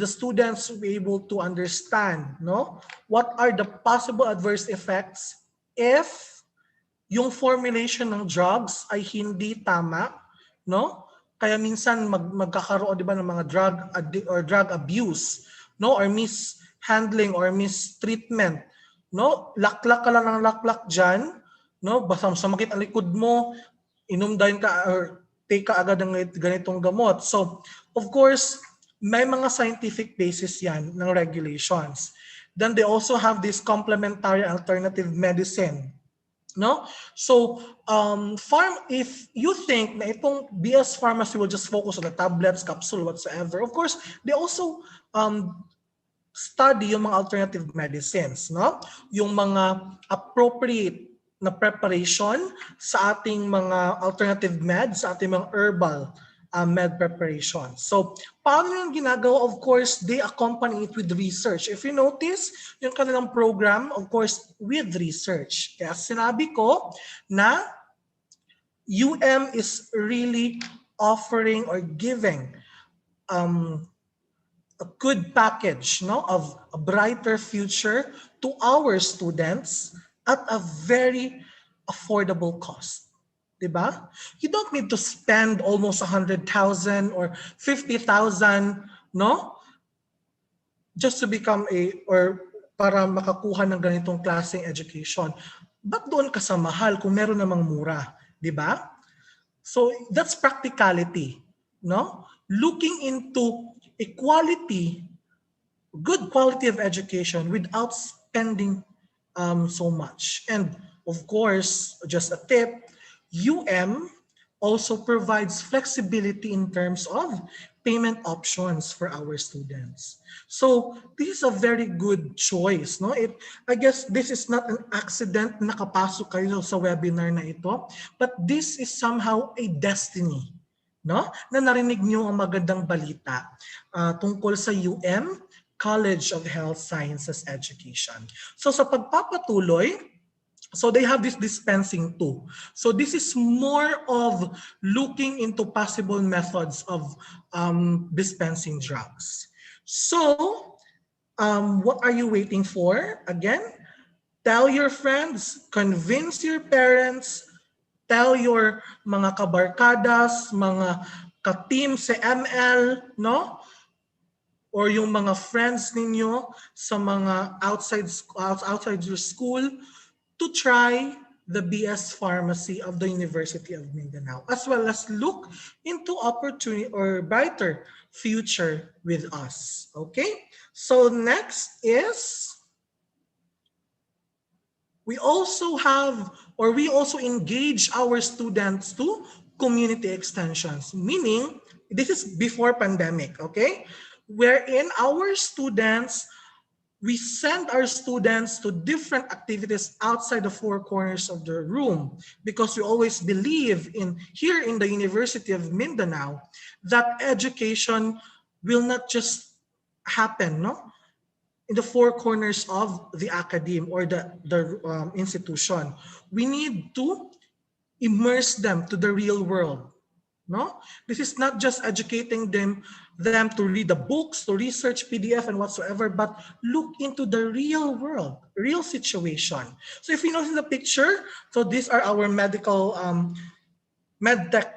students will be able to understand, no, what are the possible adverse effects if yung formulation ng drugs ay hindi tama, no? Kaya minsan magkakaroon, 'di ba, ng mga drug abuse, no, or mishandling or mistreatment, no? Laklak ka lang ng laklak diyan, no? Basta sumakit ang likod mo, inom din ka or take ka agad ng ganitong gamot. So, of course, may mga scientific basis yan ng regulations. Then they also have this complementary alternative medicine. No? So, if you think na itong BS Pharmacy will just focus on the tablets, capsule, whatsoever, of course, they also study yung mga alternative medicines, no? Yung mga appropriate na preparation sa ating mga alternative meds, sa ating mga herbal med preparation. So, paano yung ginagawa? Of course, they accompany it with research. If you notice, yung kanilang program, of course, with research. Kaya sinabi ko na UM is really offering or giving a good package, no, of a brighter future to our students at a very affordable cost. Diba? You don't need to spend almost 100,000 or 50,000, no? Just to become or para makakuha ng ganitong klaseng education. Ba't doon ka sa mahal kung meron namang mura? Diba? So that's practicality, no? Looking into good quality of education without spending so much. And of course, just a tip, UM also provides flexibility in terms of payment options for our students. So this is a very good choice, no? I guess this is not an accident na nakapasok kayo sa webinar na ito, but this is somehow a destiny, no? Na narinig niyo ang magandang balita tungkol sa UM College of Health Sciences Education. So sa pagpapatuloy, so they have this dispensing too. So this is more of looking into possible methods of dispensing drugs. So what are you waiting for? Again, tell your friends, convince your parents, Tell your mga kabarkadas, mga ka-team sa ML, no? Or yung mga friends ninyo sa mga outside your school to try the BS Pharmacy of the University of Mindanao, as well as look into opportunity or brighter future with us. Okay? So next is we also engage our students to community extensions, meaning this is before pandemic, okay? Wherein we send our students to different activities outside the four corners of the room because we always believe in here in the University of Mindanao that education will not just happen, no? In the four corners of the academe or the institution. We need to immerse them to the real world. No, this is not just educating them to read the books, to research PDF and whatsoever, but look into the real world, real situation. So if you notice the picture, so these are our medtech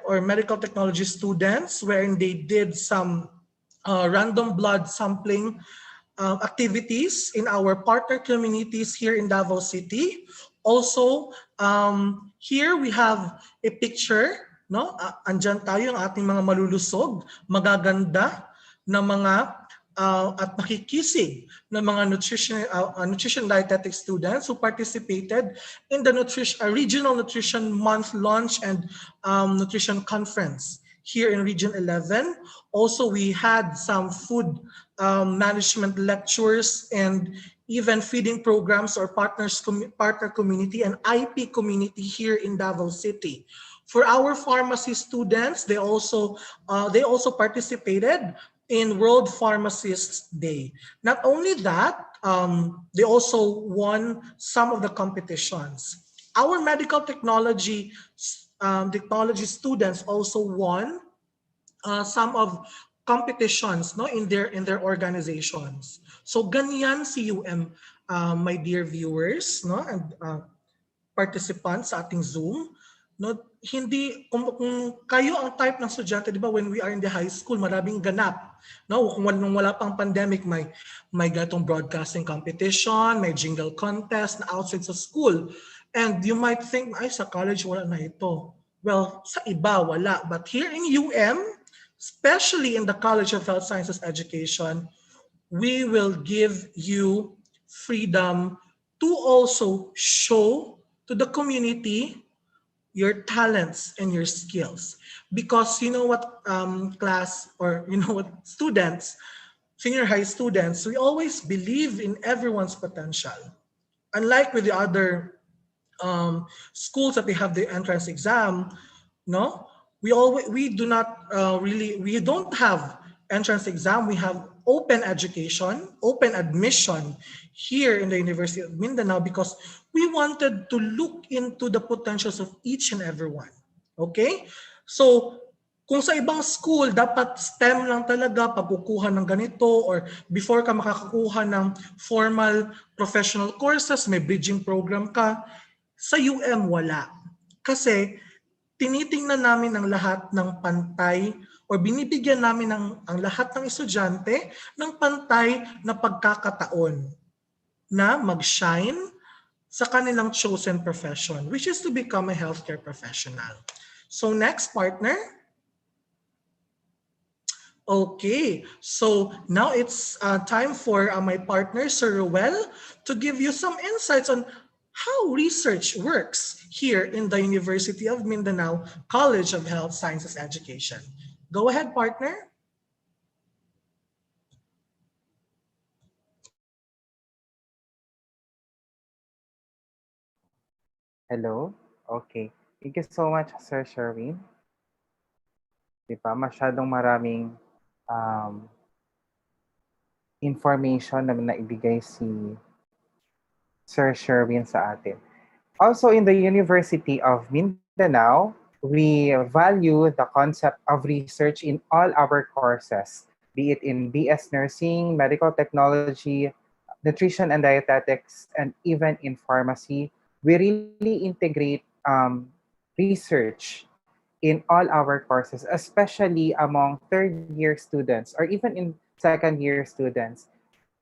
or medical technology students, wherein they did some random blood sampling activities in our partner communities here in Davao City. Also, here we have a picture, no? Andyan tayo ang ating mga malulusog, magaganda na mga at makikisig na mga nutrition dietetic students who participated in the regional nutrition month launch and nutrition conference here in Region 11. Also, we had some food management lectures and even feeding programs or partner community and IP community here in Davao City. For our pharmacy students, they also participated in World Pharmacists Day. Not only that, they also won some of the competitions. Our medical technology students also won some of competitions, no, in their organizations. So ganyan si UM, my dear viewers, no, and participants sa ating Zoom, no, hindi kung kayo ang type ng estudyante, di ba, when we are in the high school, maraming ganap, no, nung wala pang pandemic, may gatong broadcasting competition, may jingle contest na outside sa school. And you might think, ay, sa college wala na ito. Well, sa iba wala, but here in UM, especially in the College of Health Sciences Education, we will give you freedom to also show to the community your talents and your skills. Because you know what, class, or you know what, students, senior high students, we always believe in everyone's potential. Unlike with the other schools that they have the entrance exam, no, we do not we don't have entrance exam. We have open education, open admission here in the University of Mindanao because we wanted to look into the potentials of each and everyone. Okay, so kung sa ibang school, dapat STEM lang talaga pagkukuha ng ganito or before ka makakakuha ng formal professional courses, may bridging program ka. Sa UM, wala. Kasi tinitingnan namin ang lahat ng pantay or binibigyan namin ang lahat ng estudyante ng pantay na pagkakataon na mag-shine sa kanilang chosen profession, which is to become a healthcare professional. So next, partner. Okay, so now it's time for my partner, Sir Ruel, to give you some insights on how research works here in the University of Mindanao College of Health Sciences Education. Go ahead, partner. Hello? Okay. Thank you so much, Sir Sherwin. Di ba? Masyadong maraming um, information na naibigay si Sir Sherwin sa atin. Also, in the University of Mindanao, we value the concept of research in all our courses, be it in BS Nursing, Medical Technology, Nutrition and Dietetics, and even in Pharmacy. We really integrate research in all our courses, especially among third-year students or even in second-year students.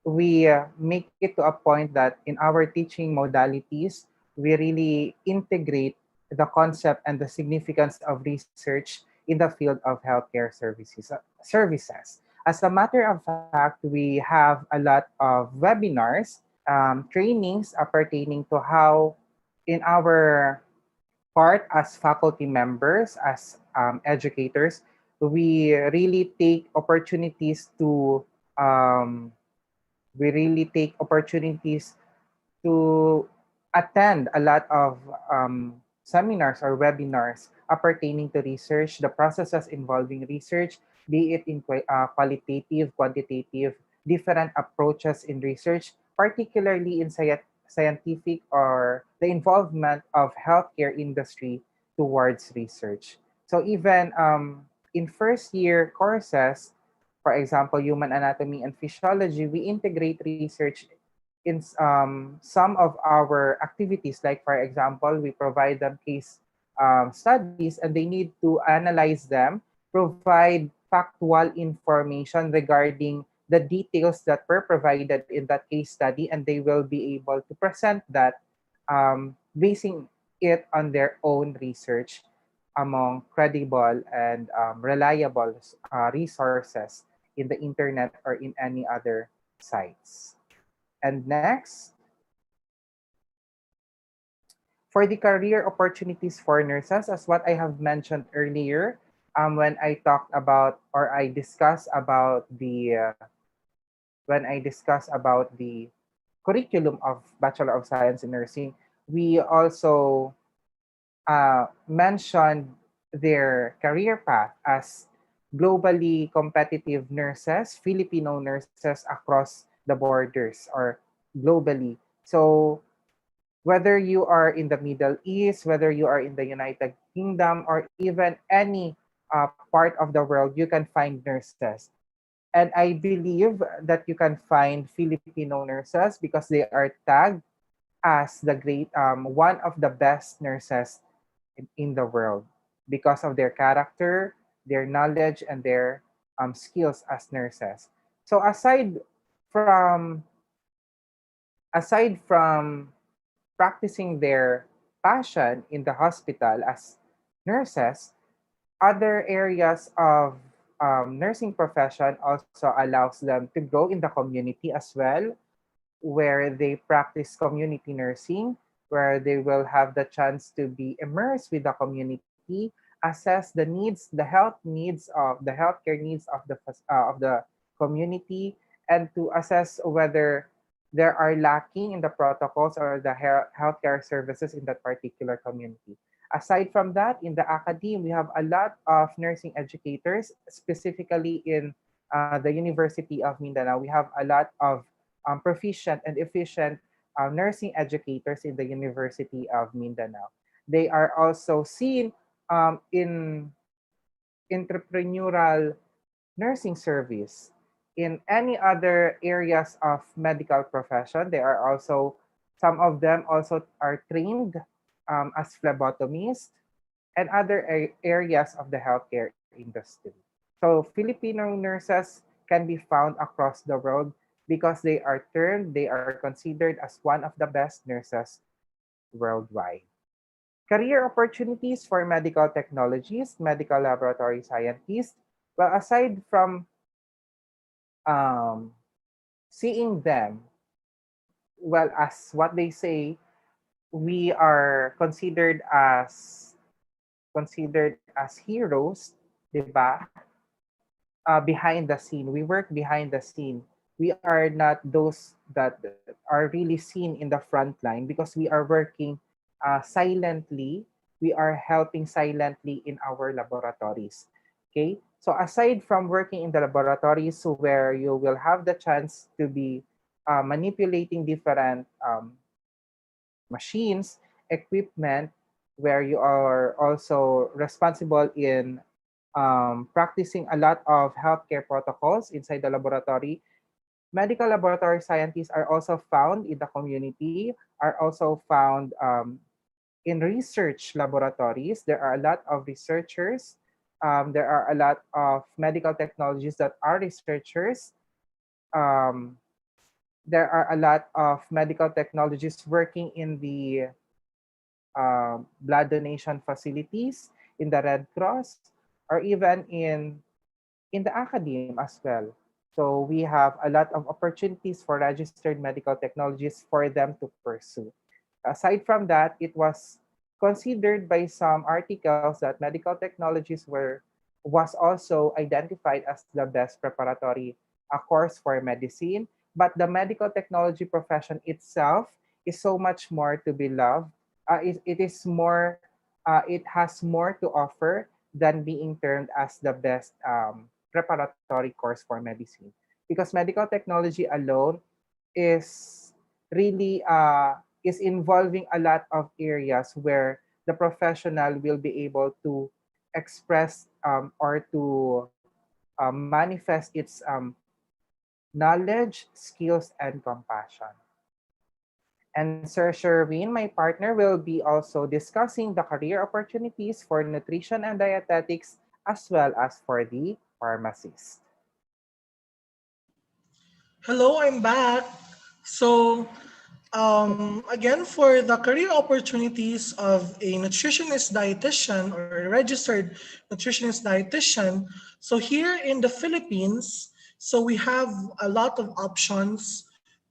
We make it to a point that in our teaching modalities, we really integrate the concept and the significance of research in the field of healthcare services. As a matter of fact, we have a lot of webinars, trainings pertaining to how in our part as faculty members, as educators, we really take opportunities to um, to attend a lot of seminars or webinars pertaining to research, the processes involving research, be it in qualitative, quantitative, different approaches in research, particularly in scientific or the involvement of healthcare industry towards research. So even in first year courses, for example, human anatomy and physiology, we integrate research in some of our activities. Like, for example, we provide them case studies and they need to analyze them, provide factual information regarding the details that were provided in that case study, and they will be able to present that basing it on their own research among credible and reliable resources in the internet or in any other sites. And next, for the career opportunities for nurses, as what I have mentioned earlier, when I talked about or I discussed about the curriculum of Bachelor of Science in Nursing, we also mentioned their career path as globally competitive nurses, Filipino nurses across the borders or globally. So whether you are in the Middle East, whether you are in the United Kingdom, or even any part of the world, you can find nurses. And I believe that you can find Filipino nurses because they are tagged as the great, one of the best nurses in the world because of their character, their knowledge, and their skills as nurses. So aside from practicing their passion in the hospital as nurses, other areas of nursing profession also allows them to grow in the community as well, where they practice community nursing, where they will have the chance to be immersed with the community, assess the needs, the healthcare needs of the community, and to assess whether there are lacking in the protocols or the healthcare services in that particular community. Aside from that, in the academy, we have a lot of nursing educators, specifically in the University of Mindanao. We have a lot of proficient and efficient nursing educators in the University of Mindanao. They are also seen in entrepreneurial nursing service. In any other areas of medical profession, they are also, some of them also are trained as phlebotomists and other areas of the healthcare industry. So Filipino nurses can be found across the world because they are considered as one of the best nurses worldwide. Career opportunities for medical technologists, medical laboratory scientists. Well, aside from um, seeing them, well, as what they say, we are considered as heroes, diba? Behind the scene. We work behind the scene. We are not those that are really seen in the front line because we are working silently. We are helping silently in our laboratories. Okay? So aside from working in the laboratories where you will have the chance to be manipulating different machines, equipment, where you are also responsible in practicing a lot of healthcare protocols inside the laboratory. Medical laboratory scientists are also found in the community, are also found in research laboratories. There are a lot of researchers. There are a lot of medical technologies that are researchers. Um, there are a lot of medical technologies working in the blood donation facilities, in the Red Cross, or even in the academe as well. So we have a lot of opportunities for registered medical technologists for them to pursue. Aside from that, it was considered by some articles that medical technologies was also identified as the best preparatory course for medicine. But the medical technology profession itself is so much more to be loved. It is more. It has more to offer than being termed as the best preparatory course for medicine, because medical technology alone is really is involving a lot of areas where the professional will be able to express or to manifest its knowledge, skills, and compassion. And Sir Sherwin, my partner, will be also discussing the career opportunities for nutrition and dietetics as well as for the pharmacist. Hello, I'm back. So, again, for the career opportunities of a nutritionist dietitian or a registered nutritionist dietitian, so here in the Philippines, so we have a lot of options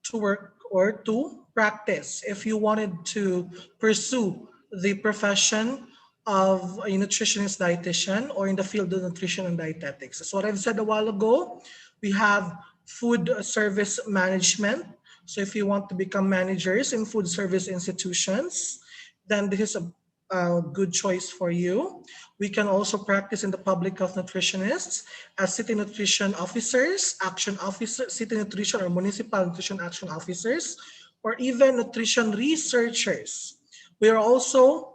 to work or to practice if you wanted to pursue the profession of a nutritionist dietitian or in the field of nutrition and dietetics. As what I've said a while ago, we have food service management. So if you want to become managers in food service institutions, then this is a good choice for you. We can also practice in the public health nutritionists as city nutrition officers, action officers, city nutrition or municipal nutrition action officers, or even nutrition researchers. We are also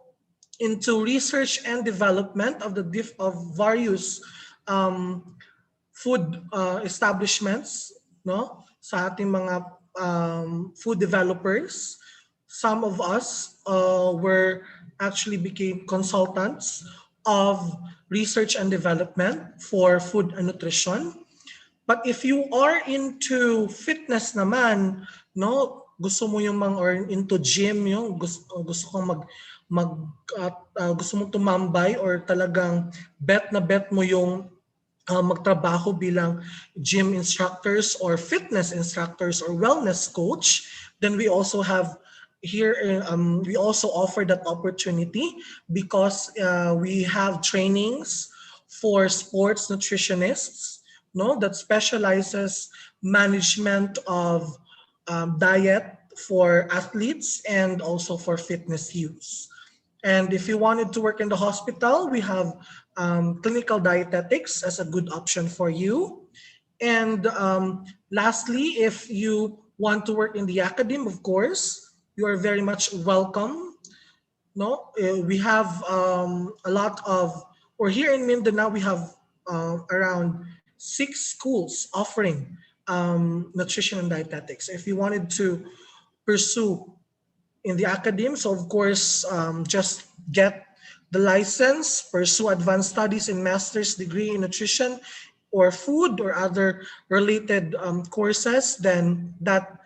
into research and development of of various um, food establishments, no, sa ating mga food developers. Some of us were actually became consultants of research and development for food and nutrition. But if you are into fitness naman, no, gusto mo yung mga or into gym, yung gusto kong mag gusto mo tumambay or talagang bet mo yung magtrabaho bilang gym instructors or fitness instructors or wellness coach, then we also have here we also offer that opportunity because we have trainings for sports nutritionists, no, that specializes management of diet for athletes and also for fitness use. And if you wanted to work in the hospital, we have clinical dietetics as a good option for you. And lastly, if you want to work in the academe, of course, you are very much welcome. No, we have a lot of, or here in Mindanao, we have around 6 schools offering nutrition and dietetics. If you wanted to pursue in the academe. So of course, just get the license, pursue advanced studies in master's degree in nutrition or food or other related courses, then that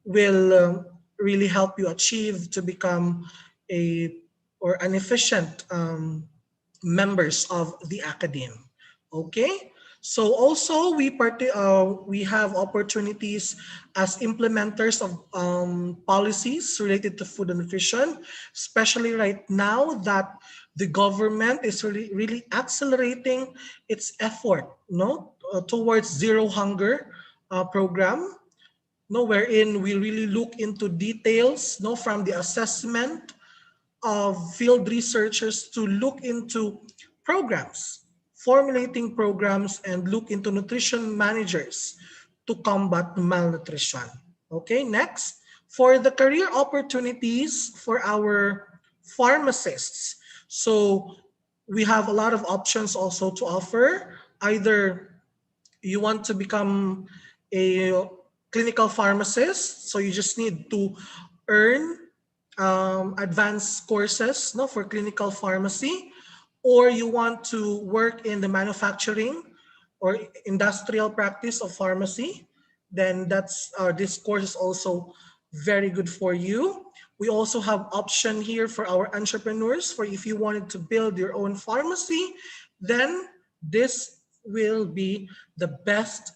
will really help you achieve to become a or an efficient members of the academe. Okay. So also we have opportunities as implementers of policies related to food and nutrition, especially right now that the government is really accelerating its effort, no, towards zero hunger program, no, wherein we really look into details, no, from the assessment of field researchers to look into programs, formulating programs, and look into nutrition managers to combat malnutrition. Okay, next, for the career opportunities for our pharmacists. So we have a lot of options also to offer. Either you want to become a clinical pharmacist, so you just need to earn advanced courses, no, for clinical pharmacy, or you want to work in the manufacturing or industrial practice of pharmacy, then that's this course is also very good for you. We also have option here for our entrepreneurs, for if you wanted to build your own pharmacy, then this will be the best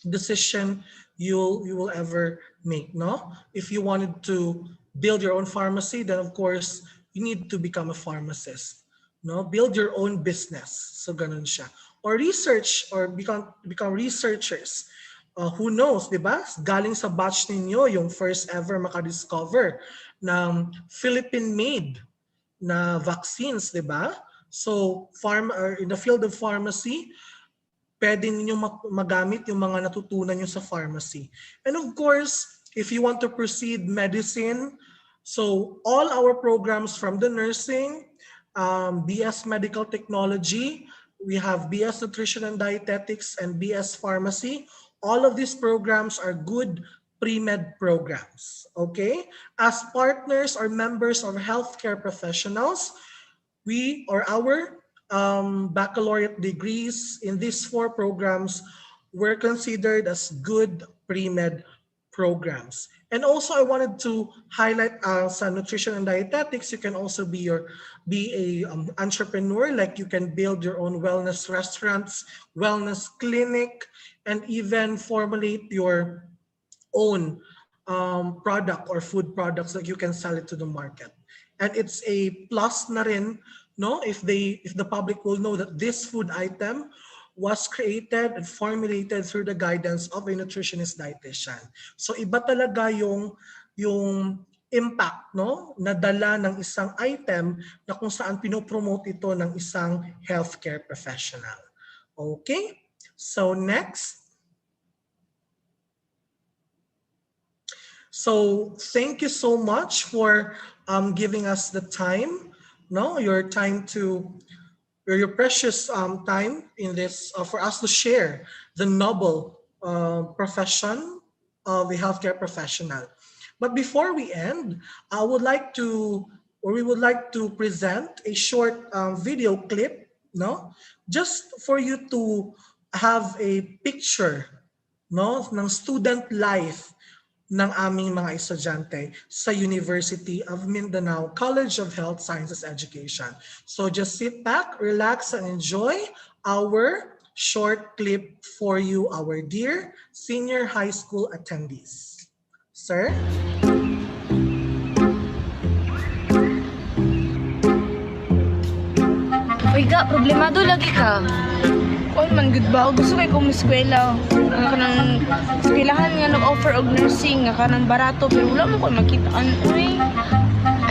decision you will ever make. No, if you wanted to build your own pharmacy, then of course you need to become a pharmacist. No, build your own business. So ganun siya. Or research or become researchers. Who knows, di ba? Galing sa batch ninyo yung first ever makadiscover ng Philippine-made na vaccines, di ba? So, in the field of pharmacy, pwede ninyong magamit yung mga natutunan nyo sa pharmacy. And of course, if you want to proceed medicine, so all our programs from the nursing, BS Medical Technology, we have BS Nutrition and Dietetics, and BS Pharmacy. All of these programs are good pre-med programs, okay? As partners or members of healthcare professionals, we or our baccalaureate degrees in these four programs were considered as good pre-med programs. And also I wanted to highlight sa nutrition and dietetics, you can also be a entrepreneur, like you can build your own wellness restaurants, wellness clinic, and even formulate your own product or food products that you can sell it to the market. And it's a plus na rin, no, if the public will know that this food item was created and formulated through the guidance of a nutritionist dietitian. So iba talaga yung impact, no, na dala ng isang item na kung saan pinopromote ito ng isang healthcare professional. Okay? So next. So thank you so much for giving us the time, no, your time your precious time in this for us to share the noble profession of a healthcare professional. But before we end, we would like to present a short video clip, no, just for you to have a picture, no, ng student life ng aming mga estudyante sa University of Mindanao College of Health Sciences Education. So just sit back, relax, and enjoy our short clip for you, our dear senior high school attendees. Sir? Uy ga, problemado lagi ka. Oy man gud ba gusto kay kong eskwela. Ang kanang eskwelahan nga nag-offer og nursing nga kanang barato pero wala mo ko makitaan uy.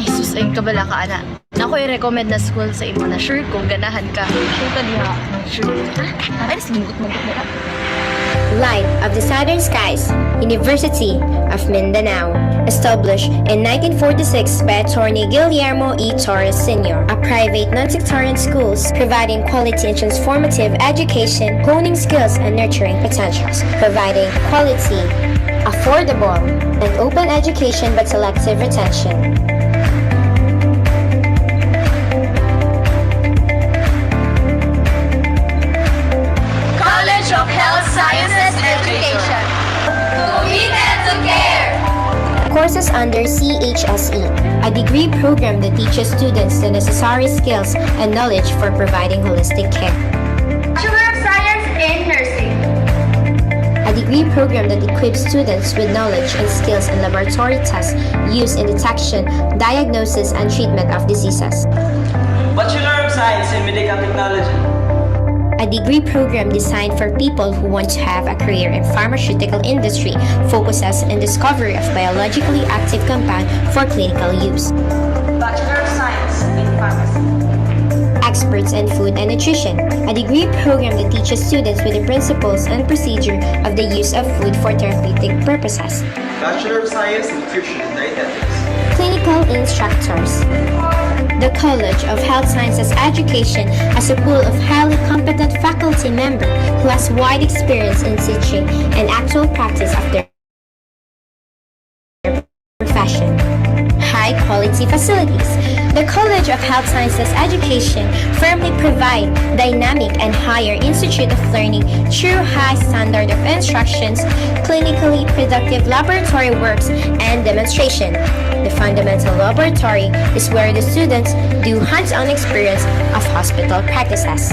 Ay sus, ay kabala ka ana. Ako i-recommend na school sa imo na sure kung ganahan ka. Sure ta diha. Sure. Ay, simugot-mugot na ka. Light of the Southern Skies, University of Mindanao, established in 1946 by Attorney Guillermo E. Torres Sr., a private non-sectarian schools providing quality and transformative education, honing skills and nurturing potentials, providing quality, affordable, and open education but selective retention. College of Health Sciences Education. Committed to care. Courses under CHSE, a degree program that teaches students the necessary skills and knowledge for providing holistic care. Bachelor of Science in Nursing. A degree program that equips students with knowledge and skills in laboratory tests used in detection, diagnosis, and treatment of diseases. Bachelor of Science in Medical Technology. A degree program designed for people who want to have a career in pharmaceutical industry, focuses on discovery of biologically active compound for clinical use. Bachelor of Science in Pharmacy. Experts in food and nutrition, a degree program that teaches students with the principles and procedure of the use of food for therapeutic purposes. Bachelor of Science in Nutrition and Dietetics. Clinical instructors. The College of Health Sciences Education has a pool of highly competent faculty member who has wide experience in teaching and actual practice of their profession. quality facilities. The College of Health Sciences Education firmly provide dynamic and higher institute of learning through high standard of instructions, clinically productive laboratory works, and demonstration. The fundamental laboratory is where the students do hands-on experience of hospital practices.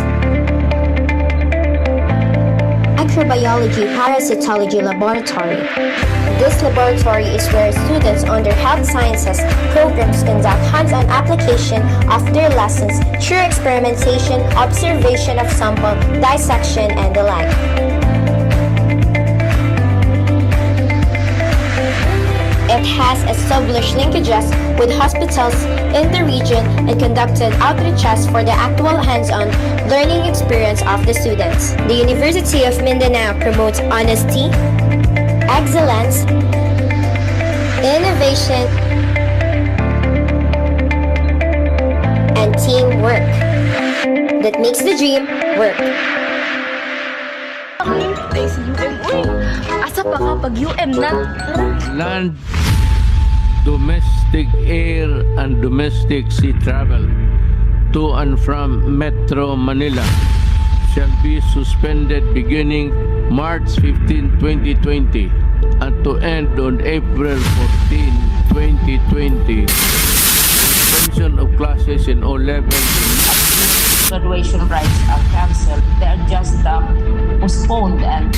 Microbiology Parasitology Laboratory. This laboratory is where students under health sciences programs conduct hands-on application of their lessons through experimentation, observation of sample, dissection, and the like. It has established linkages with hospitals in the region and conducted outreaches for the actual hands-on learning experience of the students. The University of Mindanao promotes honesty, excellence, innovation, and teamwork that makes the dream work. Tay si UM, uy. Asa pa ka pag UM na? Land, domestic air and domestic sea travel to and from Metro Manila shall be suspended beginning March 15, 2020 and to end on April 14, 2020. Suspension of classes in all levels. Graduation rights are cancelled. They are just postponed and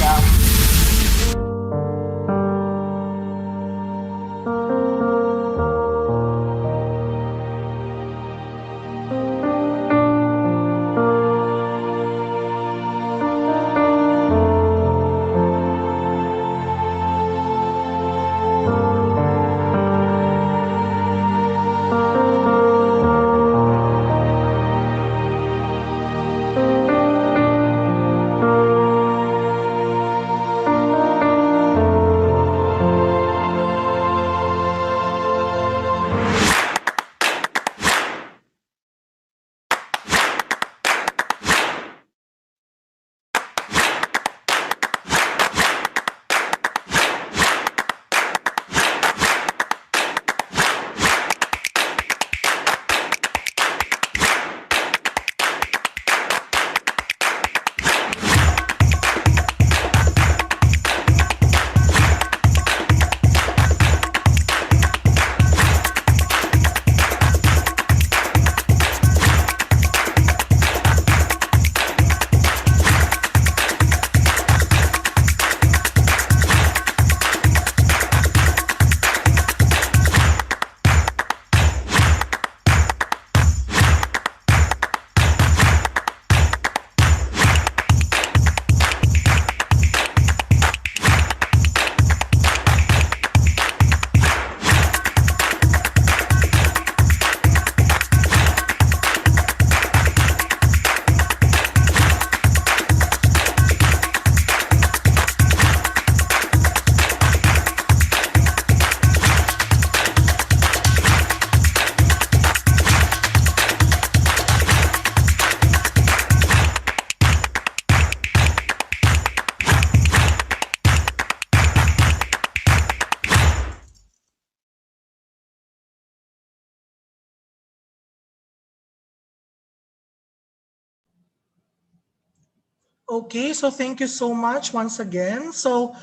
Okay, so thank you so much once again. So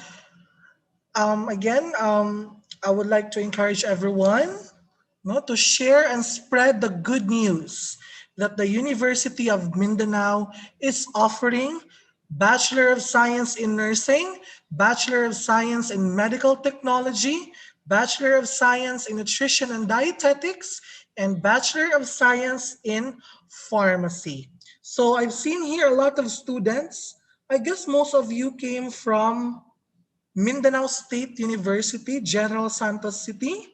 again, I would like to encourage everyone to share and spread the good news that the University of Mindanao is offering Bachelor of Science in Nursing, Bachelor of Science in Medical Technology, Bachelor of Science in Nutrition and Dietetics, and Bachelor of Science in Pharmacy. So I've seen here a lot of students. I guess most of you came from Mindanao State University, General Santos City.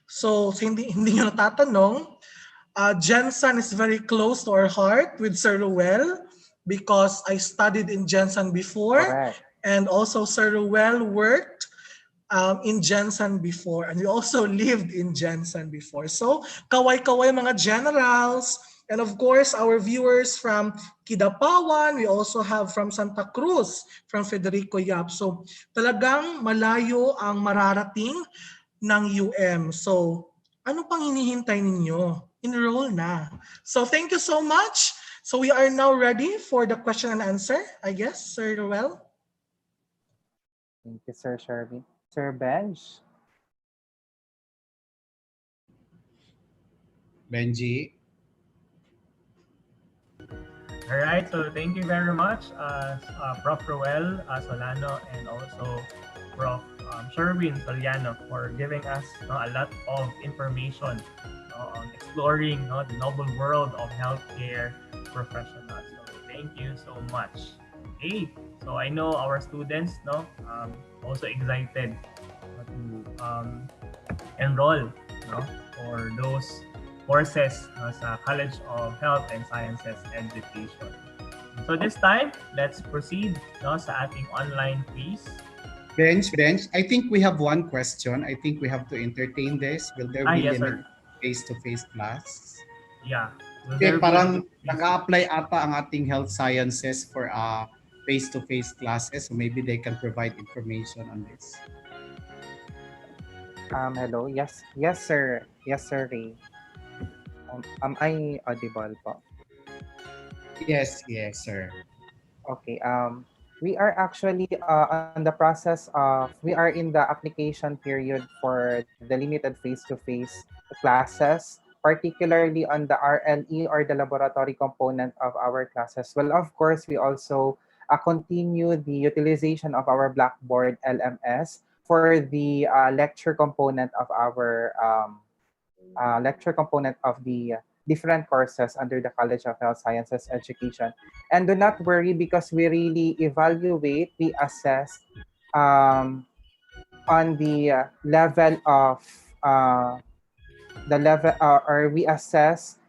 So hindi nyo natatanong, Jensen is very close to our heart with Sir Ruel because I studied in Jensen before. Correct. And also Sir Ruel worked in Jensen before, and we also lived in Jensen before. So kaway-kaway mga generals, and of course our viewers from Kidapawan, we also have from Santa Cruz, from Federico Yap. So talagang malayo ang mararating ng UM. So Ano pang hinihintay ninyo? Enroll na. So thank you so much. So we are now ready for the question and answer, I guess, Sir Ruel. Thank you, Sir Shervin. Sir Benj. Benji. All right, so thank you very much, Prof. Roel Solano, and also Prof. Sherwin Soliano for giving us a lot of information on exploring the noble world of healthcare professionals. So thank you so much. Okay, so I know our students also excited to enroll for those courses sa College of Health and Sciences Education. So this time, let's proceed sa ating online quiz. Benj, I think we have one question. I think we have to entertain this. Will there be Yes, limited sir. face-to-face class? Yeah. Will Okay, there be parang face- nag-a-apply ata ang ating health sciences for face-to-face classes. So maybe they can provide information on this. Hello. Yes, sir. Yes, sir, Ray. Am I audible po? Yes, sir. Okay. We are actually on the process of, we are in the application period for the limited face-to-face classes, particularly on the RLE or the laboratory component of our classes. Well, of course, we also continue the utilization of our Blackboard LMS for the lecture component of the different courses under the College of Health Sciences Education. And do not worry because we really evaluate, we assess um, on level of the level or we assess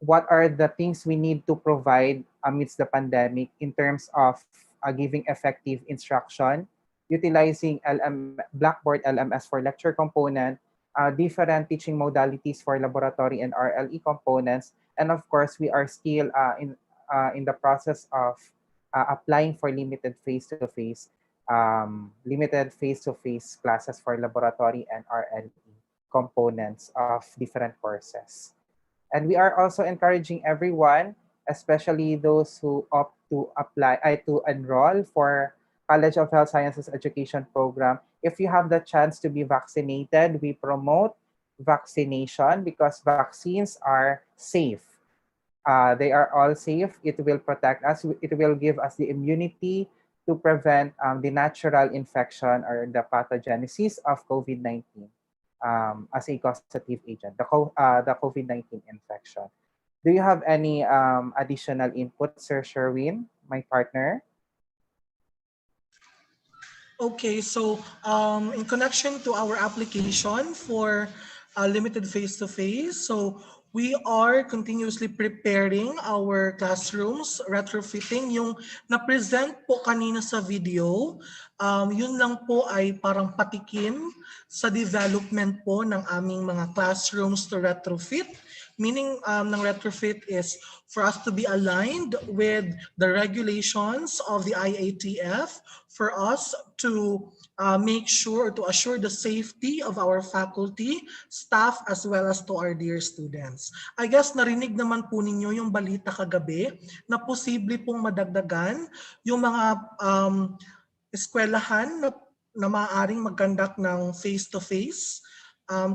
what are the things we need to provide amidst the pandemic in terms of giving effective instruction, utilizing Blackboard LMS for lecture component, different teaching modalities for laboratory and RLE components, and of course, we are still in the process of applying for limited face-to-face classes for laboratory and RLE components of different courses. And we are also encouraging everyone, especially those who opt to to enroll for College of Health Sciences Education program. If you have the chance to be vaccinated, we promote vaccination because vaccines are safe. They are all safe. It will protect us. It will give us the immunity to prevent the natural infection or the pathogenesis of COVID-19 as a causative agent, the COVID-19 infection. Do you have any additional input, Sir Sherwin, my partner? Okay, so in connection to our application for limited face-to-face, so we are continuously preparing our classrooms, retrofitting. Yung na-present po kanina sa video, yun lang po ay parang patikim sa development po ng aming mga classrooms to retrofit. Meaning ng retrofit is for us to be aligned with the regulations of the IATF, for us to make sure to assure the safety of our faculty, staff, as well as to our dear students. I guess narinig naman po ninyo yung balita kagabi na posible pong madagdagan yung mga eskwelahan na maaaring mag-conduct ng face-to-face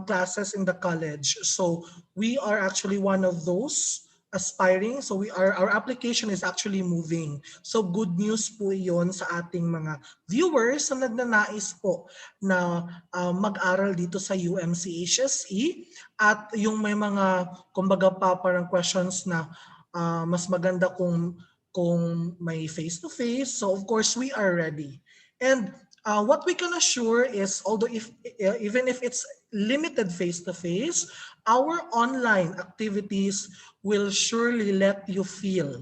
classes in the college. So we are actually one of those aspiring. So our application is actually moving. So good news po iyon sa ating mga viewers na nagnanais po na mag-aral dito sa UMCHSE at yung may mga kumbaga pa parang questions na mas maganda kung may face-to-face. So of course we are ready. And what we can assure is, although even if it's limited face-to-face, our online activities will surely let you feel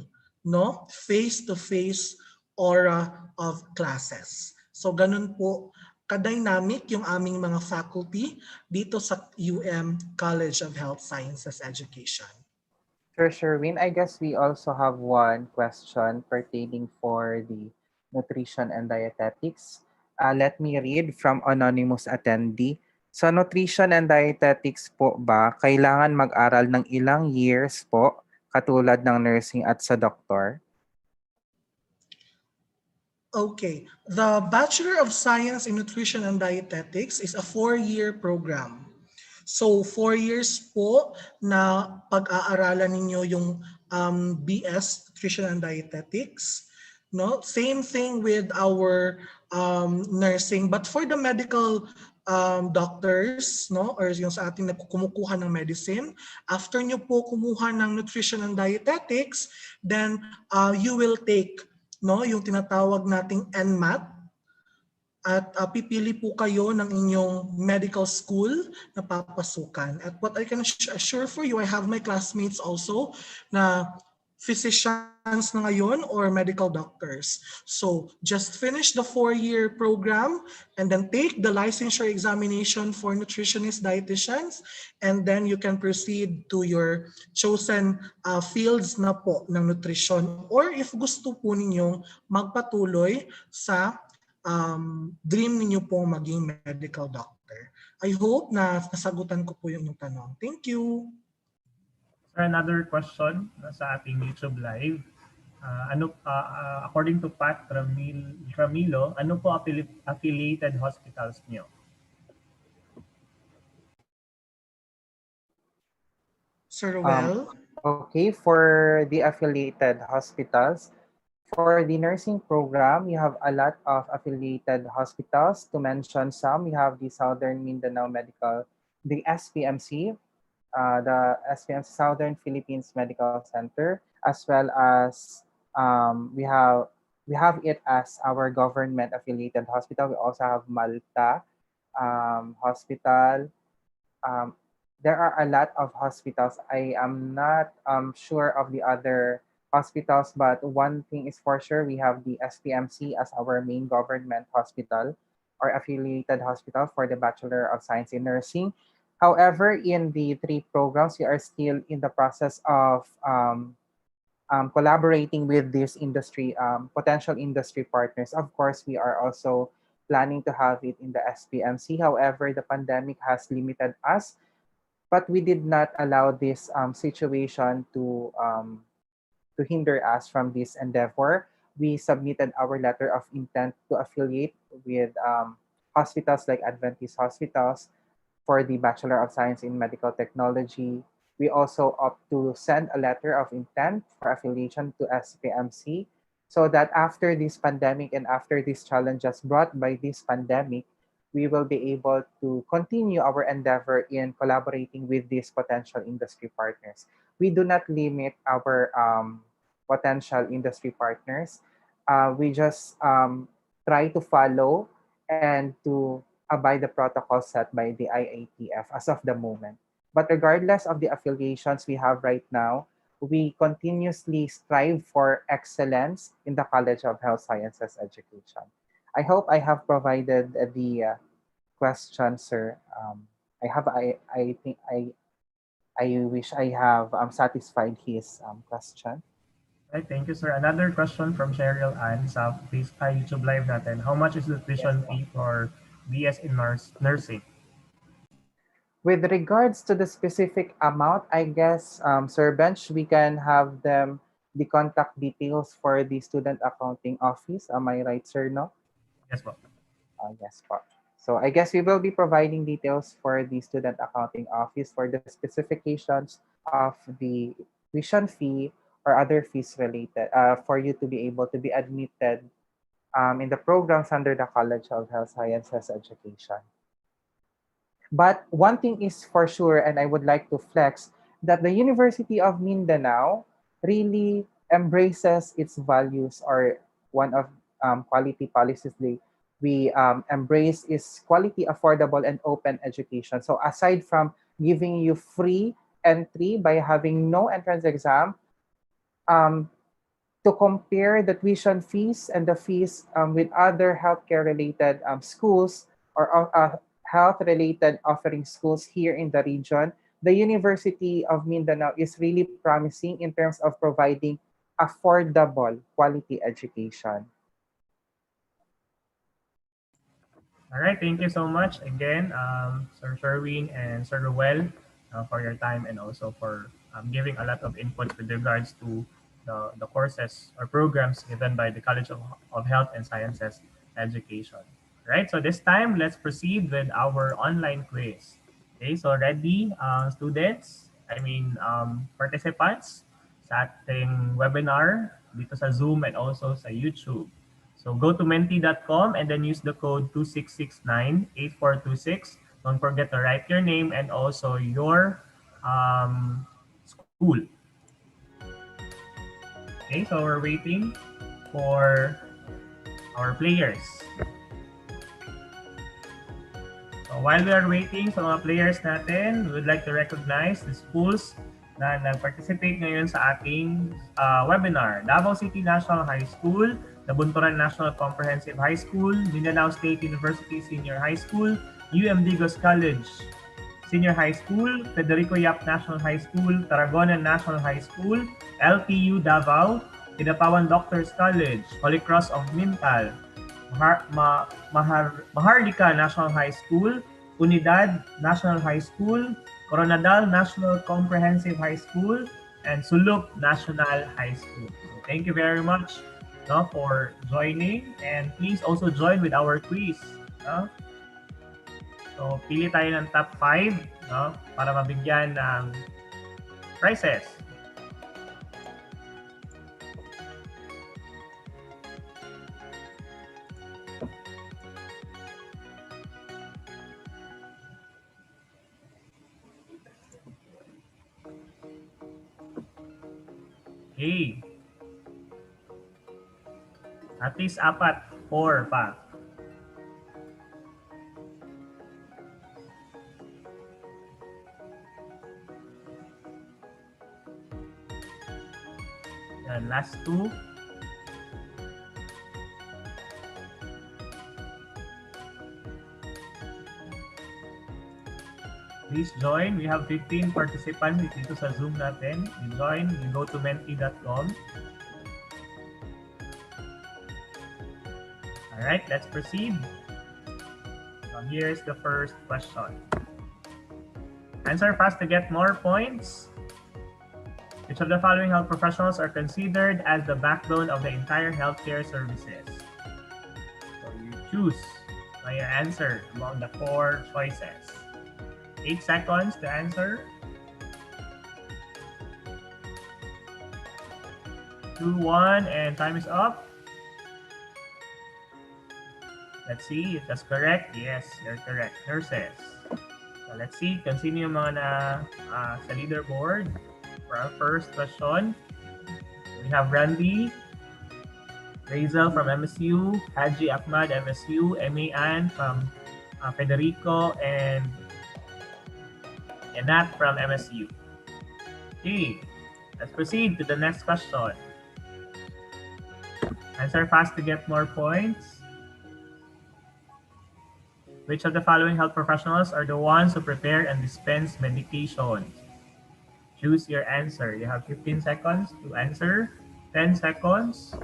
face-to-face aura of classes. So ganun po ka-dynamic yung aming mga faculty dito sa College of Health Sciences Education. Sir Sherwin, I guess we also have one question pertaining for the nutrition and dietetics. Let me read from anonymous attendee. Sa nutrition and dietetics po ba, kailangan mag-aral ng ilang years po, katulad ng nursing at sa doktor? Okay, the Bachelor of Science in Nutrition and Dietetics is a 4-year program. So 4 years po na pag-aaralan ninyo yung BS Nutrition and Dietetics. No, same thing with our nursing, but for the medical doctors, no, or yung sa ating kumukuha ng medicine, after nyo po kumuha ng nutrition and dietetics, then you will take, no, yung tinatawag nating NMAT, at pipili po kayo ng inyong medical school na papasukan. At what I can assure for you, I have my classmates also na physicians na ngayon or medical doctors. So just finish the 4-year program and then take the licensure examination for nutritionists, dietitians, and then you can proceed to your chosen fields na po ng nutrition, or if gusto po ninyong magpatuloy sa dream ninyo po maging medical doctor. I hope na nasagutan ko po yung tanong. Thank you. Sir, another question sa ating YouTube live. According to Pat Ramilo, ano po affiliated hospitals niyo? Sir Well? Okay, for the affiliated hospitals, for the nursing program, you have a lot of affiliated hospitals. To mention some, you have the Southern Mindanao Medical, the SPMC, the SPMC Southern Philippines Medical Center, as well as we have it as our government affiliated hospital. We also have Malta Hospital. There are a lot of hospitals. I am not sure of the other hospitals, but one thing is for sure, we have the SPMC as our main government hospital or affiliated hospital for the Bachelor of Science in Nursing. However, in the 3 programs, we are still in the process of collaborating with these potential industry partners. Of course, we are also planning to have it in the SPMC. However, the pandemic has limited us, but we did not allow this situation to hinder us from this endeavor. We submitted our letter of intent to affiliate with hospitals like Adventist hospitals for the Bachelor of Science in Medical Technology. We also opt to send a letter of intent for affiliation to SPMC, so that after this pandemic and after these challenges brought by this pandemic, we will be able to continue our endeavor in collaborating with these potential industry partners. We do not limit our potential industry partners. We just try to follow and to abide the protocol set by the IATF as of the moment. But regardless of the affiliations we have right now, we continuously strive for excellence in the College of Health Sciences Education. I hope I have provided the question, sir. I wish I have satisfied his question. Right, thank you, sir. Another question from Cheryl Ann sa YouTube live natin. How much is the tuition fee for BS in nursing? With regards to the specific amount, I guess, Sir Bench, we can have them the contact details for the student accounting office. Am I right, sir? No? Yes, po. Yes, po. So I guess we will be providing details for the student accounting office for the specifications of the tuition fee or other fees related for you to be able to be admitted in the programs under the College of Health Sciences Education. But one thing is for sure, and I would like to flex, that the University of Mindanao really embraces its values, or one of quality policies we embrace is quality, affordable, and open education. So aside from giving you free entry by having no entrance exam, to compare the tuition fees and the fees with other healthcare-related schools or health-related offering schools here in the region, the University of Mindanao is really promising in terms of providing affordable quality education. All right, thank you so much again, Sir Sherwin and Sir Ruel, for your time and also for giving a lot of input with regards to the courses or programs given by the College of Health and Sciences Education. All right, so this time, let's proceed with our online quiz. Okay, so ready, students, participants sa ating webinar dito sa Zoom and also sa YouTube. So go to menti.com and then use the code 26698426. Don't forget to write your name and also your school. Okay, so we're waiting for our players. So while we are waiting sa mga players natin, we would like to recognize the schools na nag-participate ngayon sa ating webinar. Davao City National High School, Nabunturan National Comprehensive High School, Mindanao State University Senior High School, UM Digos College Senior High School, Federico Yap National High School, Tarragona National High School, LPU Davao, Kidapawan Doctors College, Holy Cross of Mintal, Maharlika National High School, Unidad National High School, Coronadal National Comprehensive High School, and Suluk National High School. So thank you very much for joining, and please also join with our quiz. So pili tayo ng top 5 para mabigyan ng prizes. Okay. At least 4 pa. Yan, last 2. Please join. We have 15 participants dito sa Zoom natin. You join, you go to menti.com. Alright, let's proceed. So here's the first question. Answer fast to get more points. Which of the following health professionals are considered as the backbone of the entire healthcare services? So you choose your answer among the 4 choices. 8 seconds to answer. 2, 1, and time is up. Let's see if that's correct. Yes, you're correct. Nurses. So let's see kung sino yung mga sa leaderboard. For our first question, we have Randy, Razel from MSU, Haji Ahmad, MSU, Ann from Federico, and Nat from MSU. Okay, let's proceed to the next question. Answer fast to get more points. Which of the following health professionals are the ones who prepare and dispense medications? Choose your answer. You have 15 seconds to answer. 10 seconds.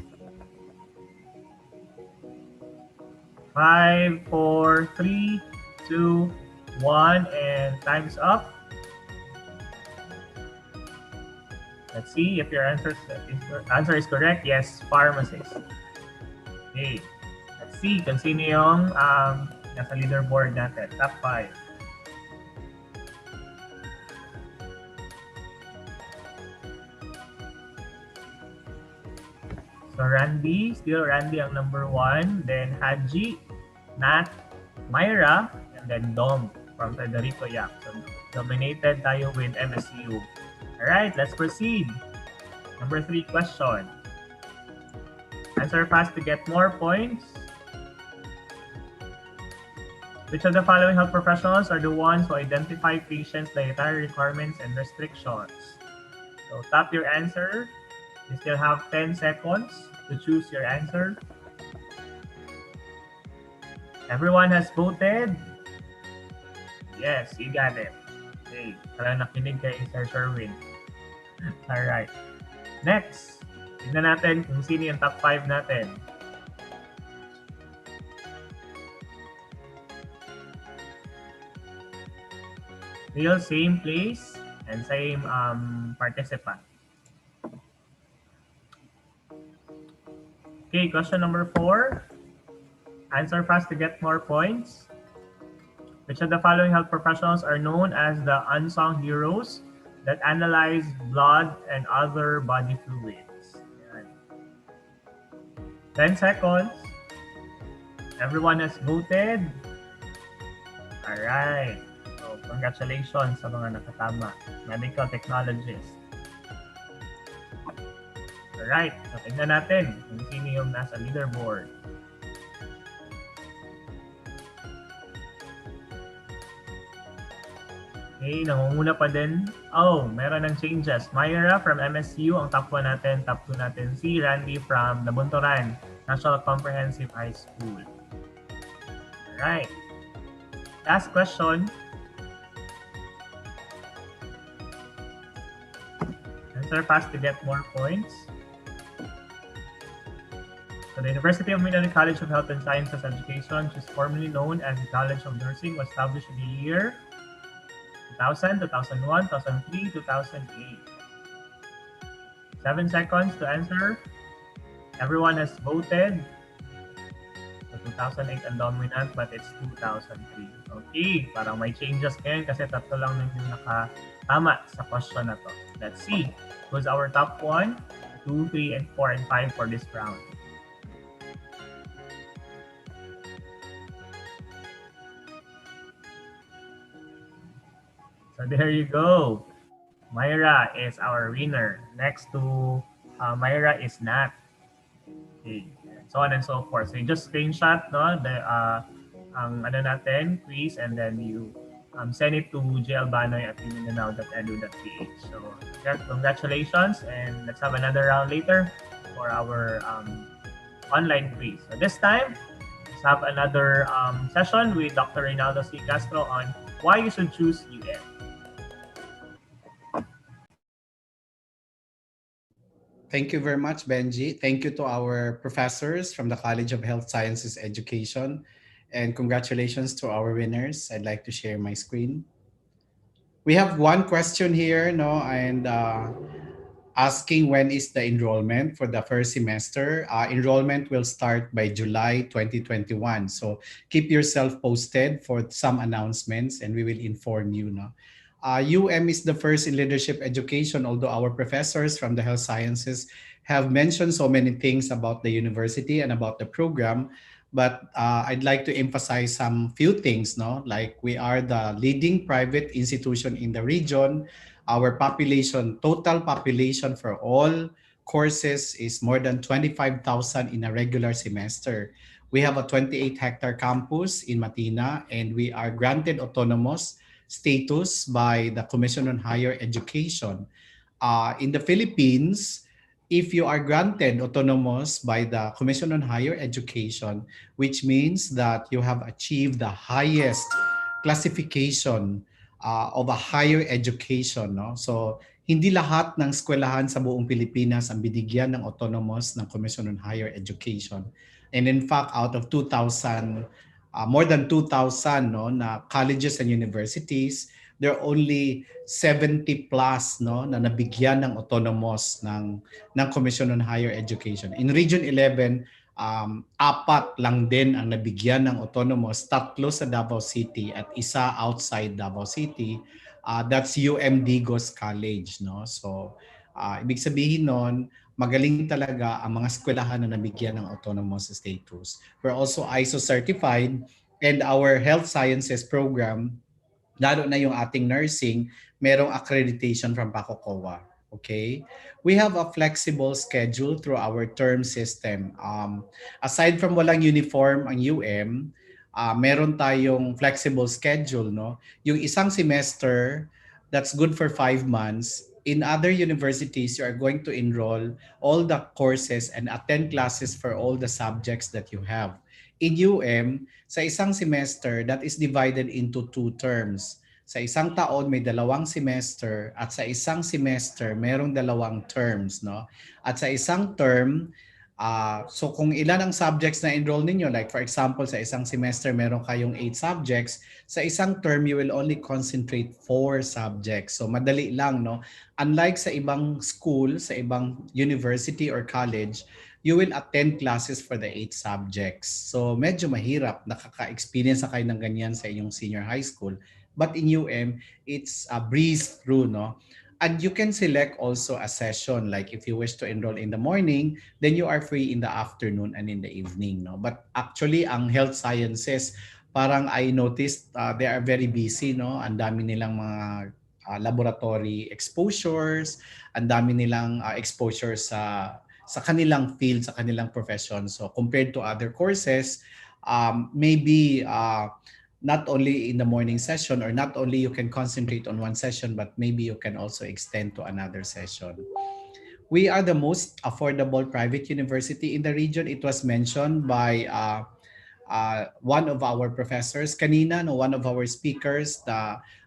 5, 4, 3, 2, 1, and time's up. Let's see if your answer is correct. Yes, pharmacist. Okay. Let's see kung sino yung nasa leaderboard natin. Top 5. So Randy, still Randy ang number 1. Then Haji, Nat, Myra, and then Dom from Federico Yap. So dominated tayo with MSU. Alright, let's proceed. Number 3 question. Answer fast to get more points. Which of the following health professionals are the ones who identify patients' dietary requirements and restrictions? So tap your answer. You still have 10 seconds to choose your answer. Everyone has voted? Yes, you got it. Okay, parang nakinig kay Sir Sherwin. Alright. Next, tignan natin kung sino yung top 5 natin. Still same place and same participant. Okay, question number 4. Answer fast to get more points. Which of the following health professionals are known as the unsung heroes that analyze blood and other body fluids? Yan. 10 seconds. Everyone has voted. Alright. So, congratulations sa mga nakatama. Medical technologist. Alright. So, tignan natin kung sino yung nasa leaderboard. Okay, nangunguna pa din. Oh, meron ng changes. Myra from MSU, ang top 1 natin. Top 2 natin si Randy from Nabuntoran National Comprehensive High School. Alright. Last question. Answer fast to get more points. So the University of Mindanao College of Health and Sciences Education, which is formerly known as the College of Nursing, was established in the year 2000, 2001, 2003, 2008. 7 seconds to answer. Everyone has voted. So 2008 ang dominant, but it's 2003. Okay, parang may changes ngayon kasi tatlo lang yung nakatama sa question na to. Let's see who's our top 1, 2, 3, and 4, and 5 for this round. So there you go. Myra is our winner. Next to Myra is Nat. Okay. So on and so forth. So you just screenshot the ang ano natin, quiz, and then you send it to jalbanoy@mindanao.edu.ph. So congratulations, and let's have another round later for our online quiz. So this time, let's have another session with Dr. Reynaldo C. Castro on why you should choose UM. Thank you very much, Benji. Thank you to our professors from the College of Health Sciences Education. And congratulations to our winners. I'd like to share my screen. We have one question here, and asking when is the enrollment for the first semester. Enrollment will start by July 2021. So keep yourself posted for some announcements and we will inform you. UM is the first in leadership education, although our professors from the health sciences have mentioned so many things about the university and about the program. But I'd like to emphasize some few things, like we are the leading private institution in the region. Our population, total population for all courses is more than 25,000 in a regular semester. We have a 28-hectare campus in Matina, and we are granted autonomous status by the Commission on Higher Education. In the Philippines, if you are granted autonomous by the Commission on Higher Education, which means that you have achieved the highest classification of a higher education. So, hindi lahat ng eskwelahan sa buong Pilipinas ang binigyan ng autonomous ng Commission on Higher Education. And in fact, out of 2,000, more than 2,000 na colleges and universities, there are only 70 plus na nabigyan ng autonomous ng Commission on Higher Education. In Region 11, 4 lang din ang nabigyan ng autonomous, 3 sa Davao City at isa outside Davao City. That's UM Digos College. So, ibig sabihin nun, magaling talaga ang mga eskwelahan na nabigyan ng autonomous status. We're also ISO certified, and our health sciences program, lalo na yung ating nursing, merong accreditation from PACOCOA. Okay? We have a flexible schedule through our term system. Aside from walang uniform ang UM, meron tayong flexible schedule. Yung isang semester, that's good for 5 months. In other universities, you are going to enroll all the courses and attend classes for all the subjects that you have. In UM, sa isang semester, that is divided into 2 terms. Sa isang taon, may 2 semester, at sa isang semester, merong 2 terms. At sa isang term, So kung ilan ang subjects na enroll ninyo, like for example, sa isang semester meron kayong 8 subjects, sa isang term you will only concentrate 4 subjects. So madali lang, no? Unlike sa ibang school, sa ibang university or college, you will attend classes for the 8 subjects. So medyo mahirap, nakaka-experience na kayo ng ganyan sa inyong senior high school. But in UM, it's a breeze through, no? And you can select also a session, like if you wish to enroll in the morning, then you are free in the afternoon and in the evening, no? But actually ang health sciences, parang I noticed they are very busy, no? Ang dami nilang mga laboratory exposures, ang dami nilang exposure sa kanilang field, sa kanilang profession. So compared to other courses, maybe not only in the morning session, or not only you can concentrate on one session, but maybe you can also extend to another session. We are the most affordable private university in the region. It was mentioned by one of our professors kanina, no, one of our speakers,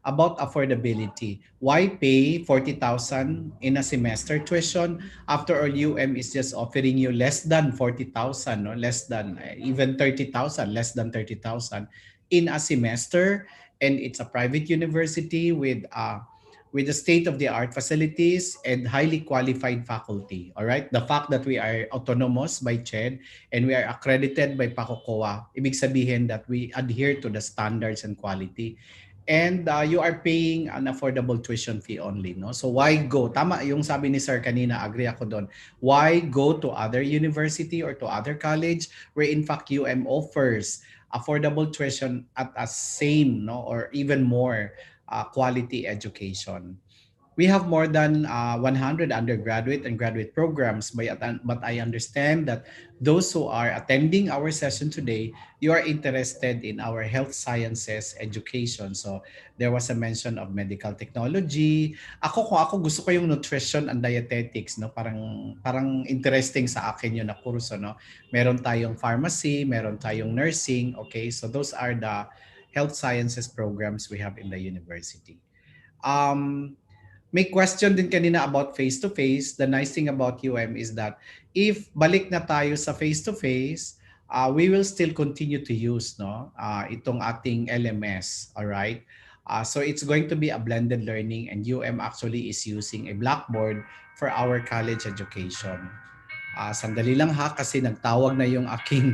about affordability. Why pay 40,000 in a semester tuition after all UM is just offering you less than 40,000, no, less than even 30,000, less than 30,000 in a semester, and it's a private university with the state of the art facilities and highly qualified faculty. All right, the fact that we are autonomous by CHED and we are accredited by PACOCOA, ibig sabihin that we adhere to the standards and quality. And you are paying an affordable tuition fee only, no? So why go? Tama yung sabi ni Sir kanina, agree ako doon. Why go to other university or to other college where in fact UM offers affordable tuition at a same, no, or even more quality education? We have more than 100 undergraduate and graduate programs, but I understand that those who are attending our session today, you are interested in our health sciences education. So there was a mention of medical technology. Kung ako gusto ko yung nutrition and dietetics, no? Parang interesting sa akin yun na kurso, no? Meron tayong pharmacy, meron tayong nursing, okay? So those are the health sciences programs we have in the university. May question din kanina about face-to-face. The nice thing about UM is that if balik na tayo sa face-to-face, we will still continue to use, no, itong ating LMS, all right? So it's going to be a blended learning, and UM actually is using a Blackboard for our college education. Sandali lang ha, kasi nagtawag na yung aking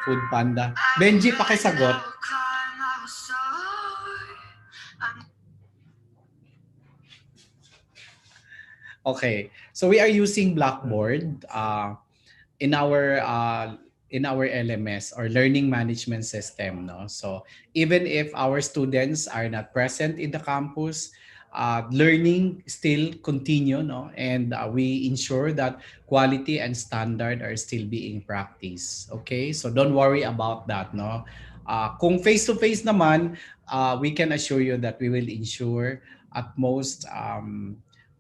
food panda. Benji, pakisagot. Okay, so we are using Blackboard in our LMS, or learning management system, no? So even if our students are not present in the campus, learning still continue, no? And we ensure that quality and standard are still being practiced. Okay, so don't worry about that, no? Kung face-to-face naman, we can assure you that we will ensure at most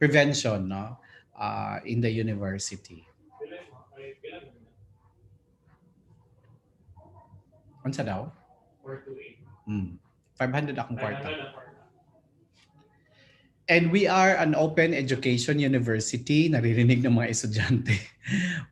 prevention, no, in the university. Unsa daw? 500 akong kwarta. And we are an open education university. Naririnig ng mga estudyante.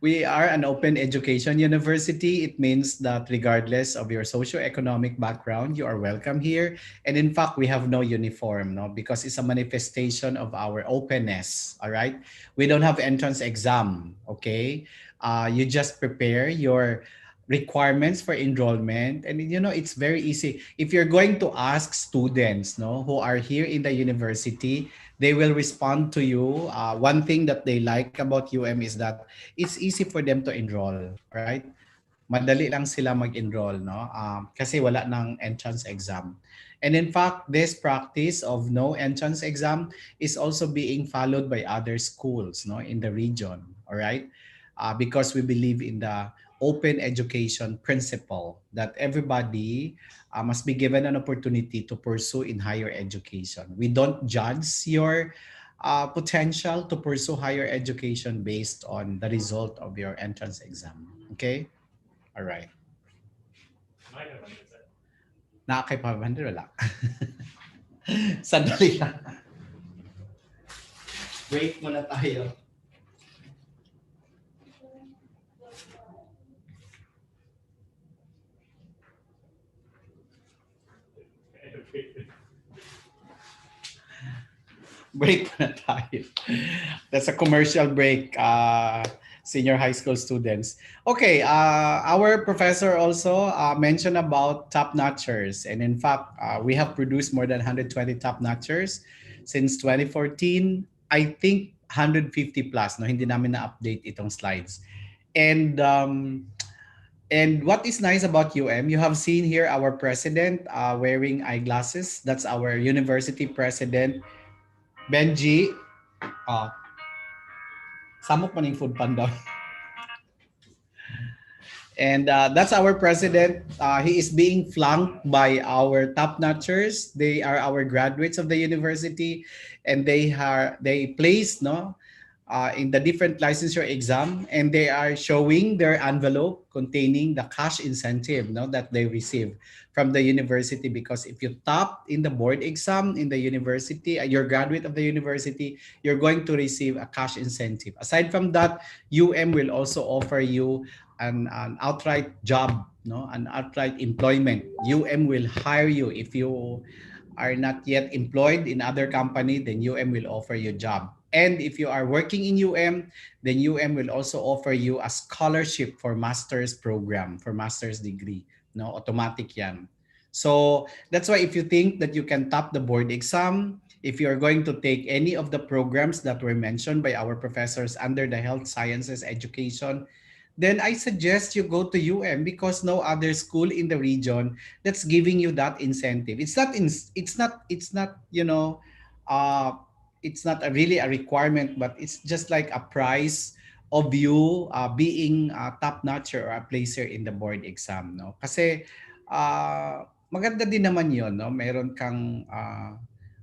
We are an open education university. It means that regardless of your socioeconomic background, you are welcome here. And in fact, we have no uniform, no, because it's a manifestation of our openness. All right. We don't have entrance exam. Okay. You just prepare your requirements for enrollment, and you know it's very easy. If you're going to ask students, no, who are here in the university, they will respond to you. One thing that they like about is that it's easy for them to enroll, right? Madali lang sila mag-enroll, no? Kasi wala ng entrance exam. And in fact, this practice of no entrance exam is also being followed by other schools, no, in the region, all right? Because we believe in the open education principle that everybody must be given an opportunity to pursue in higher education. We don't judge your potential to pursue higher education based on the result of your entrance exam. Okay? All right. Nakakay 500 wala. Sandali lang. Wait muna tayo. Break na tayo. That's a commercial break, senior high school students. Okay, our professor also mentioned about top-notchers. And in fact, we have produced more than 120 top-notchers since 2014. I think 150 plus. No, hindi namin na-update itong slides. And what is nice about UM, you have seen here our president wearing eyeglasses. That's our university president, Benji. Samok man yung food panda. And that's our president. He is being flanked by our top notchers. They are our graduates of the university, and they placed in the different licensure exam, and they are showing their envelope containing the cash incentive that they receive from the university. Because if you top in the board exam in the university, you're graduate of the university, you're going to receive a cash incentive. Aside from that, UM will also offer you an outright job, an outright employment. UM will hire you if you are not yet employed in other company, then UM will offer you a job. And if you are working in UM, then UM will also offer you a scholarship for master's program, for master's degree. No, automatic yan. So that's why if you think that you can top the board exam, if you are going to take any of the programs that were mentioned by our professors under the health sciences education, then I suggest you go to UM, because no other school in the region that's giving you that incentive. Uh, it's not really a requirement, but it's just like a price of you being a top notcher or a placer in the board exam, no? Kasi maganda din naman 'yon, no? Meron kang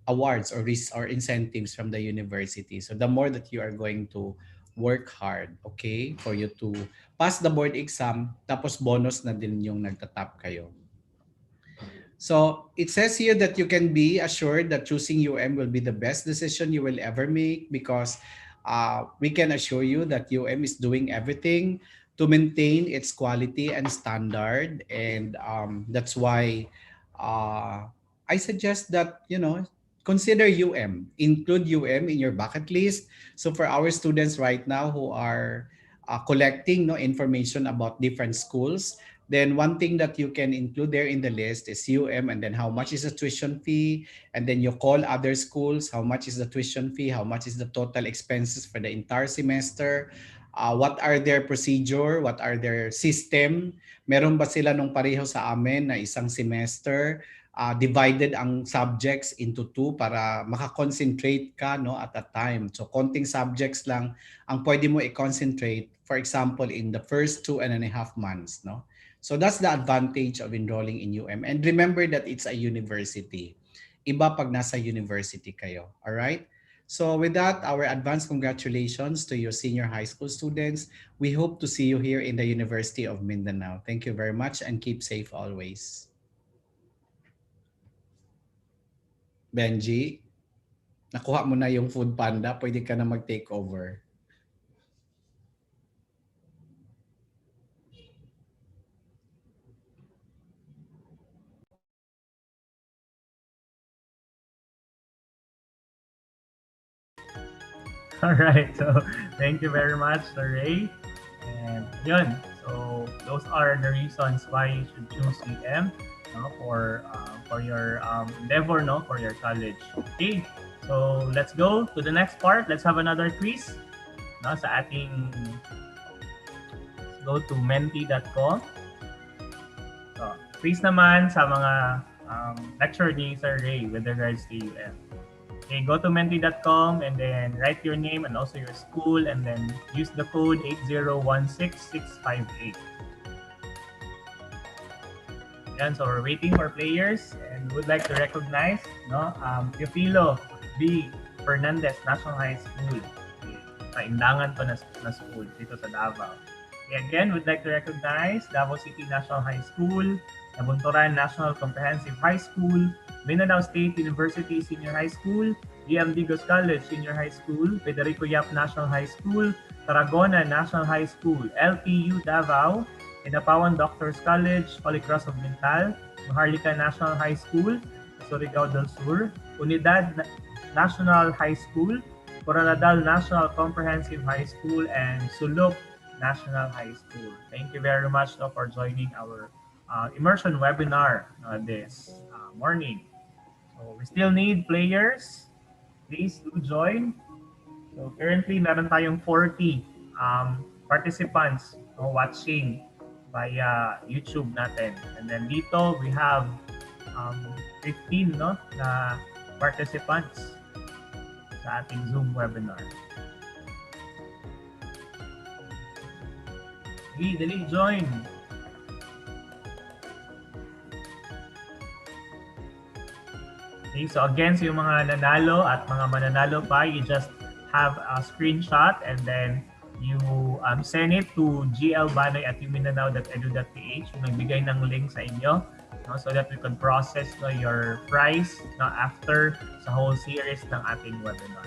awards or incentives from the university. So the more that you are going to work hard, okay, for you to pass the board exam, tapos bonus na din yung nagtatap kayo. So it says here that you can be assured that choosing UM will be the best decision you will ever make, because we can assure you that UM is doing everything to maintain its quality and standard. And that's why I suggest that, consider UM, include UM in your bucket list. So for our students right now who are collecting information about different schools, then one thing that you can include there in the list is UM, and then how much is the tuition fee, and then you call other schools, how much is the tuition fee, how much is the total expenses for the entire semester, what are their procedure, what are their system, meron ba sila nung pareho sa amin na isang semester, divided ang subjects into two para makakoncentrate ka at a time. So konting subjects lang ang pwede mo i-concentrate, for example, in the first 2.5 months. So that's the advantage of enrolling in UM. And remember that it's a university. Iba pag nasa university kayo. All right? So with that, our advance congratulations to your senior high school students. We hope to see you here in the University of Mindanao. Thank you very much and keep safe always. Benji, nakuha mo na yung food panda. Pwede ka na mag-take over. All right. So thank you very much, Sir Ray. And yun. So those are the reasons why you should choose UM for your endeavor, for your college. Okay. So let's go to the next part. Let's have another quiz. Sa ating, let's go to menti.com. So, quiz naman sa mga lecture ni Sir Ray with regards to UM. Okay, go to menti.com and then write your name and also your school, and then use the code 8016658. Yan, so we're waiting for players and would like to recognize Teofilo B. Fernandez National High School. Kaindangan pa na school dito sa Davao. Okay, again, would like to recognize Davao City National High School, Nabunturan National Comprehensive High School, Mindanao State University Senior High School, E.M. Digos College Senior High School, Federico Yap National High School, Tarragona National High School, LPU Davao, Inapawan Doctors College, Holy Cross of Mintal, Maharlika National High School, Surigao del Sur, Unidad National High School, Coronadal National Comprehensive High School, and Suluk National High School. Thank you very much for joining our immersion webinar this morning. So we still need players. Please do join. So currently, meron tayong 40 participants watching via YouTube natin. And then dito, we have 15 na participants sa ating Zoom webinar. Dali, join. Okay, so again, so yung mga nanalo at mga mananalo pa, you just have a screenshot and then you send it to glbanoy@umindanao.edu.ph yung nagbigay ng link sa inyo, so that we can process your prize after sa whole series ng ating webinar.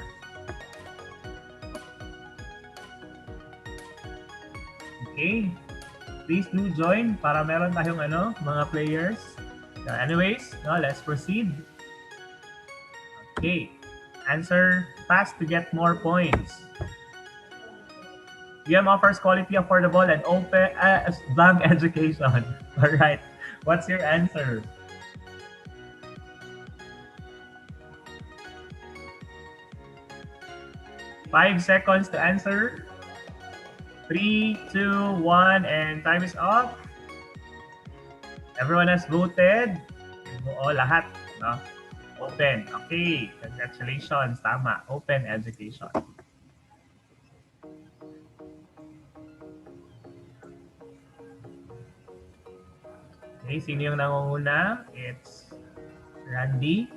Okay, please do join para meron tayong mga players. So anyways, let's proceed. Okay, answer fast to get more points. UM offers quality, affordable, and open blank education. All right, what's your answer? Five seconds to answer. 3, 2, 1, and time is up. Everyone has voted. Lahat. No? Open. Okay. Congratulations. Tama. Open education. Okay. Sino yung nangunguna? It's Randy,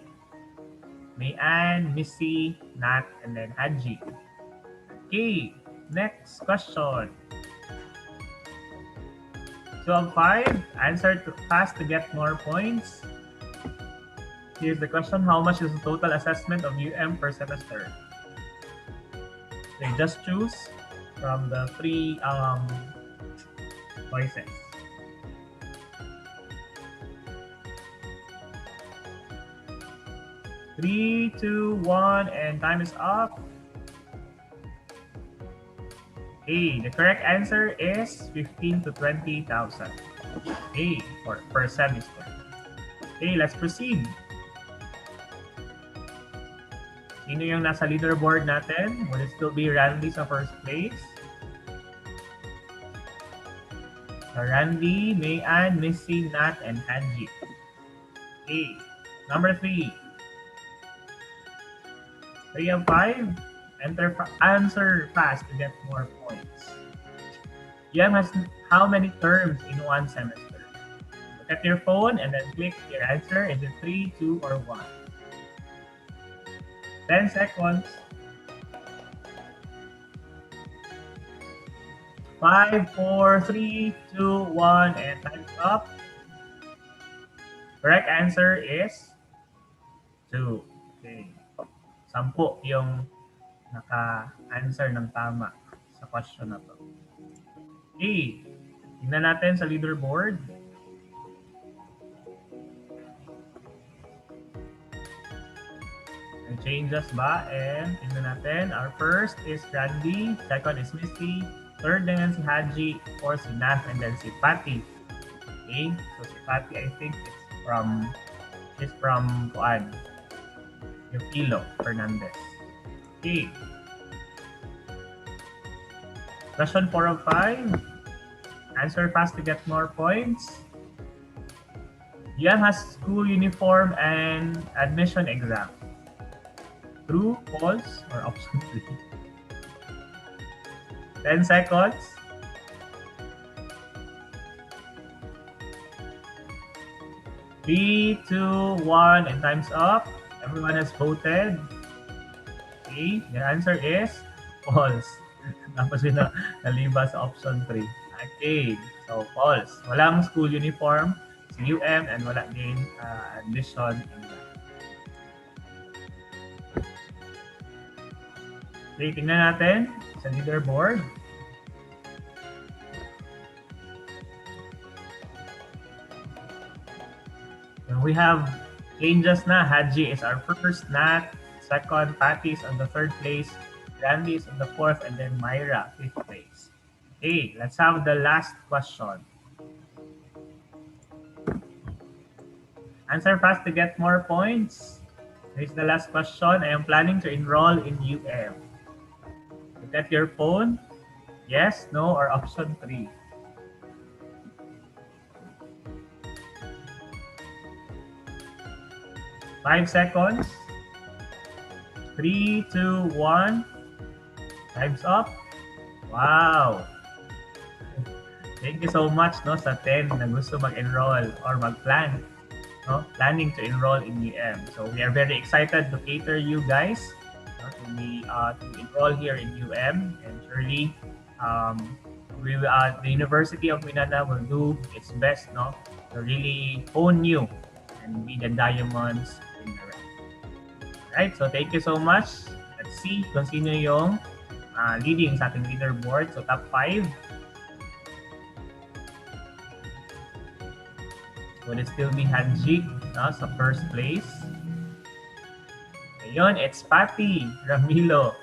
Mayan, Missy, Nat, and then Haji. Okay. Next question. 2 of 5. Answer fast to get more points. Here's the question. How much is the total assessment of UM per semester? So you just choose from the 3 choices. Three, 2, 1, and time is up. Okay, the correct answer is 15 to 20,000. Okay, per semester. Okay, let's proceed. Sino yung nasa leaderboard natin? Will it still be Randy sa first place? Randy, Mayan, Missy, Nat, and Angie. Okay, number 3. 3 of 5. Answer fast to get more points. UM has how many terms in one semester? Look at your phone and then click your answer. Is it 3, 2, or 1? 10 seconds. 5, 4, 3, 2, 1, and time's up. Correct answer is 2. Okay. 10 yung naka-answer ng tama sa question na to. Okay. Tingnan natin sa leaderboard. Changes ba? And tingnan natin. Our first is Randy. Second is Misty. Third din si Haji. Fourth si Nat. And then si Patty. Okay? So si Patty, I think she's from Kuan. Yung Kilo Fernandez. Okay. Question 4 of 5. Answer fast to get more points. UM has school uniform and admission exam. True, false, or option 3? 10 seconds. 3, 2, 1, and time's up. Everyone has voted. Okay, the answer is false. Tapos yun na naliba sa option 3. Okay, so false. Walang school uniform sa UM and wala din admission exam. Okay, tingnan natin sa leaderboard. And we have Changes na. Haji is our first, Nat, second, Patty is on the third place, Randy is on the fourth, and then Myra, fifth place. Okay, let's have the last question. Answer fast to get more points. Here's the last question. I am planning to enroll in UM. Look at your phone. Yes, no, or option 3. Five seconds. 3, 2, 1. Time's up. Wow. Thank you so much no sa 10 na gusto mag-enroll or mag-plan. No? Planning to enroll in UM. So we are very excited to cater you guys to enroll here in UM, and surely the University of Mindanao will do its best to really hone you and be the diamonds in the rough. Right, so thank you so much. Let's see kung sino yung leading sa ating leaderboard. So top 5. Would it still be Hanjik sa first place? Ayun, it's Patty Ramilo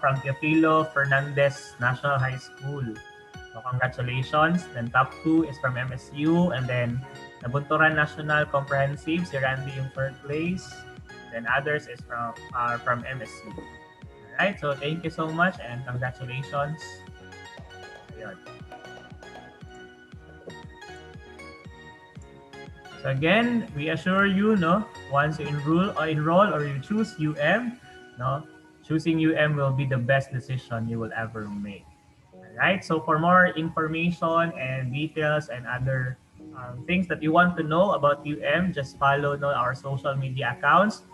from Teofilo Fernandez National High School. So congratulations. Then top 2 is from MSU, and then Nabunturan National Comprehensive, si Randy yung third place. Then others is from MSU. Alright, so thank you so much and congratulations. Ayun. So again, we assure you, once you enroll or you choose UM, choosing UM will be the best decision you will ever make. Alright, so for more information and details and other things that you want to know about UM, just follow our social media accounts.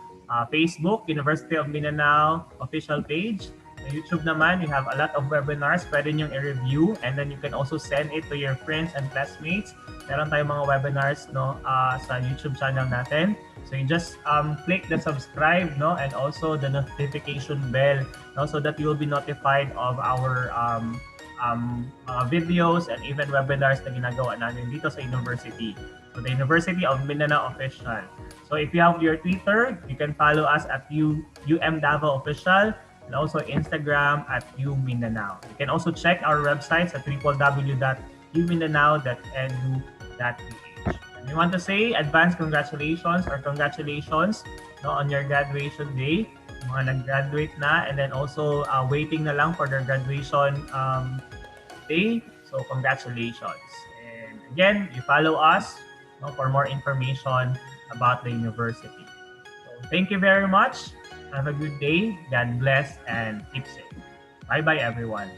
Facebook, University of Mindanao official page. Sa YouTube naman, we have a lot of webinars pwede nyo i-review, and then you can also send it to your friends and classmates. Meron tayong mga webinars sa YouTube channel natin. So you just click the subscribe and also the notification bell so that you will be notified of our videos and even webinars na ginagawa namin dito sa university. So the University of Mindanao Official. So if you have your Twitter, you can follow us at UM Davao Official, and also Instagram at UMindanao. You can also check our websites at www.umindanao.edu.ph. And we want to say advance congratulations on your graduation day. Mga nag-graduate na, and then also waiting na lang for their graduation day. So congratulations. And again, you follow us for more information about the university. So thank you very much. Have a good day. God bless and keep safe. Bye-bye, everyone.